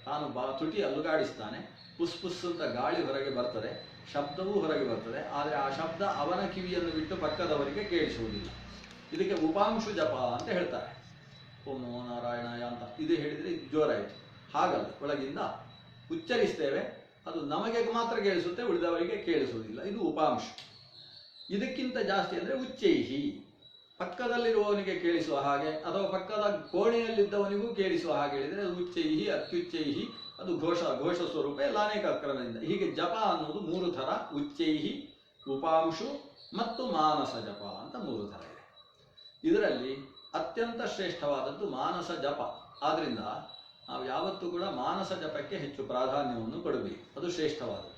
ತಾನು ತುಟಿ ಅಲುಗಾಡಿಸ್ತಾನೆ, ಪುಸ್ ಪುಸ್ ಅಂತ ಗಾಳಿ ಹೊರಗೆ ಬರ್ತದೆ, ಶಬ್ದವೂ ಹೊರಗೆ ಬರ್ತದೆ, ಆದರೆ ಆ ಶಬ್ದ ಅವನ ಕಿವಿಯನ್ನು ಬಿಟ್ಟು ಪಕ್ಕದವರಿಗೆ ಕೇಳಿಸುವುದಿಲ್ಲ. ಇದಕ್ಕೆ ಉಪಾಂಶು ಜಪ ಅಂತ ಹೇಳ್ತಾರೆ. ಓಂ ನಮೋ ನಾರಾಯಣಾಯ ಅಂತ ಇದು ಹೇಳಿದರೆ ಇದು ಜೋರಾಯಿತು. ಹಾಗಲ್ಲ, ಒಳಗಿಂದ ಉಚ್ಚರಿಸ್ತೇವೆ, ಅದು ನಮಗೆ ಮಾತ್ರ ಕೇಳಿಸುತ್ತೆ, ಉಳಿದವರಿಗೆ ಕೇಳಿಸುವುದಿಲ್ಲ. ಇದು ಉಪಾಂಶ. ಇದಕ್ಕಿಂತ ಜಾಸ್ತಿ ಅಂದರೆ ಉಚ್ಚೈಹಿ, ಪಕ್ಕದಲ್ಲಿರುವವನಿಗೆ ಕೇಳಿಸುವ ಹಾಗೆ ಅಥವಾ ಪಕ್ಕದ ಕೋಣೆಯಲ್ಲಿದ್ದವನಿಗೂ ಕೇಳಿಸುವ ಹಾಗೆ ಹೇಳಿದರೆ ಅದು ಉಚ್ಚೈಹಿ, ಅತ್ಯುಚ್ಚೈಹಿ, ಅದು ಘೋಷ ಸ್ವರೂಪ, ಎಲ್ಲ ಅನೇಕ ಕ್ರಮದಿಂದ. ಹೀಗೆ ಜಪ ಅನ್ನೋದು 3 ಥರ: ಉಚ್ಚೈಹಿ, ಉಪಾಂಶು ಮತ್ತು ಮಾನಸ ಜಪ ಅಂತ 3 ಥರ ಇದೆ. ಇದರಲ್ಲಿ ಅತ್ಯಂತ ಶ್ರೇಷ್ಠವಾದದ್ದು ಮಾನಸ ಜಪ. ಆದ್ರಿಂದ ನಾವು ಯಾವತ್ತೂ ಕೂಡ ಮಾನಸ ಜಪಕ್ಕೆ ಹೆಚ್ಚು ಪ್ರಾಧಾನ್ಯವನ್ನು ಕೊಡಬೇಕು, ಅದು ಶ್ರೇಷ್ಠವಾದದ್ದು.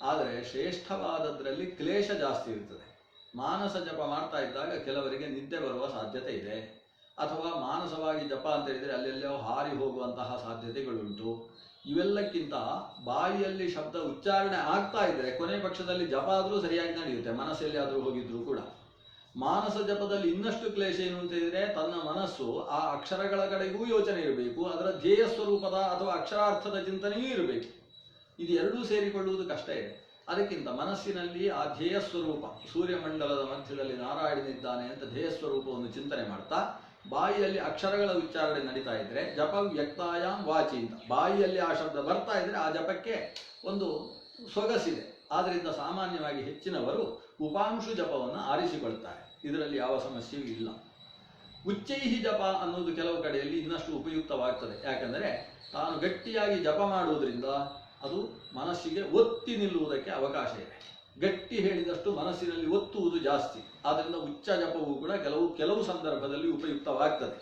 ಆದರೆ ಶ್ರೇಷ್ಠವಾದದ್ರಲ್ಲಿ ಕ್ಲೇಶ ಜಾಸ್ತಿ ಇರ್ತದೆ. ಮಾನಸ ಜಪ ಮಾಡ್ತಾ ಇದ್ದಾಗ ಕೆಲವರಿಗೆ ನಿದ್ದೆ ಬರುವ ಸಾಧ್ಯತೆ ಇದೆ, ಅಥವಾ ಮಾನಸವಾಗಿ ಜಪ ಅಂತ ಹೇಳಿದರೆ ಅಲ್ಲೆಲ್ಲೋ ಹಾರಿ ಹೋಗುವಂತಹ ಸಾಧ್ಯತೆಗಳುಂಟು. ಇವೆಲ್ಲಕ್ಕಿಂತ ಬಾಯಿಯಲ್ಲಿ ಶಬ್ದ ಉಚ್ಚಾರಣೆ ಆಗ್ತಾ ಇದ್ದರೆ ಕೊನೆ ಪಕ್ಷದಲ್ಲಿ ಜಪ ಆದರೂ ಸರಿಯಾಗಿ ನಡೆಯುತ್ತೆ, ಮನಸ್ಸಲ್ಲಿ ಆದರೂ ಹೋಗಿದ್ರು ಕೂಡ. ಮಾನಸ ಜಪದಲ್ಲಿ ಇನ್ನಷ್ಟು ಕ್ಲೇಶ ಏನು ಅಂತ ಹೇಳಿದರೆ, ತನ್ನ ಮನಸ್ಸು ಆ ಅಕ್ಷರಗಳ ಕಡೆಗೂ ಯೋಚನೆ ಇರಬೇಕು, ಅದರ ಧ್ಯೇಯ ಸ್ವರೂಪದ ಅಥವಾ ಅಕ್ಷರಾರ್ಥದ ಚಿಂತನೆಯೂ ಇರಬೇಕು. ಇದು ಎರಡೂ ಸೇರಿಕೊಳ್ಳುವುದು ಕಷ್ಟ ಇದೆ. ಅದಕ್ಕಿಂತ ಮನಸ್ಸಿನಲ್ಲಿ ಆ ಧ್ಯೇಯ ಸ್ವರೂಪ, ಸೂರ್ಯಮಂಡಲದ ಮಧ್ಯದಲ್ಲಿ ನಾರಾಯಣನಿದ್ದಾನೆ ಅಂತ ಧ್ಯೇಯ ಸ್ವರೂಪವನ್ನು ಚಿಂತನೆ ಮಾಡ್ತಾ ಬಾಯಿಯಲ್ಲಿ ಅಕ್ಷರಗಳ ಉಚ್ಚಾರಣೆ ನಡೀತಾ ಇದ್ರೆ, ಜಪ ವ್ಯಕ್ತಾಯಾಮ್ ವಾಚಿ ಅಂತ ಬಾಯಿಯಲ್ಲಿ ಆ ಶಬ್ದ ಬರ್ತಾ ಇದ್ರೆ ಆ ಜಪಕ್ಕೆ ಒಂದು ಸೊಗಸಿದೆ. ಆದ್ದರಿಂದ ಸಾಮಾನ್ಯವಾಗಿ ಹೆಚ್ಚಿನವರು ಉಪಾಂಶು ಜಪವನ್ನು ಆರಿಸಿಕೊಳ್ತಾರೆ. ಇದರಲ್ಲಿ ಯಾವ ಸಮಸ್ಯೆಯೂ ಇಲ್ಲ. ಉಚ್ಚೈಹಿ ಜಪ ಅನ್ನೋದು ಕೆಲವು ಕಡೆಯಲ್ಲಿ ಇನ್ನಷ್ಟು ಉಪಯುಕ್ತವಾಗ್ತದೆ. ಯಾಕಂದರೆ ತಾನು ಗಟ್ಟಿಯಾಗಿ ಜಪ ಮಾಡುವುದರಿಂದ ಅದು ಮನಸ್ಸಿಗೆ ಒತ್ತಿ ನಿಲ್ಲುವುದಕ್ಕೆ ಅವಕಾಶ ಇದೆ. ಗಟ್ಟಿ ಹೇಳಿದಷ್ಟು ಮನಸ್ಸಿನಲ್ಲಿ ಒತ್ತುವುದು ಜಾಸ್ತಿ. ಆದ್ದರಿಂದ ಉಚ್ಚ ಜಪವೂ ಕೂಡ ಕೆಲವು ಸಂದರ್ಭದಲ್ಲಿ ಉಪಯುಕ್ತವಾಗ್ತದೆ.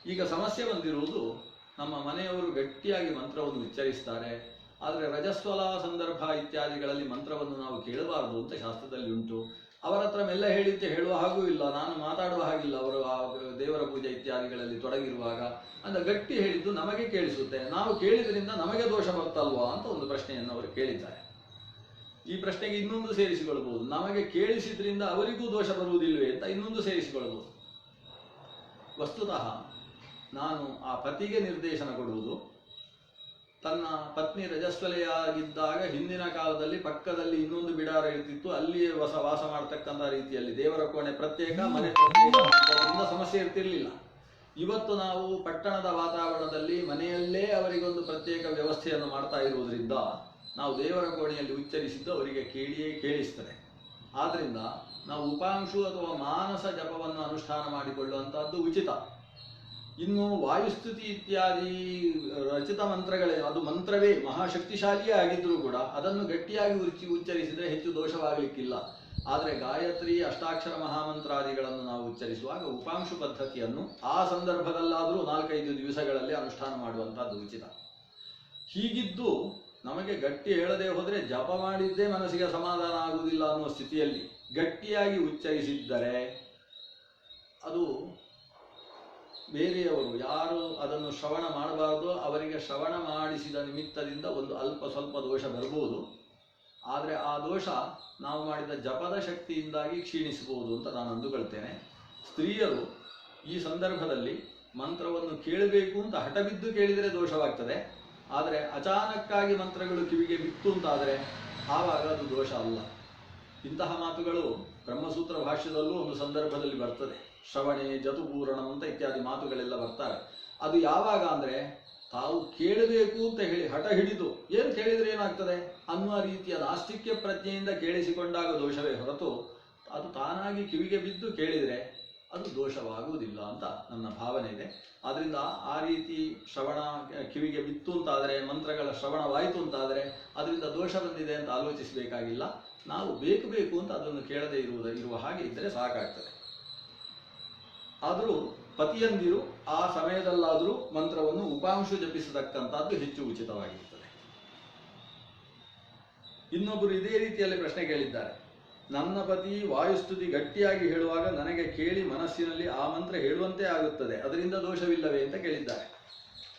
ಈಗ ಸಮಸ್ಯೆ ಬಂದಿರುವುದು, ನಮ್ಮ ಮನೆಯವರು ಗಟ್ಟಿಯಾಗಿ ಮಂತ್ರವನ್ನು ಉಚ್ಚರಿಸ್ತಾರೆ, ಆದರೆ ರಜಸ್ವಲ ಸಂದರ್ಭ ಇತ್ಯಾದಿಗಳಲ್ಲಿ ಮಂತ್ರವನ್ನು ನಾವು ಕೇಳಬಾರದು ಅಂತ ಶಾಸ್ತ್ರದಲ್ಲಿ ಉಂಟು. ಅವರ ಹತ್ರ ಮೆಲ್ಲ ಹೇಳಿದ್ದೆ ಹೇಳುವ ಹಾಗೂ ಇಲ್ಲ, ನಾನು ಮಾತಾಡುವ ಹಾಗಿಲ್ಲ ಅವರು ಆ ದೇವರ ಪೂಜೆ ಇತ್ಯಾದಿಗಳಲ್ಲಿ ತೊಡಗಿರುವಾಗ ಅಂತ ಗಟ್ಟಿ ಹೇಳಿದ್ದು ನಮಗೆ ಕೇಳಿಸುತ್ತೆ, ನಾವು ಕೇಳಿದ್ರಿಂದ ನಮಗೆ ದೋಷ ಬರ್ತಲ್ವಾ ಅಂತ ಒಂದು ಪ್ರಶ್ನೆಯನ್ನು ಅವರು ಕೇಳಿದ್ದಾರೆ. ಈ ಪ್ರಶ್ನೆಗೆ ಇನ್ನೊಂದು ಸೇರಿಸಿಕೊಳ್ಳಬಹುದು, ನಮಗೆ ಕೇಳಿಸಿದ್ರಿಂದ ಅವರಿಗೂ ದೋಷ ಬರುವುದಿಲ್ಲವೇ ಅಂತ ಇನ್ನೊಂದು ಸೇರಿಸಿಕೊಳ್ಳಬಹುದು. ವಸ್ತುತಃ ನಾನು ಆ ಪತಿಗೆ ನಿರ್ದೇಶನ ಕೊಡುವುದು, ತನ್ನ ಪತ್ನಿ ರಜಸ್ವಲೆಯಾಗಿದ್ದಾಗ ಹಿಂದಿನ ಕಾಲದಲ್ಲಿ ಪಕ್ಕದಲ್ಲಿ ಇನ್ನೊಂದು ಬಿಡಾರ ಇರ್ತಿತ್ತು, ಅಲ್ಲಿಯೇ ವಾಸ ಮಾಡ್ತಕ್ಕಂಥ ರೀತಿಯಲ್ಲಿ ದೇವರ ಕೋಣೆ ಪ್ರತ್ಯೇಕ, ಮನೆ ಪ್ರತ್ಯೇಕ, ಸಮಸ್ಯೆ ಇರ್ತಿರ್ಲಿಲ್ಲ. ಇವತ್ತು ನಾವು ಪಟ್ಟಣದ ವಾತಾವರಣದಲ್ಲಿ ಮನೆಯಲ್ಲೇ ಅವರಿಗೊಂದು ಪ್ರತ್ಯೇಕ ವ್ಯವಸ್ಥೆಯನ್ನು ಮಾಡ್ತಾ ಇರುವುದರಿಂದ ನಾವು ದೇವರ ಕೋಣೆಯಲ್ಲಿ ಉಚ್ಚರಿಸಿದ್ದು ಅವರಿಗೆ ಕೇಳಿಯೇ ಕೇಳಿಸ್ತದೆ. ಆದ್ರಿಂದ ನಾವು ಉಪಾಂಶು ಅಥವಾ ಮಾನಸ ಜಪವನ್ನು ಅನುಷ್ಠಾನ ಮಾಡಿಕೊಳ್ಳುವಂತಹದ್ದು ಉಚಿತ. ಇನ್ನು ವಾಯುಸ್ತುತಿ ಇತ್ಯಾದಿ ರಚಿತ ಮಂತ್ರಗಳೇ, ಅದು ಮಂತ್ರವೇ ಮಹಾಶಕ್ತಿಶಾಲಿಯೇ ಆಗಿದ್ರೂ ಕೂಡ ಅದನ್ನು ಗಟ್ಟಿಯಾಗಿ ಉಚ್ಚರಿಸಿದರೆ ಹೆಚ್ಚು ದೋಷವಾಗಲಿಕ್ಕಿಲ್ಲ. ಆದರೆ ಗಾಯತ್ರಿ, ಅಷ್ಟಾಕ್ಷರ ಮಹಾಮಂತ್ರಾದಿಗಳನ್ನು ನಾವು ಉಚ್ಚರಿಸುವಾಗ ಉಪಾಂಶು ಪದ್ಧತಿಯನ್ನು ಆ ಸಂದರ್ಭದಲ್ಲಾದರೂ 4-5 ದಿವಸಗಳಲ್ಲಿ ಅನುಷ್ಠಾನ ಮಾಡುವಂತಹದ್ದು ಉಚಿತ. ಹೀಗಿದ್ದು ನಮಗೆ ಗಟ್ಟಿ ಹೇಳದೆ ಹೋದರೆ ಜಪ ಮಾಡಿದ್ದೇ ಮನಸ್ಸಿಗೆ ಸಮಾಧಾನ ಆಗುವುದಿಲ್ಲ ಅನ್ನುವ ಸ್ಥಿತಿಯಲ್ಲಿ ಗಟ್ಟಿಯಾಗಿ ಉಚ್ಚರಿಸಿದ್ದರೆ ಅದು ಬೇರೆಯವರು ಯಾರು ಅದನ್ನು ಶ್ರವಣ ಮಾಡಬಾರದು ಅವರಿಗೆ ಶ್ರವಣ ಮಾಡಿಸಿದ ನಿಮಿತ್ತದಿಂದ ಒಂದು ಅಲ್ಪ ಸ್ವಲ್ಪ ದೋಷ ಬರಬಹುದು. ಆದರೆ ಆ ದೋಷ ನಾವು ಮಾಡಿದ ಜಪದ ಶಕ್ತಿಯಿಂದಾಗಿ ಕ್ಷೀಣಿಸಬಹುದು ಅಂತ ನಾನು ಅಂದುಕೊಳ್ತೇನೆ. ಸ್ತ್ರೀಯರು ಈ ಸಂದರ್ಭದಲ್ಲಿ ಮಂತ್ರವನ್ನು ಕೇಳಬೇಕು ಅಂತ ಹಠಬಿದ್ದು ಕೇಳಿದರೆ ದೋಷವಾಗ್ತದೆ. ಆದರೆ ಅಚಾನಕ್ಕಾಗಿ ಮಂತ್ರಗಳು ಕಿವಿಗೆ ಬಿತ್ತು ಅಂತಾದರೆ ಆವಾಗ ಅದು ದೋಷ ಅಲ್ಲ. ಇಂತಹ ಮಾತುಗಳು ಬ್ರಹ್ಮಸೂತ್ರ ಭಾಷ್ಯದಲ್ಲೂ ಒಂದು ಸಂದರ್ಭದಲ್ಲಿ ಬರ್ತದೆ. ಶ್ರವಣೆ ಜತುಪೂರಣಂ ಅಂತ ಇತ್ಯಾದಿ ಮಾತುಗಳೆಲ್ಲ ಬರ್ತಾರೆ. ಅದು ಯಾವಾಗ ಅಂದರೆ ತಾವು ಕೇಳಬೇಕು ಅಂತ ಹೇಳಿ ಹಠ ಹಿಡಿದು ಏನು ಕೇಳಿದರೆ ಏನಾಗ್ತದೆ ಅನ್ನುವ ರೀತಿಯ ನಾಸ್ತಿಕ್ಯ ಪ್ರಜ್ಞೆಯಿಂದ ಕೇಳಿಸಿಕೊಂಡಾಗ ದೋಷವೇ ಹೊರತು ಅದು ತಾನಾಗಿ ಕಿವಿಗೆ ಬಿದ್ದು ಕೇಳಿದರೆ ಅದು ದೋಷವಾಗುವುದಿಲ್ಲ ಅಂತ ನನ್ನ ಭಾವನೆ ಇದೆ. ಆದ್ದರಿಂದ ಆ ರೀತಿ ಶ್ರವಣ ಕಿವಿಗೆ ಬಿತ್ತು ಅಂತಾದರೆ, ಮಂತ್ರಗಳ ಶ್ರವಣವಾಯಿತು ಅಂತಾದರೆ ಅದರಿಂದ ದೋಷ ಬಂದಿದೆ ಅಂತ ಆಲೋಚಿಸಬೇಕಾಗಿಲ್ಲ. ನಾವು ಬೇಕು ಅಂತ ಅದನ್ನು ಕೇಳದೇ ಇರುವ ಹಾಗೆ ಇದ್ದರೆ ಸಾಕಾಗ್ತದೆ. ಆದರೂ ಪತಿಯಂದಿರು ಆ ಸಮಯದಲ್ಲಾದರೂ ಮಂತ್ರವನ್ನು ಉಪಾಂಶು ಜಪಿಸತಕ್ಕಂಥದ್ದು ಹೆಚ್ಚು ಉಚಿತವಾಗಿರುತ್ತದೆ. ಇನ್ನೊಬ್ಬರು ಇದೇ ರೀತಿಯಲ್ಲಿ ಪ್ರಶ್ನೆ ಕೇಳಿದ್ದಾರೆ. ನನ್ನ ಪತಿ ವಾಯುಸ್ತುತಿ ಗಟ್ಟಿಯಾಗಿ ಹೇಳುವಾಗ ನನಗೆ ಕೇಳಿ ಮನಸ್ಸಿನಲ್ಲಿ ಆ ಮಂತ್ರ ಹೇಳುವಂತೆ ಆಗುತ್ತದೆ, ಅದರಿಂದ ದೋಷವಿಲ್ಲವೇ ಅಂತ ಕೇಳಿದ್ದಾರೆ.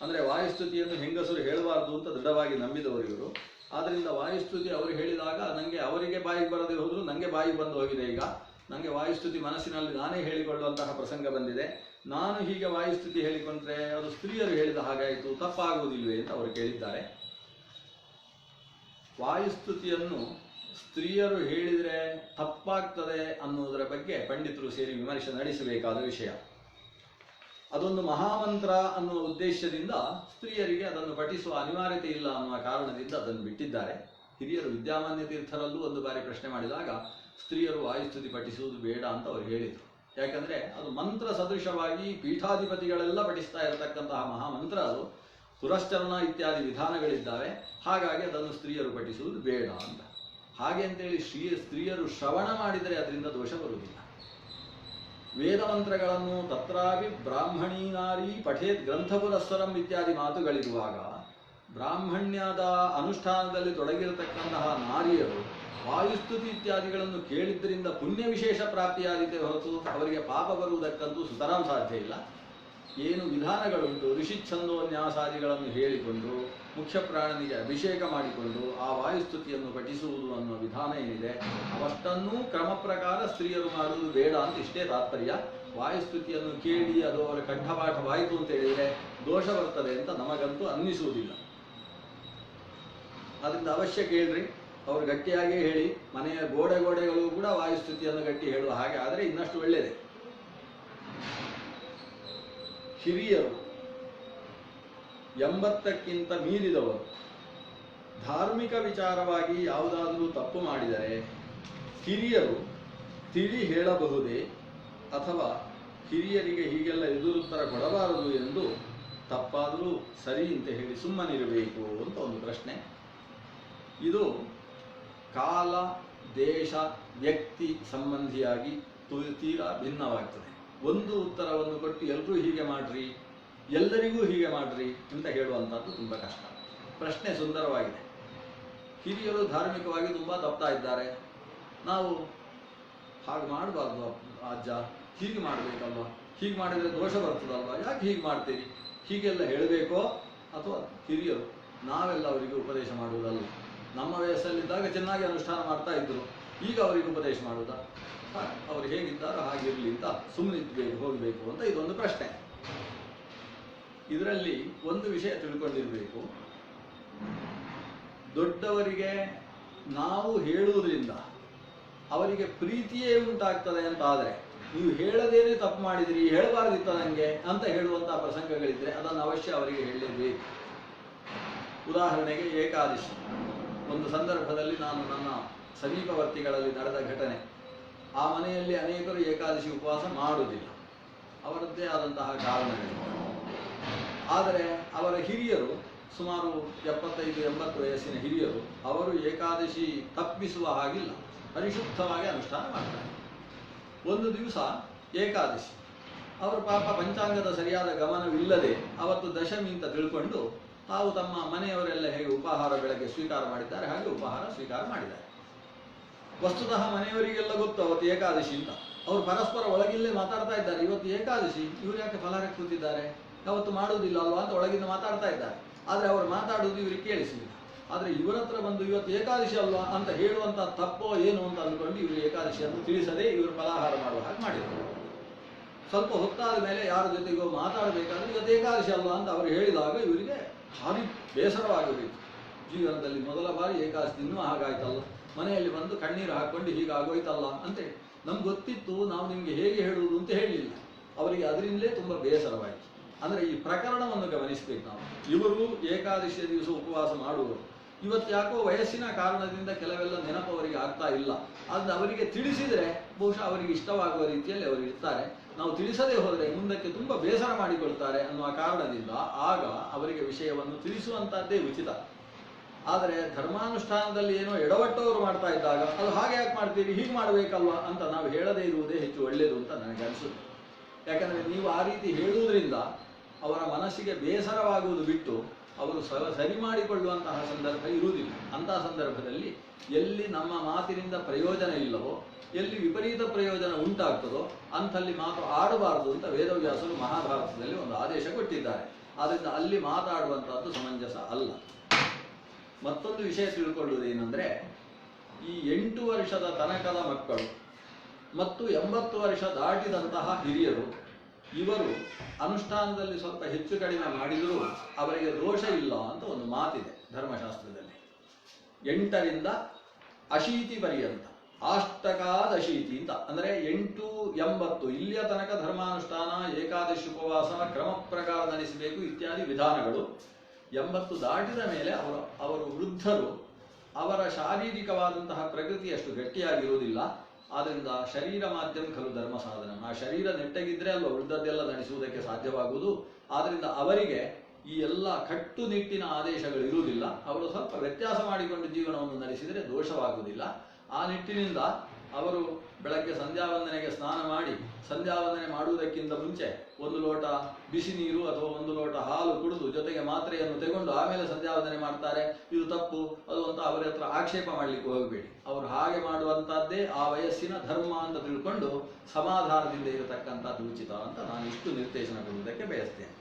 ಅಂದರೆ ವಾಯುಸ್ತುತಿಯನ್ನು ಹೆಂಗಸರು ಹೇಳಬಾರ್ದು ಅಂತ ದೃಢವಾಗಿ ನಂಬಿದವರು ಇವರು. ಆದ್ದರಿಂದ ವಾಯುಸ್ತುತಿ ಅವರು ಹೇಳಿದಾಗ ನನಗೆ ಅವರಿಗೆ ಬಾಯಿಗೆ ಬರದೇ ಹೋದರೂ ನನಗೆ ಬಾಯಿಗೆ ಬಂದು ಹೋಗಿದೆ. ಈಗ ನನಗೆ ವಾಯುಸ್ತುತಿ ಮನಸ್ಸಿನಲ್ಲಿ ನಾನೇ ಹೇಳಿಕೊಳ್ಳುವಂತಹ ಪ್ರಸಂಗ ಬಂದಿದೆ. ನಾನು ಹೀಗೆ ವಾಯುಸ್ತುತಿ ಹೇಳಿಕೊಂಡ್ರೆ ಅದು ಸ್ತ್ರೀಯರು ಹೇಳಿದ ಹಾಗಾಯಿತು, ತಪ್ಪಾಗುವುದಿಲ್ವೇ ಅಂತ ಅವರು ಕೇಳಿದ್ದಾರೆ. ವಾಯುಸ್ತುತಿಯನ್ನು ಸ್ತ್ರೀಯರು ಹೇಳಿದರೆ ತಪ್ಪಾಗ್ತದೆ ಅನ್ನುವುದರ ಬಗ್ಗೆ ಪಂಡಿತರು ಸೇರಿ ವಿಮರ್ಶೆ ನಡೆಸಬೇಕಾದ ವಿಷಯ. ಅದೊಂದು ಮಹಾಮಂತ್ರ ಅನ್ನುವ ಉದ್ದೇಶದಿಂದ ಸ್ತ್ರೀಯರಿಗೆ ಅದನ್ನು ಪಠಿಸುವ ಅನಿವಾರ್ಯತೆ ಇಲ್ಲ ಅನ್ನುವ ಕಾರಣದಿಂದ ಅದನ್ನು ಬಿಟ್ಟಿದ್ದಾರೆ. ಹಿರಿಯರು ವಿದ್ಯಾಮಾನ್ಯ ತೀರ್ಥರಲ್ಲೂ ಒಂದು ಬಾರಿ ಪ್ರಶ್ನೆ ಮಾಡಿದಾಗ ಸ್ತ್ರೀಯರು ವಾಯುಸ್ತುತಿ ಪಠಿಸುವುದು ಬೇಡ ಅಂತ ಅವರು ಹೇಳಿದರು. ಯಾಕಂದರೆ ಅದು ಮಂತ್ರ ಸದೃಶವಾಗಿ ಪೀಠಾಧಿಪತಿಗಳೆಲ್ಲ ಪಠಿಸ್ತಾ ಇರತಕ್ಕಂತಹ ಮಹಾಮಂತ್ರ, ಅದು ಪುರಶ್ಚರಣ ಇತ್ಯಾದಿ ವಿಧಾನಗಳಿದ್ದಾವೆ. ಹಾಗಾಗಿ ಅದನ್ನು ಸ್ತ್ರೀಯರು ಪಠಿಸುವುದು ಬೇಡ ಅಂತ. ಹಾಗೆ ಅಂತೇಳಿ ಸ್ತ್ರೀಯರು ಶ್ರವಣ ಮಾಡಿದರೆ ಅದರಿಂದ ದೋಷ ಬರುವುದಿಲ್ಲ. ವೇದ ಮಂತ್ರಗಳನ್ನು ತತ್ರಾಪಿ ಬ್ರಾಹ್ಮಣೀ ನಾರಿ ಪಠೇತ್ ಗ್ರಂಥಪುರಸ್ವರಂ ಇತ್ಯಾದಿ ಮಾತುಗಳಿರುವಾಗ ಬ್ರಾಹ್ಮಣ್ಯದ ಅನುಷ್ಠಾನದಲ್ಲಿ ತೊಡಗಿರತಕ್ಕಂತಹ ನಾರಿಯರು ವಾಯುಸ್ತುತಿ ಇತ್ಯಾದಿಗಳನ್ನು ಕೇಳಿದ್ದರಿಂದ ಪುಣ್ಯ ವಿಶೇಷ ಪ್ರಾಪ್ತಿಯಾದೀತೆ ಹೊರತು ಅವರಿಗೆ ಪಾಪ ಬರುವುದಕ್ಕಂತೂ ಸುತರಾಂ ಸಾಧ್ಯ ಇಲ್ಲ. ಏನು ವಿಧಾನಗಳುಂಟು, ಋಷಿಚ್ಛಂದೋನ್ಯಾಸಾದಿಗಳನ್ನು ಹೇಳಿಕೊಂಡು ಮುಖ್ಯ ಪ್ರಾಣನಿಗೆ ಅಭಿಷೇಕ ಮಾಡಿಕೊಂಡು ಆ ವಾಯುಸ್ತುತಿಯನ್ನು ಪಠಿಸುವುದು ಅನ್ನುವ ವಿಧಾನ ಏನಿದೆ ಅವಷ್ಟನ್ನೂ ಕ್ರಮ ಪ್ರಕಾರ ಸ್ತ್ರೀಯರು ಮಾಡುವುದು ಬೇಡ ಅಂತ ಇಷ್ಟೇ ತಾತ್ಪರ್ಯ. ವಾಯುಸ್ತುತಿಯನ್ನು ಕೇಳಿ ಅದು ಅವರ ಕಂಠಪಾಠವಾಯಿತು ಅಂತ ಹೇಳಿದರೆ ದೋಷ ಬರ್ತದೆ ಅಂತ ನಮಗಂತೂ ಅನ್ನಿಸುವುದಿಲ್ಲ. ಅದರಿಂದ ಅವಶ್ಯ ಕೇಳ್ರಿ, ಅವರು ಗಟ್ಟಿಯಾಗೇ ಹೇಳಿ. ಮನೆಯ ಗೋಡೆಗಳು ಕೂಡ ವಾಯುಸ್ತುತಿಯನ್ನು ಗಟ್ಟಿ ಹೇಳುವ ಹಾಗೆ ಆದರೆ ಇನ್ನಷ್ಟು ಒಳ್ಳೆಯದೇ. ಹಿರಿಯರು 80ಕ್ಕಿಂತ ಮೀರಿದವರು ಧಾರ್ಮಿಕ ವಿಚಾರವಾಗಿ ಯಾವುದಾದರೂ ತಪ್ಪು ಮಾಡಿದರೆ ಹಿರಿಯರು ತಿಳಿ ಹೇಳಬಹುದೇ, ಅಥವಾ ಹಿರಿಯರಿಗೆ ಹೀಗೆಲ್ಲ ಎದುರುತ್ತರ ಕೊಡಬಾರದು ಎಂದು ತಪ್ಪಾದರೂ ಸರಿ ಅಂತ ಹೇಳಿ ಸುಮ್ಮನಿರಬೇಕು ಅಂತ ಒಂದು ಪ್ರಶ್ನೆ. ಇದು ಕಾಲ, ದೇಶ, ವ್ಯಕ್ತಿ ಸಂಬಂಧಿಯಾಗಿ ತೀರಾ ಭಿನ್ನವಾಗ್ತದೆ. ಒಂದು ಉತ್ತರವನ್ನು ಕೊಟ್ಟು ಎಲ್ಲರೂ ಹೀಗೆ ಮಾಡ್ರಿ, ಎಲ್ಲರಿಗೂ ಹೀಗೆ ಮಾಡ್ರಿ ಅಂತ ಹೇಳುವಂಥದ್ದು ತುಂಬ ಕಷ್ಟ. ಪ್ರಶ್ನೆ ಸುಂದರವಾಗಿದೆ. ಹಿರಿಯರು ಧಾರ್ಮಿಕವಾಗಿ ತುಂಬ ತಪ್ತಾ ಇದ್ದಾರೆ, ನಾವು ಹಾಗೆ ಮಾಡಬಾರ್ದು ಅಜ್ಜ, ಹೀಗೆ ಮಾಡಬೇಕಲ್ವ, ಹೀಗೆ ಮಾಡಿದರೆ ದೋಷ ಬರ್ತದಲ್ವ, ಯಾಕೆ ಹೀಗೆ ಮಾಡ್ತೀರಿ, ಹೀಗೆಲ್ಲ ಹೇಳಬೇಕೋ? ಅಥವಾ ಹಿರಿಯರು ನಾವೆಲ್ಲ ಅವರಿಗೆ ಉಪದೇಶ ಮಾಡುವುದಲ್ಲ, ನಮ್ಮ ವಯಸ್ಸಲ್ಲಿದ್ದಾಗ ಚೆನ್ನಾಗಿ ಅನುಷ್ಠಾನ ಮಾಡ್ತಾ ಇದ್ರು, ಈಗ ಅವರಿಗೆ ಉಪದೇಶ ಮಾಡುವುದಾ? ಅವರು ಹೇಗಿದ್ದಾರೋ ಹಾಗಿರಲಿ ಅಂತ ಸುಮ್ಮನೆ ಹೋಗಬೇಕು ಅಂತ ಇದೊಂದು ಪ್ರಶ್ನೆ. ಇದರಲ್ಲಿ ಒಂದು ವಿಷಯ ತಿಳ್ಕೊಂಡಿರಬೇಕು. ದೊಡ್ಡವರಿಗೆ ನಾವು ಹೇಳುವುದರಿಂದ ಅವರಿಗೆ ಪ್ರೀತಿಯೇ ಉಂಟಾಗ್ತದೆ ಅಂತ ಆದರೆ, ನೀವು ಹೇಳದೇನೆ ತಪ್ಪು ಮಾಡಿದಿರಿ, ಹೇಳಬಾರ್ದಿತ್ತ ನನಗೆ ಅಂತ ಹೇಳುವಂತಹ ಪ್ರಸಂಗಗಳಿದ್ರೆ ಅದನ್ನು ಅವಶ್ಯ ಅವರಿಗೆ ಹೇಳಲೇಬೇಕು. ಉದಾಹರಣೆಗೆ ಏಕಾದಶಿ. ಒಂದು ಸಂದರ್ಭದಲ್ಲಿ ನಾನು ನನ್ನ ಸಮೀಪವರ್ತಿಗಳಲ್ಲಿ ನಡೆದ ಘಟನೆ. ಆ ಮನೆಯಲ್ಲಿ ಅನೇಕರು ಏಕಾದಶಿ ಉಪವಾಸ ಮಾಡುವುದಿಲ್ಲ, ಅವರದ್ದೇ ಆದಂತಹ ಕಾರಣಗಳಿವೆ. ಆದರೆ ಅವರ ಹಿರಿಯರು, ಸುಮಾರು 75-80 ವಯಸ್ಸಿನ ಹಿರಿಯರು, ಅವರು ಏಕಾದಶಿ ತಪ್ಪಿಸುವ ಹಾಗಿಲ್ಲ, ಪರಿಶುದ್ಧವಾಗಿ ಅನುಷ್ಠಾನ ಮಾಡ್ತಾರೆ. ಒಂದು ದಿವಸ ಏಕಾದಶಿ, ಅವರು ಪಾಪ ಪಂಚಾಂಗದ ಸರಿಯಾದ ಗಮನವಿಲ್ಲದೆ ಅವತ್ತು ದಶಮಿ ಅಂತ ತಿಳ್ಕೊಂಡು ತಾವು ತಮ್ಮ ಮನೆಯವರೆಲ್ಲ ಹೇಗೆ ಉಪಹಾರ ಬೆಳಗ್ಗೆ ಸ್ವೀಕಾರ ಮಾಡಿದ್ದಾರೆ ಹಾಗೆ ಉಪಹಾರ ಸ್ವೀಕಾರ ಮಾಡಿದ್ದಾರೆ. ವಸ್ತುತಃ ಮನೆಯವರಿಗೆಲ್ಲ ಗೊತ್ತು ಅವತ್ತು ಏಕಾದಶಿ ಅಂತ. ಅವರು ಪರಸ್ಪರ ಒಳಗಿಲ್ಲೇ ಮಾತಾಡ್ತಾ ಇದ್ದಾರೆ, ಇವತ್ತು ಏಕಾದಶಿ, ಇವರು ಯಾಕೆ ಫಲಾರಕ್ಕೆ ಕೂತಿದ್ದಾರೆ, ಯಾವತ್ತು ಮಾಡುವುದಿಲ್ಲ ಅಲ್ವಾ ಅಂತ ಒಳಗಿಂದ ಮಾತಾಡ್ತಾ ಇದ್ದಾರೆ. ಆದರೆ ಅವರು ಮಾತಾಡುವುದು ಇವರಿಗೆ ಕೇಳಿಸಲಿಲ್ಲ. ಆದರೆ ಇವರ ಹತ್ರ ಬಂದು ಇವತ್ತು ಏಕಾದಶಿ ಅಲ್ವಾ ಅಂತ ಹೇಳುವಂಥ ತಪ್ಪೋ ಏನು ಅಂತ ಅಂದ್ಕೊಂಡು ಇವರು ಏಕಾದಶಿಯನ್ನು ತಿಳಿಸದೆ ಇವರು ಫಲಾಹಾರ ಮಾಡುವ ಹಾಗೆ ಮಾಡಿದರು. ಸ್ವಲ್ಪ ಹೊತ್ತಾದ ಮೇಲೆ ಯಾರ ಜೊತೆಗೋ ಮಾತಾಡಬೇಕಾದ್ರೆ ಇವತ್ತು ಏಕಾದಶಿ ಅಲ್ವಾ ಅಂತ ಅವರು ಹೇಳಿದಾಗ ಇವರಿಗೆ ಭಾರಿ ಬೇಸರವಾಗಬೇಕು. ಜೀವನದಲ್ಲಿ ಮೊದಲ ಬಾರಿ ಏಕಾದಶಿ ಇನ್ನೂ ಹಾಗಾಯ್ತಲ್ಲ, ಮನೆಯಲ್ಲಿ ಬಂದು ಕಣ್ಣೀರು ಹಾಕ್ಕೊಂಡು ಹೀಗಾಗೋಯ್ತಲ್ಲ ಅಂತೇಳಿ. ನಮ್ಗೆ ಗೊತ್ತಿತ್ತು, ನಾವು ನಿಮಗೆ ಹೇಗೆ ಹೇಳುವುದು ಅಂತ ಹೇಳಲಿಲ್ಲ. ಅವರಿಗೆ ಅದರಿಂದಲೇ ತುಂಬ ಬೇಸರವಾಯಿತು. ಅಂದರೆ ಈ ಪ್ರಕರಣವನ್ನು ಗಮನಿಸಬೇಕು ನಾವು. ಇವರು ಏಕಾದಶಿಯ ದಿವಸ ಉಪವಾಸ ಮಾಡುವರು, ಇವತ್ತು ಯಾಕೋ ವಯಸ್ಸಿನ ಕಾರಣದಿಂದ ಕೆಲವೆಲ್ಲ ನೆನಪು ಅವರಿಗೆ ಆಗ್ತಾ ಇಲ್ಲ. ಆದರೆ ಅವರಿಗೆ ತಿಳಿಸಿದರೆ ಬಹುಶಃ ಅವರಿಗೆ ಇಷ್ಟವಾಗುವ ರೀತಿಯಲ್ಲಿ ಅವರು ಇರ್ತಾರೆ. ನಾವು ತಿಳಿಸದೇ ಹೋದರೆ ಮುಂದಕ್ಕೆ ತುಂಬ ಬೇಸರ ಮಾಡಿಕೊಳ್ತಾರೆ ಅನ್ನುವ ಕಾರಣದಿಂದ ಆಗ ಅವರಿಗೆ ವಿಷಯವನ್ನು ತಿಳಿಸುವಂತಹದ್ದೇ ಉಚಿತ. ಆದರೆ ಧರ್ಮಾನುಷ್ಠಾನದಲ್ಲಿ ಏನೋ ಎಡವಟ್ಟವರು ಮಾಡ್ತಾ ಇದ್ದಾಗ ಅದು ಹಾಗೆ ಯಾಕೆ ಮಾಡ್ತೀರಿ, ಹೀಗೆ ಮಾಡಬೇಕಲ್ವಾ ಅಂತ ನಾವು ಹೇಳದೇ ಇರುವುದೇ ಹೆಚ್ಚು ಒಳ್ಳೆಯದು ಅಂತ ನನಗೆ ಅನಿಸುತ್ತೆ. ಯಾಕಂದರೆ ನೀವು ಆ ರೀತಿ ಹೇಳುವುದರಿಂದ ಅವರ ಮನಸ್ಸಿಗೆ ಬೇಸರವಾಗುವುದು ಬಿಟ್ಟು ಅವರು ಸರಿ ಮಾಡಿಕೊಳ್ಳುವಂತಹ ಸಂದರ್ಭ ಇರುವುದಿಲ್ಲ. ಅಂತಹ ಸಂದರ್ಭದಲ್ಲಿ ಎಲ್ಲಿ ನಮ್ಮ ಮಾತಿನಿಂದ ಪ್ರಯೋಜನ ಇಲ್ಲವೋ, ಎಲ್ಲಿ ವಿಪರೀತ ಪ್ರಯೋಜನ ಉಂಟಾಗ್ತದೋ ಅಂಥಲ್ಲಿ ಮಾತು ಆಡಬಾರದು ಅಂತ ವೇದವ್ಯಾಸರು ಮಹಾಭಾರತದಲ್ಲಿ ಒಂದು ಆದೇಶ ಕೊಟ್ಟಿದ್ದಾರೆ. ಆದ್ದರಿಂದ ಅಲ್ಲಿ ಮಾತಾಡುವಂಥದ್ದು ಸಮಂಜಸ ಅಲ್ಲ. ಮತ್ತೊಂದು ವಿಷಯ ತಿಳ್ಕೊಳ್ಳುವುದೇನೆಂದರೆ, ಈ 8 ವರ್ಷದ ತನಕದ ಮಕ್ಕಳು ಮತ್ತು 80 ವರ್ಷ ದಾಟಿದಂತಹ ಹಿರಿಯರು ಇವರು ಅನುಷ್ಠಾನದಲ್ಲಿ ಸ್ವಲ್ಪ ಹೆಚ್ಚು ಕಡಿಮೆ ಮಾಡಿದರೂ ಅವರಿಗೆ ದೋಷ ಇಲ್ಲ ಅಂತ ಒಂದು ಮಾತಿದೆ ಧರ್ಮಶಾಸ್ತ್ರದಲ್ಲಿ. 8ರಿಂದ ಅಶೀತಿ ಪರ್ಯಂತ, ಅಷ್ಟಕಾದಶೀತಿ ಅಂತ ಅಂದರೆ 8, 80 ಇಲ್ಲಿಯ ತನಕ ಧರ್ಮಾನುಷ್ಠಾನ, ಏಕಾದಶಿ ಉಪವಾಸ ಕ್ರಮ ಪ್ರಕಾರ ನಡೆಸಬೇಕು ಇತ್ಯಾದಿ ವಿಧಾನಗಳು. 80 ದಾಟಿದ ಮೇಲೆ ಅವರು ವೃದ್ಧರು, ಅವರ ಶಾರೀರಿಕವಾದಂತಹ ಪ್ರಕೃತಿ ಅಷ್ಟು ಗಟ್ಟಿಯಾಗಿರುವುದಿಲ್ಲ. ಆದ್ದರಿಂದ ಶರೀರ ಮಾಧ್ಯಮ ಖಲು ಧರ್ಮ ಸಾಧನ, ಆ ಶರೀರ ನೆಟ್ಟಗಿದ್ರೆ ಅಲ್ವ ಉಳಿದದ್ದೆಲ್ಲ ನಡೆಸುವುದಕ್ಕೆ ಸಾಧ್ಯವಾಗುವುದು. ಆದ್ದರಿಂದ ಅವರಿಗೆ ಈ ಎಲ್ಲ ಕಟ್ಟುನಿಟ್ಟಿನ ಆದೇಶಗಳು ಇರುವುದಿಲ್ಲ. ಅವರು ಸ್ವಲ್ಪ ವ್ಯತ್ಯಾಸ ಮಾಡಿಕೊಂಡು ಜೀವನವನ್ನು ನಡೆಸಿದರೆ ದೋಷವಾಗುವುದಿಲ್ಲ. ಆ ನಿಟ್ಟಿನಿಂದ ಅವರು ಬೆಳಗ್ಗೆ ಸಂಧ್ಯಾವಂದನೆಗೆ ಸ್ನಾನ ಮಾಡಿ, ಸಂಧ್ಯಾವಂದನೆ ಮಾಡುವುದಕ್ಕಿಂತ ಮುಂಚೆ 1 ಲೋಟ ಬಿಸಿ ನೀರು ಅಥವಾ 1 ಲೋಟ ಹಾಲು ಕುಡಿದು ಜೊತೆಗೆ ಮಾತ್ರೆಯನ್ನು ತೆಗೆದು ಆಮೇಲೆ ಸಂಧ್ಯಾವಂದನೆ ಮಾಡ್ತಾರೆ. ಇದು ತಪ್ಪು ಅದು ಅಂತ ಅವರ ಹತ್ರ ಆಕ್ಷೇಪ ಮಾಡಲಿಕ್ಕೆ ಹೋಗಬೇಡಿ. ಅವರು ಹಾಗೆ ಮಾಡುವಂತಹದ್ದೇ ಆ ವಯಸ್ಸಿನ ಧರ್ಮ ಅಂತ ತಿಳ್ಕೊಂಡು ಸಮಾಧಾನದಿಂದ ಇರತಕ್ಕಂಥದ್ದು ಉಚಿತ ಅಂತ ನಾನು ಇಷ್ಟು ನಿರ್ದೇಶನ ಕೊಡುವುದಕ್ಕೆ ಬಯಸ್ತೇನೆ.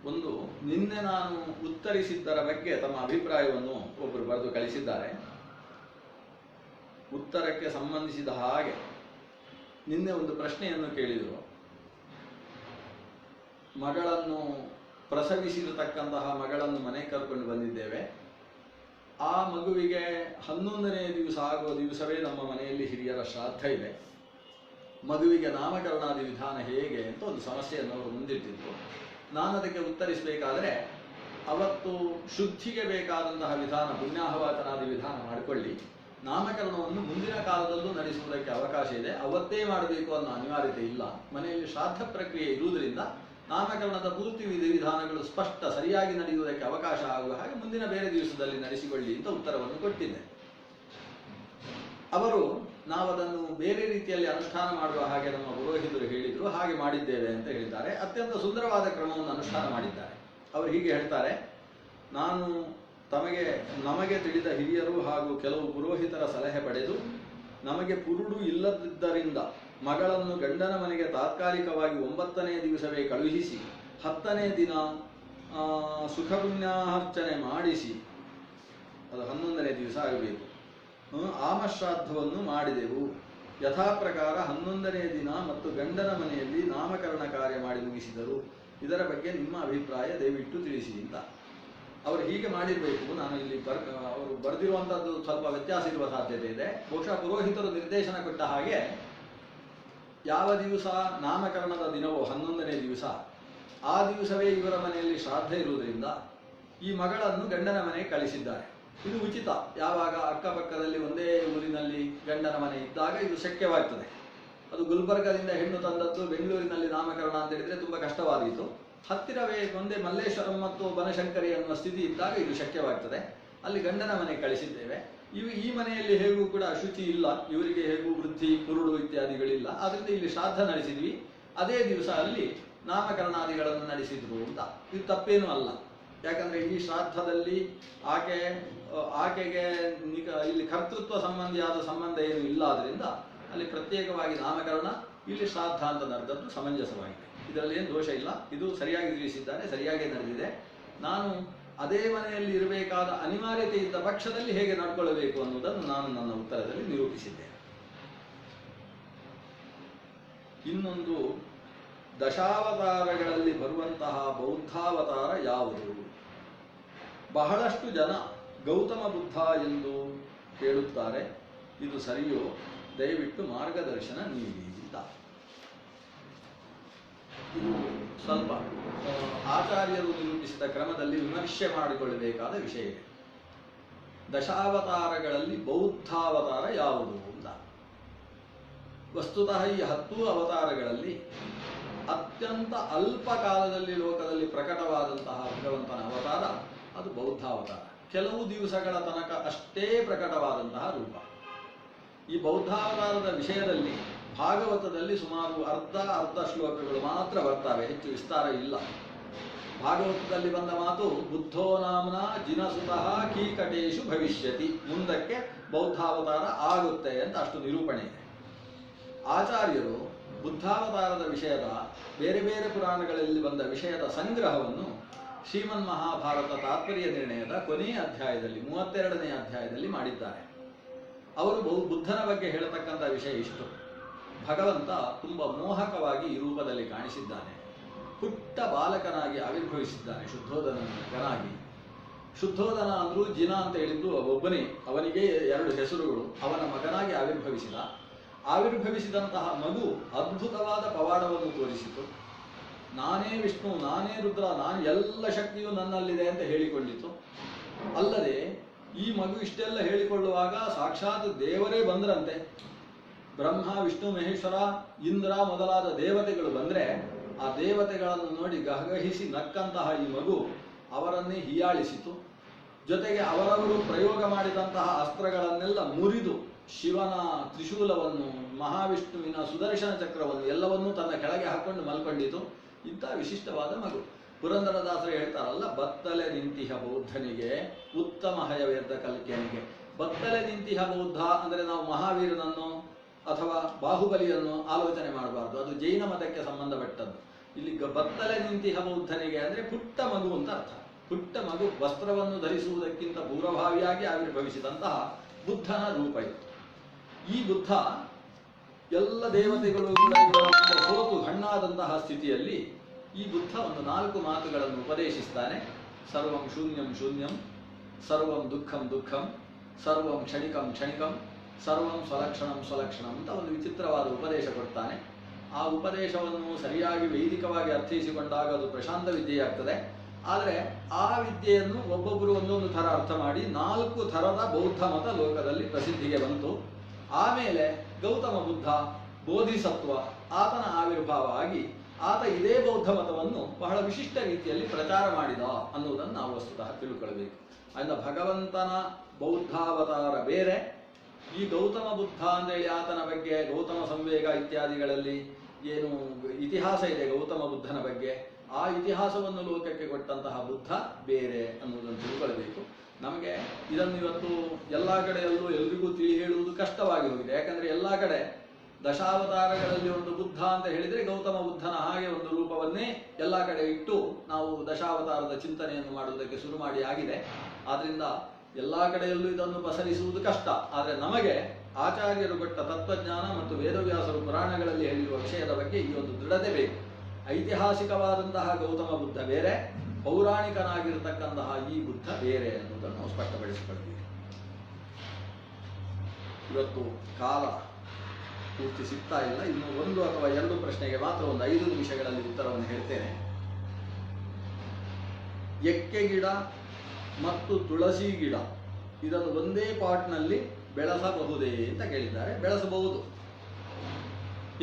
ಒಂದು ನಿನ್ನೆ ನಾನು ಉತ್ತರಿಸಿದ್ದರ ಬಗ್ಗೆ ತಮ್ಮ ಅಭಿಪ್ರಾಯವನ್ನು ಒಬ್ಬರು ಬರೆದು ಕಳಿಸಿದ್ದಾರೆ. ಉತ್ತರಕ್ಕೆ ಸಂಬಂಧಿಸಿದ ಹಾಗೆ ನಿನ್ನೆ ಒಂದು ಪ್ರಶ್ನೆಯನ್ನು ಕೇಳಿದರು. ಮಗಳನ್ನು ಪ್ರಸವಿಸಿರತಕ್ಕಂತಹ ಮಗಳನ್ನು ಮನೆಗೆ ಕರ್ಕೊಂಡು ಬಂದಿದ್ದೇವೆ. ಆ ಮಗುವಿಗೆ 11ನೇ ದಿವಸ ಆಗುವ ದಿವಸವೇ ನಮ್ಮ ಮನೆಯಲ್ಲಿ ಹಿರಿಯರ ಶ್ರಾದ್ದ ಇದೆ. ಮಗುವಿಗೆ ನಾಮಕರಣಾದಿ ವಿಧಾನ ಹೇಗೆ ಅಂತ ಒಂದು ಸಮಸ್ಯೆಯನ್ನು ಅವರು ಮುಂದಿಟ್ಟಿದ್ರು. ನಾನು ಅದಕ್ಕೆ ಉತ್ತರಿಸಬೇಕಾದರೆ, ಅವತ್ತು ಶುದ್ಧಿಗೆ ಬೇಕಾದಂತಹ ವಿಧಾನ ಪುಣ್ಯಾಹವಾಚನಾದಿ ವಿಧಾನ ಮಾಡಿಕೊಳ್ಳಿ, ನಾಮಕರಣವನ್ನು ಮುಂದಿನ ಕಾಲದಲ್ಲೂ ನಡೆಸುವುದಕ್ಕೆ ಅವಕಾಶ ಇದೆ, ಅವತ್ತೇ ಮಾಡಬೇಕು ಅನ್ನೋ ಅನಿವಾರ್ಯತೆ ಇಲ್ಲ. ಮನೆಯಲ್ಲಿ ಶ್ರಾದ್ದ ಪ್ರಕ್ರಿಯೆ ಇರುವುದರಿಂದ ನಾಮಕರಣದ ಪೂರ್ತಿ ವಿಧಾನಗಳು ಸ್ಪಷ್ಟ ಸರಿಯಾಗಿ ನಡೆಯುವುದಕ್ಕೆ ಅವಕಾಶ ಆಗುವ ಹಾಗೆ ಮುಂದಿನ ಬೇರೆ ದಿವಸದಲ್ಲಿ ನಡೆಸಿಕೊಳ್ಳಿ ಅಂತ ಉತ್ತರವನ್ನು ಕೊಟ್ಟಿದ್ದೆ. ಅವರು ನಾವದನ್ನು ಬೇರೆ ರೀತಿಯಲ್ಲಿ ಅನುಷ್ಠಾನ ಮಾಡುವ ಹಾಗೆ ನಮ್ಮ ಪುರೋಹಿತರು ಹೇಳಿದರು, ಹಾಗೆ ಮಾಡಿದ್ದೇವೆ ಅಂತ ಹೇಳಿದ್ದಾರೆ. ಅತ್ಯಂತ ಸುಂದರವಾದ ಕ್ರಮವನ್ನು ಅನುಷ್ಠಾನ ಮಾಡಿದ್ದಾರೆ. ಅವರು ಹೀಗೆ ಹೇಳ್ತಾರೆ, ನಮಗೆ ತಿಳಿದ ಹಿರಿಯರು ಹಾಗೂ ಕೆಲವು ಪುರೋಹಿತರ ಸಲಹೆ ಪಡೆದು ನಮಗೆ ಪುರುಡು ಇಲ್ಲದಿದ್ದರಿಂದ ಮಗಳನ್ನು ಗಂಡನ ಮನೆಗೆ ತಾತ್ಕಾಲಿಕವಾಗಿ 9ನೇ ದಿವಸವೇ ಕಳುಹಿಸಿ 10ನೇ ದಿನ ಸುಖ ಪುಣ್ಯಾರ್ಚನೆ ಮಾಡಿಸಿ, ಅದು 11ನೇ ದಿವಸ ಆಗಬೇಕು, ಆಮಶ್ರಾದ್ದವನ್ನು ಮಾಡಿದೆವು. ಯಥಾಪ್ರಕಾರ 11ನೇ ದಿನ ಮತ್ತು ಗಂಡನ ಮನೆಯಲ್ಲಿ ನಾಮಕರಣ ಕಾರ್ಯ ಮಾಡಿ ಮುಗಿಸಿದರು. ಇದರ ಬಗ್ಗೆ ನಿಮ್ಮ ಅಭಿಪ್ರಾಯ ದಯವಿಟ್ಟು ತಿಳಿಸಿ ಅಂತ. ಅವರು ಹೀಗೆ ಮಾಡಿರಬೇಕು. ನಾನು ಇಲ್ಲಿ ಅವರು ಬರೆದಿರುವಂಥದ್ದು ಸ್ವಲ್ಪ ವ್ಯತ್ಯಾಸ ಇರುವ ಸಾಧ್ಯತೆ ಇದೆ. ಬಹುಶಃ ಪುರೋಹಿತರು ನಿರ್ದೇಶನ ಕೊಟ್ಟ ಹಾಗೆ ಯಾವ ದಿವಸ ನಾಮಕರಣದ ದಿನವೋ 11ನೇ ದಿವಸ, ಆ ದಿವಸವೇ ಇವರ ಮನೆಯಲ್ಲಿ ಶ್ರಾದ್ದ ಇರುವುದರಿಂದ ಈ ಮಗಳನ್ನು ಗಂಡನ ಮನೆಗೆ ಕಳಿಸಿದ್ದಾರೆ. ಇದು ಉಚಿತ. ಯಾವಾಗ ಅಕ್ಕಪಕ್ಕದಲ್ಲಿ ಒಂದೇ ಊರಿನಲ್ಲಿ ಗಂಡನ ಮನೆ ಇದ್ದಾಗ ಇದು ಶಕ್ಯವಾಗ್ತದೆ. ಅದು ಗುಲ್ಬರ್ಗದಿಂದ ಹೆಣ್ಣು ತಂದದ್ದು ಬೆಂಗಳೂರಿನಲ್ಲಿ ನಾಮಕರಣ ಅಂತ ಹೇಳಿದ್ರೆ ತುಂಬ ಕಷ್ಟವಾದೀತು. ಹತ್ತಿರವೇ ಒಂದೇ ಮಲ್ಲೇಶ್ವರಂ ಮತ್ತು ಬನಶಂಕರಿ ಅನ್ನುವ ಸ್ಥಿತಿ ಇದ್ದಾಗ ಇದು ಶಕ್ಯವಾಗ್ತದೆ. ಅಲ್ಲಿ ಗಂಡನ ಮನೆಗೆ ಕಳಿಸಿದ್ದೇವೆ. ಈ ಮನೆಯಲ್ಲಿ ಹೇಗೂ ಕೂಡ ಅಶುಚಿ ಇಲ್ಲ, ಇವರಿಗೆ ಹೇಗೂ ವೃದ್ಧಿ ಕುರುಡು ಇತ್ಯಾದಿಗಳಿಲ್ಲ. ಆದ್ದರಿಂದ ಇಲ್ಲಿ ಶ್ರಾದ್ದ ನಡೆಸಿದ್ವಿ, ಅದೇ ದಿವಸ ಅಲ್ಲಿ ನಾಮಕರಣಾದಿಗಳನ್ನು ನಡೆಸಿದ್ರು ಅಂತ. ಇದು ತಪ್ಪೇನೂ ಅಲ್ಲ. ಯಾಕಂದ್ರೆ ಈ ಶ್ರಾದ್ದದಲ್ಲಿ ಆಕೆಗೆ ಇಲ್ಲಿ ಕರ್ತೃತ್ವ ಸಂಬಂಧಿಯಾದ ಸಂಬಂಧ ಏನು ಇಲ್ಲ. ಆದ್ರಿಂದ ಅಲ್ಲಿ ಪ್ರತ್ಯೇಕವಾಗಿ ನಾಮಕರಣ, ಇಲ್ಲಿ ಶ್ರಾದ್ದ ಅಂತ ನಡೆದದ್ದು ಸಮಂಜಸವಾಗಿದೆ. ಇದರಲ್ಲಿ ಏನು ದೋಷ ಇಲ್ಲ. ಇದು ಸರಿಯಾಗಿ ತಿಳಿಸಿದ್ದಾರೆ, ಸರಿಯಾಗಿ ನಡೆದಿದೆ. ನಾನು ಅದೇ ಮನೆಯಲ್ಲಿ ಇರಬೇಕಾದ ಅನಿವಾರ್ಯತೆ ಇದ್ದ ಪಕ್ಷದಲ್ಲಿ ಹೇಗೆ ನಡ್ಕೊಳ್ಳಬೇಕು ಅನ್ನುವುದನ್ನು ನಾನು ನನ್ನ ಉತ್ತರದಲ್ಲಿ ನಿರೂಪಿಸಿದ್ದೇನೆ. ಇನ್ನೊಂದು, ದಶಾವತಾರಗಳಲ್ಲಿ ಬರುವಂತಹ ಬೌದ್ಧಾವತಾರ ಯಾವುದು? ಬಹಳಷ್ಟು ಜನ ಗೌತಮ ಬುದ್ಧ ಎಂದು ಹೇಳುತ್ತಾರೆ. ಇದು ಸರಿಯೋ? ದಯವಿಟ್ಟು ಮಾರ್ಗದರ್ಶನ ನೀಡಿ ಅಂತ. ಇದು ಸ್ವಲ್ಪ ಆಚಾರ್ಯರು ನಿರೂಪಿಸಿದ ಕ್ರಮದಲ್ಲಿ ವಿಮರ್ಶೆ ಮಾಡಿಕೊಳ್ಳಬೇಕಾದ ವಿಷಯ ಇದೆ. ದಶಾವತಾರಗಳಲ್ಲಿ ಬೌದ್ಧಾವತಾರ ಯಾವುದು ಅಂತ. ವಸ್ತುತಃ ಈ 10 ಅವತಾರಗಳಲ್ಲಿ ಅತ್ಯಂತ ಅಲ್ಪ ಕಾಲದಲ್ಲಿ ಲೋಕದಲ್ಲಿ ಪ್ರಕಟವಾದಂತಹ ಭಗವಂತನ ಅವತಾರ ಅದು ಬೌದ್ಧಾವತಾರ. ಕೆಲವು ದಿವಸಗಳ ತನಕ ಅಷ್ಟೇ ಪ್ರಕಟವಾದಂತಹ ರೂಪ. ಈ ಬೌದ್ಧಾವತಾರದ ವಿಷಯದಲ್ಲಿ ಭಾಗವತದಲ್ಲಿ ಸುಮಾರು ಅರ್ಧ ಶ್ಲೋಕಗಳು ಮಾತ್ರ ಬರ್ತವೆ, ಹೆಚ್ಚು ವಿಸ್ತಾರ ಇಲ್ಲ. ಭಾಗವತದಲ್ಲಿ ಬಂದ ಮಾತು ಬುದ್ಧೋ ನಾಮ್ನ ಜಿನಸುತಃ ಕೀಕಟೇಶು ಭವಿಷ್ಯತಿ, ಮುಂದಕ್ಕೆ ಬೌದ್ಧಾವತಾರ ಆಗುತ್ತೆ ಅಂತ ಅಷ್ಟು ನಿರೂಪಣೆ ಇದೆ. ಆಚಾರ್ಯರು ಬುದ್ಧಾವತಾರದ ವಿಷಯದ ಬೇರೆ ಬೇರೆ ಪುರಾಣಗಳಲ್ಲಿ ಬಂದ ವಿಷಯದ ಸಂಗ್ರಹವನ್ನು ಶ್ರೀಮನ್ ಮಹಾಭಾರತ ತಾತ್ಪರ್ಯ ನಿರ್ಣಯದ ಕೊನೆಯ ಅಧ್ಯಾಯದಲ್ಲಿ 32ನೇ ಅಧ್ಯಾಯದಲ್ಲಿ ಮಾಡಿದ್ದಾರೆ. ಅವರು ಬುದ್ಧನ ಬಗ್ಗೆ ಹೇಳತಕ್ಕಂಥ ವಿಷಯ ಇಷ್ಟು: ಭಗವಂತ ತುಂಬ ಮೋಹಕವಾಗಿ ಈ ರೂಪದಲ್ಲಿ ಕಾಣಿಸಿದ್ದಾನೆ. ಪುಟ್ಟ ಬಾಲಕನಾಗಿ ಆವಿರ್ಭವಿಸಿದ್ದಾನೆ, ಶುದ್ಧೋಧನನ ಮಗನಾಗಿ. ಶುದ್ಧೋಧನ ಅಂದ್ರೂ ಜಿನ ಅಂತ ಹೇಳಿದ್ದು ಒಬ್ಬನೇ, ಅವನಿಗೆ 2 ಹೆಸರುಗಳು. ಅವನ ಮಗನಾಗಿ ಆವಿರ್ಭವಿಸಿದಂತಹ ಮಗು ಅದ್ಭುತವಾದ ಪವಾಡವನ್ನು ತೋರಿಸಿತು. ನಾನೇ ವಿಷ್ಣು, ನಾನೇ ರುದ್ರ, ನಾನು ಎಲ್ಲ ಶಕ್ತಿಯು ನನ್ನಲ್ಲಿದೆ ಅಂತ ಹೇಳಿಕೊಂಡಿತು. ಅಲ್ಲದೆ ಈ ಮಗು ಇಷ್ಟೆಲ್ಲ ಹೇಳಿಕೊಳ್ಳುವಾಗ ಸಾಕ್ಷಾತ್ ದೇವರೇ ಬಂದ್ರಂತೆ. ಬ್ರಹ್ಮ, ವಿಷ್ಣು, ಮಹೇಶ್ವರ, ಇಂದ್ರ ಮೊದಲಾದ ದೇವತೆಗಳು ಬಂದ್ರೆ ಆ ದೇವತೆಗಳನ್ನು ನೋಡಿ ಗಹಗಹಿಸಿ ನಕ್ಕಂತಹ ಈ ಮಗು ಅವರನ್ನೇ ಹೀಯಾಳಿಸಿತು. ಜೊತೆಗೆ ಅವರವರು ಪ್ರಯೋಗ ಮಾಡಿದಂತಹ ಅಸ್ತ್ರಗಳನ್ನೆಲ್ಲ ಮುರಿದು ಶಿವನ ತ್ರಿಶೂಲವನ್ನು, ಮಹಾವಿಷ್ಣುವಿನ ಸುದರ್ಶನ ಚಕ್ರವನ್ನು ಎಲ್ಲವನ್ನೂ ತನ್ನ ಕೆಳಗೆ ಹಾಕೊಂಡು ಮಲ್ಕೊಂಡಿತು. ಇಂಥ ವಿಶಿಷ್ಟವಾದ ಮಗು. ಪುರಂದರದಾಸರು ಹೇಳ್ತಾರಲ್ಲ, ಬತ್ತಲೆ ನಿಂತಿಹ ಬೌದ್ಧನಿಗೆ ಉತ್ತಮ ಹಯವೆದ್ದ ಕಲ್ಕೆನಿಗೆ. ಬತ್ತಲೆ ನಿಂತಿಹ ಬೌದ್ಧ ಅಂದ್ರೆ ನಾವು ಮಹಾವೀರನನ್ನು ಅಥವಾ ಬಾಹುಬಲಿಯನ್ನು ಆಲೋಚನೆ ಮಾಡಬಾರ್ದು, ಅದು ಜೈನ ಮತಕ್ಕೆ ಸಂಬಂಧಪಟ್ಟದ್ದು. ಇಲ್ಲಿ ಬತ್ತಲೆ ನಿಂತಿಹ ಬೌದ್ಧನಿಗೆ ಅಂದ್ರೆ ಪುಟ್ಟ ಮಗು ಅಂತ ಅರ್ಥ. ಪುಟ್ಟ ಮಗು ವಸ್ತ್ರವನ್ನು ಧರಿಸುವುದಕ್ಕಿಂತ ಪೂರ್ವಭಾವಿಯಾಗಿ ಆವಿರ್ಭವಿಸಿದಂತಹ ಬುದ್ಧನ ರೂಪ ಇದು. ಈ ಬುದ್ಧ ಎಲ್ಲ ದೇವತೆಗಳು ಸೋತು ಹಣ್ಣಾದಂತಹ ಸ್ಥಿತಿಯಲ್ಲಿ ಈ ಬುದ್ಧ ಒಂದು 4 ಮಾತುಗಳನ್ನು ಉಪದೇಶಿಸ್ತಾನೆ. ಸರ್ವಂ ಶೂನ್ಯಂ ಶೂನ್ಯಂ, ಸರ್ವಂ ದುಃಖಂ ದುಃಖಂ, ಸರ್ವಂ ಕ್ಷಣಿಕಂ ಕ್ಷಣಿಕಂ, ಸರ್ವಂ ಸ್ವಲಕ್ಷಣಂ ಸ್ವಲಕ್ಷಣಂ ಅಂತ ಒಂದು ವಿಚಿತ್ರವಾದ ಉಪದೇಶ ಕೊಡ್ತಾನೆ. ಆ ಉಪದೇಶವನ್ನು ಸರಿಯಾಗಿ ವೈದಿಕವಾಗಿ ಅರ್ಥೈಸಿಕೊಂಡಾಗ ಅದು ಪ್ರಶಾಂತ ವಿದ್ಯೆಯಾಗ್ತದೆ. ಆದರೆ ಆ ವಿದ್ಯೆಯನ್ನು ಒಬ್ಬೊಬ್ಬರು ಒಂದೊಂದು ಥರ ಅರ್ಥ ಮಾಡಿ 4 ಥರದ ಬೌದ್ಧ ಮತ ಲೋಕದಲ್ಲಿ ಪ್ರಸಿದ್ಧಿಗೆ ಬಂತು. ಆಮೇಲೆ ಗೌತಮ ಬುದ್ಧ ಬೋಧಿಸತ್ವ ಆತನ ಆವಿರ್ಭಾವ ಆಗಿ ಆತ ಇದೇ ಬೌದ್ಧ ಮತವನ್ನು ಬಹಳ ವಿಶಿಷ್ಟ ರೀತಿಯಲ್ಲಿ ಪ್ರಚಾರ ಮಾಡಿದ ಅನ್ನುವುದನ್ನು ನಾವು ವಸ್ತುತಃ ತಿಳ್ಕೊಳ್ಬೇಕು. ಅದರಿಂದ ಭಗವಂತನ ಬೌದ್ಧಾವತಾರ ಬೇರೆ. ಈ ಗೌತಮ ಬುದ್ಧ ಅಂತೇಳಿ ಆತನ ಬಗ್ಗೆ ಗೌತಮ ಸಂವೇಗ ಇತ್ಯಾದಿಗಳಲ್ಲಿ ಏನು ಇತಿಹಾಸ ಇದೆ ಗೌತಮ ಬುದ್ಧನ ಬಗ್ಗೆ, ಆ ಇತಿಹಾಸವನ್ನು ಲೋಕಕ್ಕೆ ಕೊಟ್ಟಂತಹ ಬುದ್ಧ ಬೇರೆ ಅನ್ನುವುದನ್ನು ತಿಳ್ಕೊಳ್ಬೇಕು. ನಮಗೆ ಇದನ್ನು ಇವತ್ತು ಎಲ್ಲ ಕಡೆಯಲ್ಲೂ ಎಲ್ರಿಗೂ ತಿಳಿ ಹೇಳುವುದು ಕಷ್ಟವಾಗಿ ಹೋಗಿದೆ. ಯಾಕಂದ್ರೆ ಎಲ್ಲ ಕಡೆ ದಶಾವತಾರಗಳಲ್ಲಿ ಒಂದು ಬುದ್ಧ ಅಂತ ಹೇಳಿದರೆ ಗೌತಮ ಬುದ್ಧನ ಹಾಗೆ ಒಂದು ರೂಪವನ್ನೇ ಎಲ್ಲ ಕಡೆ ಇಟ್ಟು ನಾವು ದಶಾವತಾರದ ಚಿಂತನೆಯನ್ನು ಮಾಡುವುದಕ್ಕೆ ಶುರು ಮಾಡಿ ಆಗಿದೆ. ಆದ್ರಿಂದ ಎಲ್ಲ ಕಡೆಯಲ್ಲೂ ಇದನ್ನು ಪಸರಿಸುವುದು ಕಷ್ಟ. ಆದರೆ ನಮಗೆ ಆಚಾರ್ಯರು ಕೊಟ್ಟ ತತ್ವಜ್ಞಾನ ಮತ್ತು ವೇದವ್ಯಾಸರು ಪುರಾಣಗಳಲ್ಲಿ ಹೇಳಿರುವ ವಿಷಯದ ಬಗ್ಗೆ ಈ ಒಂದು ದೃಢತೆ ಬೇಕು. ಐತಿಹಾಸಿಕವಾದಂತಹ ಗೌತಮ ಬುದ್ಧ ಬೇರೆ, ಪೌರಾಣಿಕನಾಗಿರತಕ್ಕಂತಹ ಈ ಬುದ್ಧ ಬೇರೆ ಅನ್ನುವುದನ್ನು ನಾವು ಸ್ಪಷ್ಟಪಡಿಸಿಕೊಳ್ತೀವಿ. ಇವತ್ತು ಕಾಲ ಪೂರ್ತಿ ಸಿಗ್ತಾ ಇಲ್ಲ. ಇನ್ನು 1 ಅಥವಾ 2 ಪ್ರಶ್ನೆಗೆ ಮಾತ್ರ ಒಂದು 5 ನಿಮಿಷಗಳಲ್ಲಿ ಉತ್ತರವನ್ನು ಹೇಳ್ತೇನೆ. ಎಕ್ಕೆ ಗಿಡ ಮತ್ತು ತುಳಸಿ ಗಿಡ ಇದನ್ನು ಒಂದೇ ಪಾಟ್ನಲ್ಲಿ ಬೆಳೆಸಬಹುದೇ ಅಂತ ಕೇಳಿದ್ದಾರೆ. ಬೆಳೆಸಬಹುದು.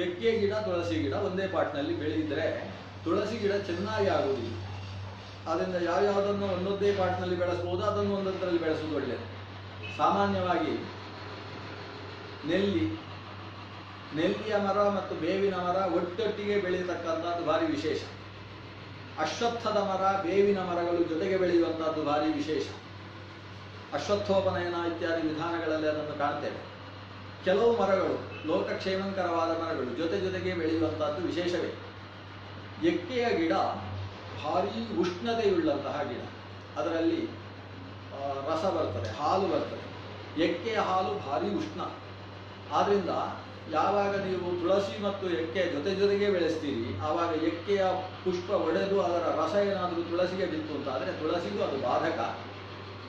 ಎಕ್ಕೆ ಗಿಡ ತುಳಸಿ ಗಿಡ ಒಂದೇ ಪಾಟ್ನಲ್ಲಿ ಬೆಳೆಯಿದ್ರೆ ತುಳಸಿ ಗಿಡ ಚೆನ್ನಾಗಿ ಆಗುವುದಿಲ್ಲ. ಆದ್ದರಿಂದ ಯಾವ್ಯಾವುದನ್ನು ಒಂದೊಂದೇ ಪಾಟ್ನಲ್ಲಿ ಬೆಳೆಸಬಹುದು, ಅದನ್ನು ಒಂದೊಂದರಲ್ಲಿ ಬೆಳೆಸುವುದು ಒಳ್ಳೆಯದು. ಸಾಮಾನ್ಯವಾಗಿ ನೆಲ್ಲಿಯ ಮರ ಮತ್ತು ಬೇವಿನ ಮರ ಒಟ್ಟೊಟ್ಟಿಗೆ ಬೆಳೆಯತಕ್ಕಂಥದ್ದು ಭಾರಿ ವಿಶೇಷ. ಅಶ್ವತ್ಥದ ಮರ, ಬೇವಿನ ಮರಗಳು ಜೊತೆಗೆ ಬೆಳೆಯುವಂಥದ್ದು ಭಾರಿ ವಿಶೇಷ. ಅಶ್ವತ್ಥೋಪನಯನ ಇತ್ಯಾದಿ ವಿಧಾನಗಳಲ್ಲಿ ಅದನ್ನು ಕಾಣ್ತೇವೆ. ಕೆಲವು ಮರಗಳು ಲೋಕಕ್ಷೇಮಂಕರವಾದ ಮರಗಳು ಜೊತೆಗೆ ಬೆಳೆಯುವಂಥದ್ದು ವಿಶೇಷವೇ. ಎಕ್ಕೆಯ ಗಿಡ ಭಾರೀ ಉಷ್ಣತೆಯುಳ್ಳಂತಹ ಗಿಡ. ಅದರಲ್ಲಿ ರಸ ಬರ್ತದೆ, ಹಾಲು ಬರ್ತದೆ. ಎಕ್ಕೆಯ ಹಾಲು ಭಾರಿ ಉಷ್ಣ. ಆದ್ರಿಂದ ಯಾವಾಗ ನೀವು ತುಳಸಿ ಮತ್ತು ಎಕ್ಕೆ ಜೊತೆಗೆ ಬೆಳೆಸ್ತೀರಿ, ಆವಾಗ ಎಕ್ಕೆಯ ಪುಷ್ಪ ಒಡೆದು ಅದರ ರಸ ಏನಾದರೂ ತುಳಸಿಗೆ ಬಿತ್ತು ಅಂತಾದರೆ ತುಳಸಿಗೂ ಅದು ಬಾಧಕ.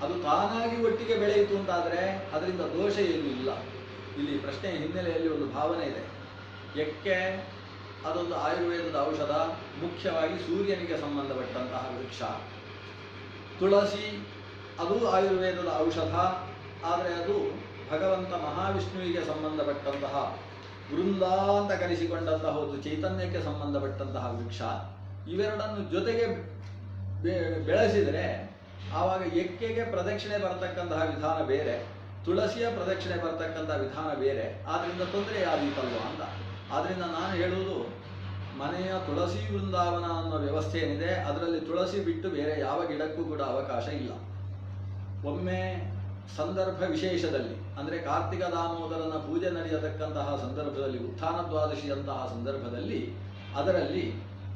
ಅದು ತಾನಾಗಿ ಒಟ್ಟಿಗೆ ಬೆಳೆಯಿತು ಅಂತಾದರೆ ಅದರಿಂದ ದೋಷ ಏನೂ ಇಲ್ಲ. ಇಲ್ಲಿ ಪ್ರಶ್ನೆಯ ಹಿನ್ನೆಲೆಯಲ್ಲಿ ಒಂದು ಭಾವನೆ ಇದೆ. ಎಕ್ಕೆ ಅದೊಂದು ಆಯುರ್ವೇದದ ಔಷಧ, ಮುಖ್ಯವಾಗಿ ಸೂರ್ಯನಿಗೆ ಸಂಬಂಧಪಟ್ಟಂತಹ ವೃಕ್ಷ. ತುಳಸಿ ಅದು ಆಯುರ್ವೇದದ ಔಷಧ, ಆದರೆ ಅದು ಭಗವಂತ ಮಹಾವಿಷ್ಣುವಿಗೆ ಸಂಬಂಧಪಟ್ಟಂತಹ ವೃಂದ ಅಂತ ಕರೆಸಿಕೊಂಡಂತಹ ಒಂದು ಚೈತನ್ಯಕ್ಕೆ ಸಂಬಂಧಪಟ್ಟಂತಹ ವೃಕ್ಷ. ಇವೆರಡನ್ನು ಜೊತೆಗೆ ಬೆಳೆಸಿದರೆ ಆವಾಗ ಎಕ್ಕೆಗೆ ಪ್ರದಕ್ಷಿಣೆ ಬರತಕ್ಕಂತಹ ವಿಧಾನ ಬೇರೆ, ತುಳಸಿಯ ಪ್ರದಕ್ಷಿಣೆ ಬರತಕ್ಕಂತಹ ವಿಧಾನ ಬೇರೆ. ಆದ್ದರಿಂದ ತೊಂದರೆ ಆದೀತಲ್ವ ಅಂತ. ಆದ್ದರಿಂದ ನಾನು ಹೇಳುವುದು, ಮನೆಯ ತುಳಸಿ ವೃಂದಾವನ ಅನ್ನೋ ವ್ಯವಸ್ಥೆ ಏನಿದೆ ಅದರಲ್ಲಿ ತುಳಸಿ ಬಿಟ್ಟು ಬೇರೆ ಯಾವ ಗಿಡಕ್ಕೂ ಕೂಡ ಅವಕಾಶ ಇಲ್ಲ. ಒಮ್ಮೆ ಸಂದರ್ಭ ವಿಶೇಷದಲ್ಲಿ, ಅಂದರೆ ಕಾರ್ತಿಕ ದಾಮೋದರನ ಪೂಜೆ ನಡೆಯತಕ್ಕಂತಹ ಸಂದರ್ಭದಲ್ಲಿ, ಉತ್ಥಾನ ದ್ವಾದಶಿಯಂತಹ ಸಂದರ್ಭದಲ್ಲಿ ಅದರಲ್ಲಿ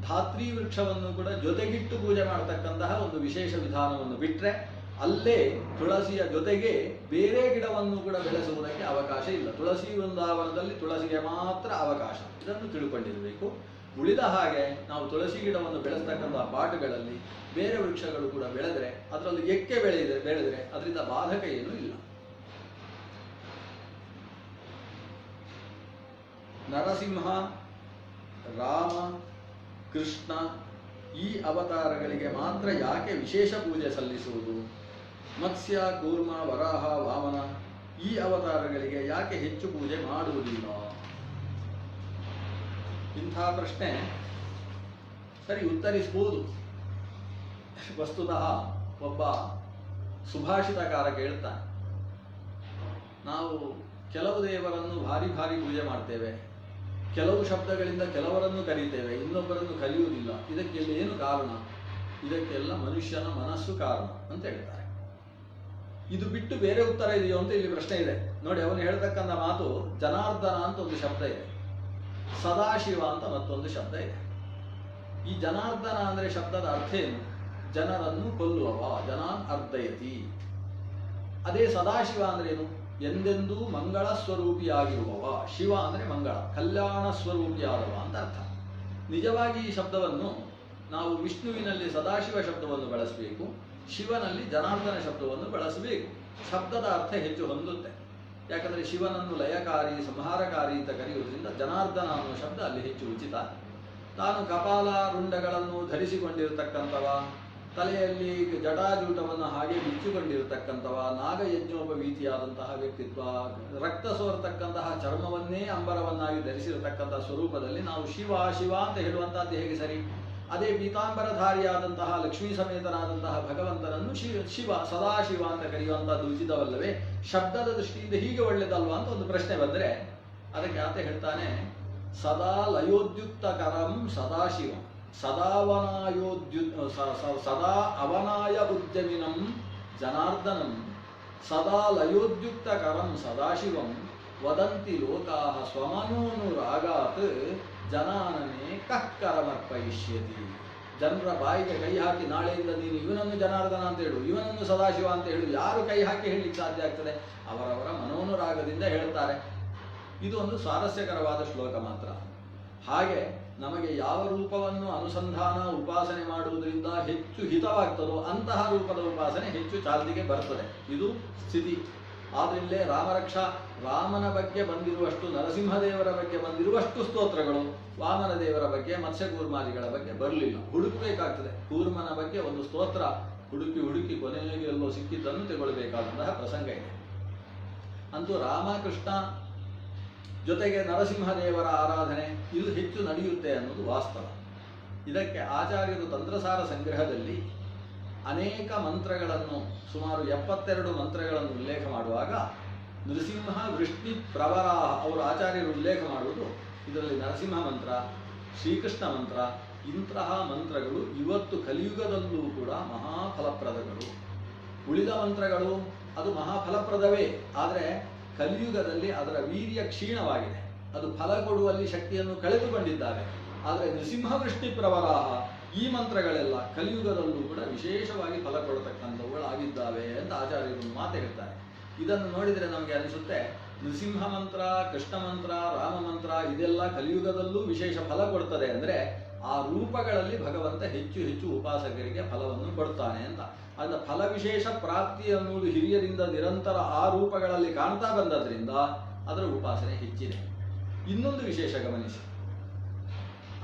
ಧಾತ್ರಿ ವೃಕ್ಷವನ್ನು ಕೂಡ ಜೊತೆಗಿಟ್ಟು ಪೂಜೆ ಮಾಡತಕ್ಕಂತಹ ಒಂದು ವಿಶೇಷ ವಿಧಾನವನ್ನು ಬಿಟ್ಟರೆ ಅಲ್ಲೇ ತುಳಸಿಯ ಜೊತೆಗೆ ಬೇರೆ ಗಿಡವನ್ನು ಕೂಡ ಬೆಳೆಸುವುದಕ್ಕೆ ಅವಕಾಶ ಇಲ್ಲ. ತುಳಸಿ ವೃಂದಾವನದಲ್ಲಿ ತುಳಸಿಗೆ ಮಾತ್ರ ಅವಕಾಶ, ಇದನ್ನು ತಿಳ್ಕೊಂಡಿರಬೇಕು. ಉಳಿದ ಹಾಗೆ ನಾವು ತುಳಸಿ ಗಿಡವನ್ನು ಬೆಳೆಸ್ತಕ್ಕಂತಹ ಪಾಟುಗಳಲ್ಲಿ ಬೇರೆ ವೃಕ್ಷಗಳು ಕೂಡ ಬೆಳೆದರೆ, ಅದರಲ್ಲಿ ಎಕ್ಕೆ ಬೆಳೆದರೆ ಅದರಿಂದ ಬಾಧಕ ಏನೂ ಇಲ್ಲ. ನರಸಿಂಹ, ರಾಮ, ಕೃಷ್ಣ ಈ ಅವತಾರಗಳಿಗೆ ಮಾತ್ರ ಯಾಕೆ ವಿಶೇಷ ಪೂಜೆ ಸಲ್ಲಿಸುವುದು? ಮತ್ಸ್ಯ, ಕೂರ್ಮ, ವರಾಹ, ವಾಮನ ಈ ಅವತಾರಗಳಿಗೆ ಯಾಕೆ ಹೆಚ್ಚು ಪೂಜೆ ಮಾಡುವುದಿಲ್ಲ? ಇಂಥ ಪ್ರಶ್ನೆ ಸರಿ ಉತ್ತರಿಸಬಹುದು. ವಸ್ತುತಃ ಒಬ್ಬ ಸುಭಾಷಿತಕಾರ ಕೇಳ್ತಾನೆ, ನಾವು ಕೆಲವು ದೇವರನ್ನು ಭಾರಿ ಪೂಜೆ ಮಾಡ್ತೇವೆ, ಕೆಲವು ಶಬ್ದಗಳಿಂದ ಕೆಲವರನ್ನು ಕರೀತೇವೆ, ಇನ್ನೊಬ್ಬರನ್ನು ಕರೆಯುವುದಿಲ್ಲ, ಇದಕ್ಕೆಲ್ಲ ಏನು ಕಾರಣ? ಇದಕ್ಕೆಲ್ಲ ಮನುಷ್ಯನ ಮನಸ್ಸು ಕಾರಣ ಅಂತ ಹೇಳ್ತಾರೆ. ಇದು ಬಿಟ್ಟು ಬೇರೆ ಉತ್ತರ ಇದೆಯೋ ಅಂತ ಇಲ್ಲಿ ಪ್ರಶ್ನೆ ಇದೆ. ನೋಡಿ, ಅವನು ಹೇಳ್ತಕ್ಕಂಥ ಮಾತು ಜನಾರ್ದನ ಅಂತ ಒಂದು ಶಬ್ದ ಇದೆ, ಸದಾಶಿವ ಅಂತ ಮತ್ತೊಂದು ಶಬ್ದ ಇದೆ. ಈ ಜನಾರ್ದನ ಅಂದರೆ ಶಬ್ದದ ಅರ್ಥ ಏನು? ಜನರನ್ನು ಕೊಲ್ಲುವವ, ಜನಾನ್ ಅರ್ಧಯತಿ. ಅದೇ ಸದಾಶಿವ ಅಂದ್ರೆ ಏನು? ಎಂದೆಂದೂ ಮಂಗಳ ಸ್ವರೂಪಿಯಾಗಿರುವವ. ಶಿವ ಅಂದರೆ ಮಂಗಳ, ಕಲ್ಯಾಣ ಸ್ವರೂಪಿಯಾದವ ಅಂತ ಅರ್ಥ. ನಿಜವಾಗಿ ಈ ಶಬ್ದವನ್ನು ನಾವು ವಿಷ್ಣುವಿನಲ್ಲಿ ಸದಾಶಿವ ಶಬ್ದವನ್ನು ಬಳಸಬೇಕು, ಶಿವನಲ್ಲಿ ಜನಾರ್ದನ ಶಬ್ದವನ್ನು ಬಳಸಬೇಕು. ಶಬ್ದದ ಅರ್ಥ ಹೆಚ್ಚು ಹೊಂದುತ್ತೆ. ಯಾಕಂದರೆ ಶಿವನನ್ನು ಲಯಕಾರಿ, ಸಂಹಾರಕಾರಿ ಅಂತ ಕರೆಯುವುದರಿಂದ ಜನಾರ್ದನ ಅನ್ನೋ ಶಬ್ದ ಅಲ್ಲಿ ಹೆಚ್ಚು ಉಚಿತ. ತಾನು ಕಪಾಲ ರುಂಡಗಳನ್ನು ಧರಿಸಿಕೊಂಡಿರತಕ್ಕಂಥವ, ತಲೆಯಲ್ಲಿ ಜಟಾಜೂಟವನ್ನು ಹಾಗೆ ಬಿಚ್ಚಿಕೊಂಡಿರತಕ್ಕಂಥವ, ನಾಗಯಜ್ಞೋಪವೀತಿಯಾದಂತಹ ವ್ಯಕ್ತಿತ್ವ, ರಕ್ತ ಸೋರತಕ್ಕಂತಹ ಚರ್ಮವನ್ನೇ ಅಂಬರವನ್ನಾಗಿ ಧರಿಸಿರತಕ್ಕಂತಹ ಸ್ವರೂಪದಲ್ಲಿ ನಾವು ಶಿವ ಶಿವ ಅಂತ ಹೇಳುವಂತಹದ್ದು ಹೇಗೆ ಸರಿ? ಅದೇ ಪೀತಾಂಬರಧಾರಿಯಾದಂತಹ ಲಕ್ಷ್ಮೀ ಸಮೇತನಾದಂತಹ ಭಗವಂತನನ್ನು ಶಿವ ಸದಾಶಿವ ಅಂತ ಕರೆಯುವಂತಹದ್ದು ಉಚಿತವಲ್ಲವೇ? ಶಬ್ದದ ದೃಷ್ಟಿಯಿಂದ ಹೀಗೆ ಒಳ್ಳೆಯದಲ್ವಾ ಅಂತ ಒಂದು ಪ್ರಶ್ನೆ ಬಂದರೆ ಅದಕ್ಕೆ ಆತ ಹೇಳ್ತಾನೆ, ಸದಾ ಲಯೋದ್ಯುಕ್ತಕರಂ ಸದಾಶಿವ, ಸದಾ ಅವನಾಯ ಉದ್ಯಮಿನಂ ಜನಾರ್ದನಂ, ಸದಾ ಲಯೋದ್ಯುಕ್ತಕರಂ ಸದಾಶಿವಂ ವದಂತಿ ಲೋಕಾಃ ಸ್ವಮನೋನುರಾಗಾತ್ ಜನಾನನೇ ಕರ್ಮರ್ಪಯಿಷ್ಯತಿ. ಜನರ ಬಾಯಿಗೆ ಕೈ ಹಾಕಿ ನಾಳೆಯಿಂದ ನೀನು ಇವನನ್ನು ಜನಾರ್ದನ ಅಂತ ಹೇಳು, ಇವನನ್ನು ಸದಾಶಿವ ಅಂತ ಹೇಳು, ಯಾರು ಕೈ ಹಾಕಿ ಹೇಳಲಿಕ್ಕೆ ಸಾಧ್ಯ ಆಗ್ತದೆ? ಅವರವರ ಮನೋನುರಾಗದಿಂದ ಹೇಳ್ತಾರೆ. ಇದು ಒಂದು ಸ್ವಾರಸ್ಯಕರವಾದ ಶ್ಲೋಕ ಮಾತ್ರ. ಹಾಗೆ ನಮಗೆ ಯಾವ ರೂಪವನ್ನು ಅನುಸಂಧಾನ ಉಪಾಸನೆ ಮಾಡುವುದರಿಂದ ಹೆಚ್ಚು ಹಿತವಾಗ್ತದೋ ಅಂತಹ ರೂಪದ ಉಪಾಸನೆ ಹೆಚ್ಚು ಚಾಲ್ತಿಗೆ ಬರ್ತದೆ. ಇದು ಸ್ಥಿತಿ. ಆದ್ರಿಂದಲೇ ರಾಮರಕ್ಷಾ, ರಾಮನ ಬಗ್ಗೆ ಬಂದಿರುವಷ್ಟು, ನರಸಿಂಹದೇವರ ಬಗ್ಗೆ ಬಂದಿರುವಷ್ಟು ಸ್ತೋತ್ರಗಳು ವಾಮನ ದೇವರ ಬಗ್ಗೆ, ಮತ್ಸ್ಯಕೂರ್ಮಾದಿಗಳ ಬಗ್ಗೆ ಬರಲಿಲ್ಲ. ಹುಡುಕಬೇಕಾಗ್ತದೆ. ಕೂರ್ಮನ ಬಗ್ಗೆ ಒಂದು ಸ್ತೋತ್ರ ಹುಡುಕಿ ಕೊನೆಗೆ ಎಲ್ಲೋ ಸಿಕ್ಕಿದ್ದನ್ನು ತಗೊಳ್ಬೇಕಾದಂತಹ ಪ್ರಸಂಗ ಇದೆ. ಅಂತೂ ರಾಮಕೃಷ್ಣ ಜೊತೆಗೆ ನರಸಿಂಹದೇವರ ಆರಾಧನೆ ಇದು ಹೆಚ್ಚು ನಡೆಯುತ್ತೆ ಅನ್ನೋದು ವಾಸ್ತವ. ಇದಕ್ಕೆ ಆಚಾರ್ಯರು ತಂತ್ರಸಾರ ಸಂಗ್ರಹದಲ್ಲಿ ಅನೇಕ ಮಂತ್ರಗಳನ್ನು, ಸುಮಾರು 72 ಮಂತ್ರಗಳನ್ನು ಉಲ್ಲೇಖ ಮಾಡುವಾಗ ನೃಸಿಂಹ ವೃಷ್ಣಿ ಪ್ರವರಾಹ ಅವರು ಆಚಾರ್ಯರು ಉಲ್ಲೇಖ ಮಾಡುವುದು ಇದರಲ್ಲಿ ನರಸಿಂಹ ಮಂತ್ರ, ಶ್ರೀಕೃಷ್ಣ ಮಂತ್ರ, ಇಂತಹ ಮಂತ್ರಗಳು ಇವತ್ತು ಕಲಿಯುಗದಲ್ಲೂ ಕೂಡ ಮಹಾಫಲಪ್ರದಗಳು. ಉಳಿದ ಮಂತ್ರಗಳು ಅದು ಮಹಾಫಲಪ್ರದವೇ, ಆದರೆ ಕಲಿಯುಗದಲ್ಲಿ ಅದರ ವೀರ್ಯ ಕ್ಷೀಣವಾಗಿದೆ, ಅದು ಫಲ ಕೊಡುವಲ್ಲಿ ಶಕ್ತಿಯನ್ನು ಕಳೆದುಕೊಂಡಿದ್ದಾರೆ. ಆದರೆ ನೃಸಿಂಹ ವೃಷ್ಣಿ ಪ್ರವರಾಹ ಈ ಮಂತ್ರಗಳೆಲ್ಲ ಕಲಿಯುಗದಲ್ಲೂ ಕೂಡ ವಿಶೇಷವಾಗಿ ಫಲ ಕೊಡತಕ್ಕಂಥವುಗಳಾಗಿದ್ದಾವೆ ಅಂತ ಆಚಾರ್ಯರು ಮಾತು ಹೇಳ್ತಾರೆ. ಇದನ್ನು ನೋಡಿದರೆ ನಮಗೆ ಅನಿಸುತ್ತೆ, ನೃಸಿಂಹ ಮಂತ್ರ, ಕೃಷ್ಣ ಮಂತ್ರ, ರಾಮ ಮಂತ್ರ ಇದೆಲ್ಲ ಕಲಿಯುಗದಲ್ಲೂ ವಿಶೇಷ ಫಲ ಕೊಡ್ತದೆ ಅಂದರೆ ಆ ರೂಪಗಳಲ್ಲಿ ಭಗವಂತ ಹೆಚ್ಚು ಉಪಾಸಕರಿಗೆ ಫಲವನ್ನು ಕೊಡ್ತಾನೆ ಅಂತ. ಅದರ ಫಲ ವಿಶೇಷ ಪ್ರಾಪ್ತಿ ಅನ್ನುವುದು ಹಿರಿಯರಿಂದ ನಿರಂತರ ಆ ರೂಪಗಳಲ್ಲಿ ಕಾಣ್ತಾ ಬಂದದ್ರಿಂದ ಅದರ ಉಪಾಸನೆ ಹೆಚ್ಚಿದೆ. ಇನ್ನೊಂದು ವಿಶೇಷ ಗಮನಿಸಿ,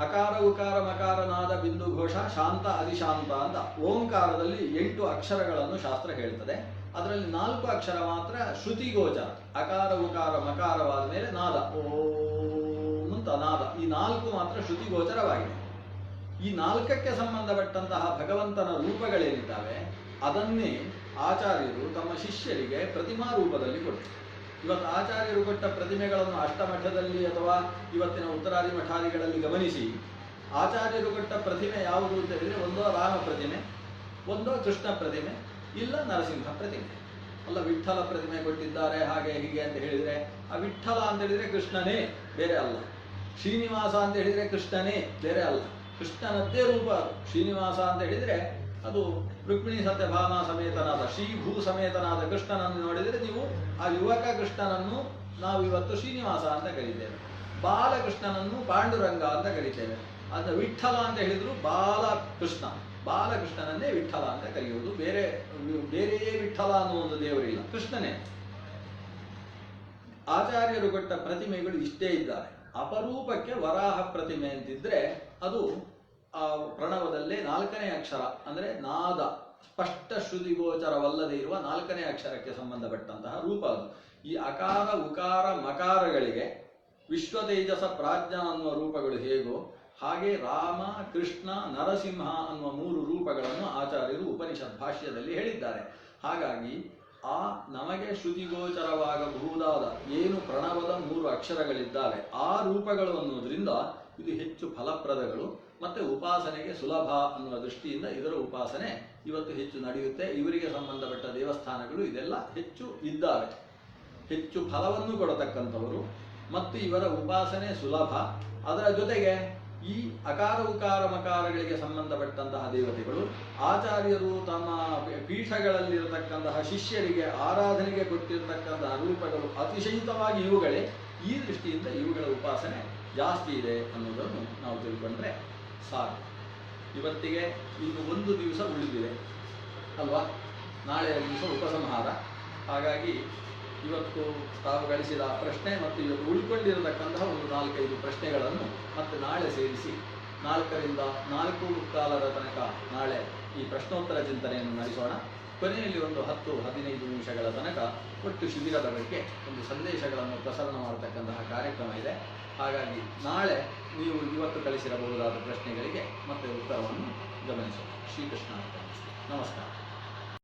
ಅಕಾರ ಉಕಾರ ಮಕಾರ ನಾದ ಬಿಂದು ಘೋಷ ಶಾಂತ ಅಧಿಶಾಂತ ಅಂತ ಓಂಕಾರದಲ್ಲಿ 8 ಅಕ್ಷರಗಳನ್ನು ಶಾಸ್ತ್ರ ಹೇಳ್ತದೆ. ಅದರಲ್ಲಿ 4 ಅಕ್ಷರ ಮಾತ್ರ ಶ್ರುತಿಗೋಚರ. ಅಕಾರ ಉಕಾರ ಮಕಾರವಾದ ಮೇಲೆ ನಾದ ಓಂ ಅಂತ ನಾದ, ಈ 4 ಮಾತ್ರ ಶ್ರುತಿಗೋಚರವಾಗಿದೆ. ಈ 4ಕ್ಕೆ ಸಂಬಂಧಪಟ್ಟಂತಹ ಭಗವಂತನ ರೂಪಗಳೇನಿದ್ದಾವೆ ಅದನ್ನೇ ಆಚಾರ್ಯರು ತಮ್ಮ ಶಿಷ್ಯರಿಗೆ ಪ್ರತಿಮಾ ರೂಪದಲ್ಲಿ ಕೊಟ್ಟರು. ಇವತ್ತು ಆಚಾರ್ಯರು ಕೊಟ್ಟ ಪ್ರತಿಮೆಗಳನ್ನು ಅಷ್ಟಮಠದಲ್ಲಿ ಅಥವಾ ಇವತ್ತಿನ ಉತ್ತರಾದಿ ಮಠಾದಿಗಳಲ್ಲಿ ಗಮನಿಸಿ, ಆಚಾರ್ಯರು ಕೊಟ್ಟ ಪ್ರತಿಮೆ ಯಾವುದು ಅಂತ ಹೇಳಿದರೆ ಒಂದೋ ರಾಮ ಪ್ರತಿಮೆ, ಒಂದೋ ಕೃಷ್ಣ ಪ್ರತಿಮೆ, ಇಲ್ಲ ನರಸಿಂಹ ಪ್ರತಿಮೆ. ಅಲ್ಲ ವಿಠ್ಠಲ ಪ್ರತಿಮೆ ಕೊಟ್ಟಿದ್ದಾರೆ ಹಾಗೆ ಹೀಗೆ ಅಂತ ಹೇಳಿದರೆ, ಆ ವಿಠ್ಠಲ ಅಂತ ಹೇಳಿದರೆ ಕೃಷ್ಣನೇ, ಬೇರೆ ಅಲ್ಲ. ಶ್ರೀನಿವಾಸ ಅಂತ ಹೇಳಿದರೆ ಕೃಷ್ಣನೇ, ಬೇರೆ ಅಲ್ಲ. ಕೃಷ್ಣನದ್ದೇ ರೂಪ ಅದು. ಶ್ರೀನಿವಾಸ ಅಂತ ಹೇಳಿದರೆ ಅದು ರುಕ್ಮಿಣಿ ಸತ್ಯಭಾಮ ಸಮೇತನಾದ ಶ್ರೀಭೂ ಸಮೇತನಾದ ಕೃಷ್ಣನನ್ನು ನೋಡಿದರೆ ನೀವು ಆ ಯುವಕ ಕೃಷ್ಣನನ್ನು ನಾವು ಇವತ್ತು ಶ್ರೀನಿವಾಸ ಅಂತ ಕರೀತೇವೆ. ಬಾಲಕೃಷ್ಣನನ್ನು ಪಾಂಡುರಂಗ ಅಂತ ಕರೀತೇವೆ. ಅದು ವಿಠ್ಠಲ ಅಂತ ಹೇಳಿದ್ರು ಬಾಲಕೃಷ್ಣ, ಬಾಲಕೃಷ್ಣನನ್ನೇ ವಿಠ್ಠಲ ಅಂತ ಕರೆಯುವುದು. ಬೇರೆಯೇ ವಿಠ್ಠಲ ಅನ್ನೋ ಒಂದು ದೇವರಿಲ್ಲ, ಕೃಷ್ಣನೇ. ಆಚಾರ್ಯರು ಕೊಟ್ಟ ಪ್ರತಿಮೆಗಳು ಇಷ್ಟೇ ಇದ್ದಾರೆ. ಅಪರೂಪಕ್ಕೆ ವರಾಹ ಪ್ರತಿಮೆ ಅಂತಿದ್ರೆ ಅದು ಆ ಪ್ರಣವದಲ್ಲೇ 4ನೇ ಅಕ್ಷರ ಅಂದರೆ ನಾದ, ಸ್ಪಷ್ಟ ಶ್ರುತಿಗೋಚರವಲ್ಲದೆ ಇರುವ 4ನೇ ಅಕ್ಷರಕ್ಕೆ ಸಂಬಂಧಪಟ್ಟಂತಹ ರೂಪ ಅದು. ಈ ಅಕಾರ ಉಕಾರ ಮಕಾರಗಳಿಗೆ ವಿಶ್ವತೇಜಸ ಪ್ರಾಜ್ಞಾ ಅನ್ನುವ ರೂಪಗಳು ಹೇಗೋ ಹಾಗೆ ರಾಮ ಕೃಷ್ಣ ನರಸಿಂಹ ಅನ್ನುವ 3 ರೂಪಗಳನ್ನು ಆಚಾರ್ಯರು ಉಪನಿಷತ್ ಭಾಷ್ಯದಲ್ಲಿ ಹೇಳಿದ್ದಾರೆ. ಹಾಗಾಗಿ ಆ ನಮಗೆ ಶ್ರುತಿಗೋಚರವಾಗಬಹುದಾದ ಏನು ಪ್ರಣವದ 3 ಅಕ್ಷರಗಳಿದ್ದಾವೆ ಆ ರೂಪಗಳು ಅನ್ನೋದ್ರಿಂದ ಇದು ಹೆಚ್ಚು ಫಲಪ್ರದಗಳು ಮತ್ತೆ ಉಪಾಸನೆಗೆ ಸುಲಭ ಅನ್ನುವ ದೃಷ್ಟಿಯಿಂದ ಇದರ ಉಪಾಸನೆ ಇವತ್ತು ಹೆಚ್ಚು ನಡೆಯುತ್ತೆ. ಇವರಿಗೆ ಸಂಬಂಧಪಟ್ಟ ದೇವಸ್ಥಾನಗಳು ಇದೆಲ್ಲ ಹೆಚ್ಚು ಇದ್ದಾವೆ. ಹೆಚ್ಚು ಫಲವನ್ನು ಕೊಡತಕ್ಕಂಥವರು ಮತ್ತು ಇವರ ಉಪಾಸನೆ ಸುಲಭ. ಅದರ ಜೊತೆಗೆ ಈ ಅಕಾರ ಉಕಾರ ಮಕಾರಗಳಿಗೆ ಸಂಬಂಧಪಟ್ಟಂತಹ ದೇವತೆಗಳು ಆಚಾರ್ಯರು ತಮ್ಮ ಪೀಠಗಳಲ್ಲಿರತಕ್ಕಂತಹ ಶಿಷ್ಯರಿಗೆ ಆರಾಧನೆಗೆ ಕೊಟ್ಟಿರತಕ್ಕಂತಹ ರೂಪಗಳು ಅತಿಶಯಿತವಾಗಿ ಇವುಗಳೇ. ಈ ದೃಷ್ಟಿಯಿಂದ ಇವುಗಳ ಉಪಾಸನೆ ಜಾಸ್ತಿ ಇದೆ ಅನ್ನೋದನ್ನು ನಾವು ತಿಳ್ಕೊಂಡ್ರೆ ಸಾಕು. ಇವತ್ತಿಗೆ ಇನ್ನು 1 ದಿವಸ ಉಳಿದಿದೆ ಅಲ್ವಾ? ನಾಳೆಯ ದಿವಸ ಉಪಸಂಹಾರ. ಹಾಗಾಗಿ ಇವತ್ತು ತಾವು ಗಳಿಸಿದ ಪ್ರಶ್ನೆ ಮತ್ತು ಇವತ್ತು ಉಳ್ಕೊಂಡಿರತಕ್ಕಂತಹ ಒಂದು 4-5 ಪ್ರಶ್ನೆಗಳನ್ನು ಮತ್ತೆ ನಾಳೆ ಸೇರಿಸಿ 4ರಿಂದ 4:15 ತನಕ ನಾಳೆ ಈ ಪ್ರಶ್ನೋತ್ತರ ಚಿಂತನೆಯನ್ನು ನಡೆಸೋಣ. ಕೊನೆಯಲ್ಲಿ ಒಂದು 10-15 ನಿಮಿಷಗಳ ತನಕ ಒಟ್ಟು ಶಿಬಿರದ ಬಗ್ಗೆ ಒಂದು ಸಂದೇಶಗಳನ್ನು ಪ್ರಸರಣ ಮಾಡತಕ್ಕಂತಹ ಕಾರ್ಯಕ್ರಮ ಇದೆ. ಹಾಗಾಗಿ ನಾಳೆ ನೀವು ಇವತ್ತು ಕಳಿಸಿರಬಹುದಾದ ಪ್ರಶ್ನೆಗಳಿಗೆ ಮತ್ತೆ ಉತ್ತರವನ್ನು ಗಮನಿಸೋಣ. ಶ್ರೀಕೃಷ್ಣ ನಮಸ್ಕಾರ.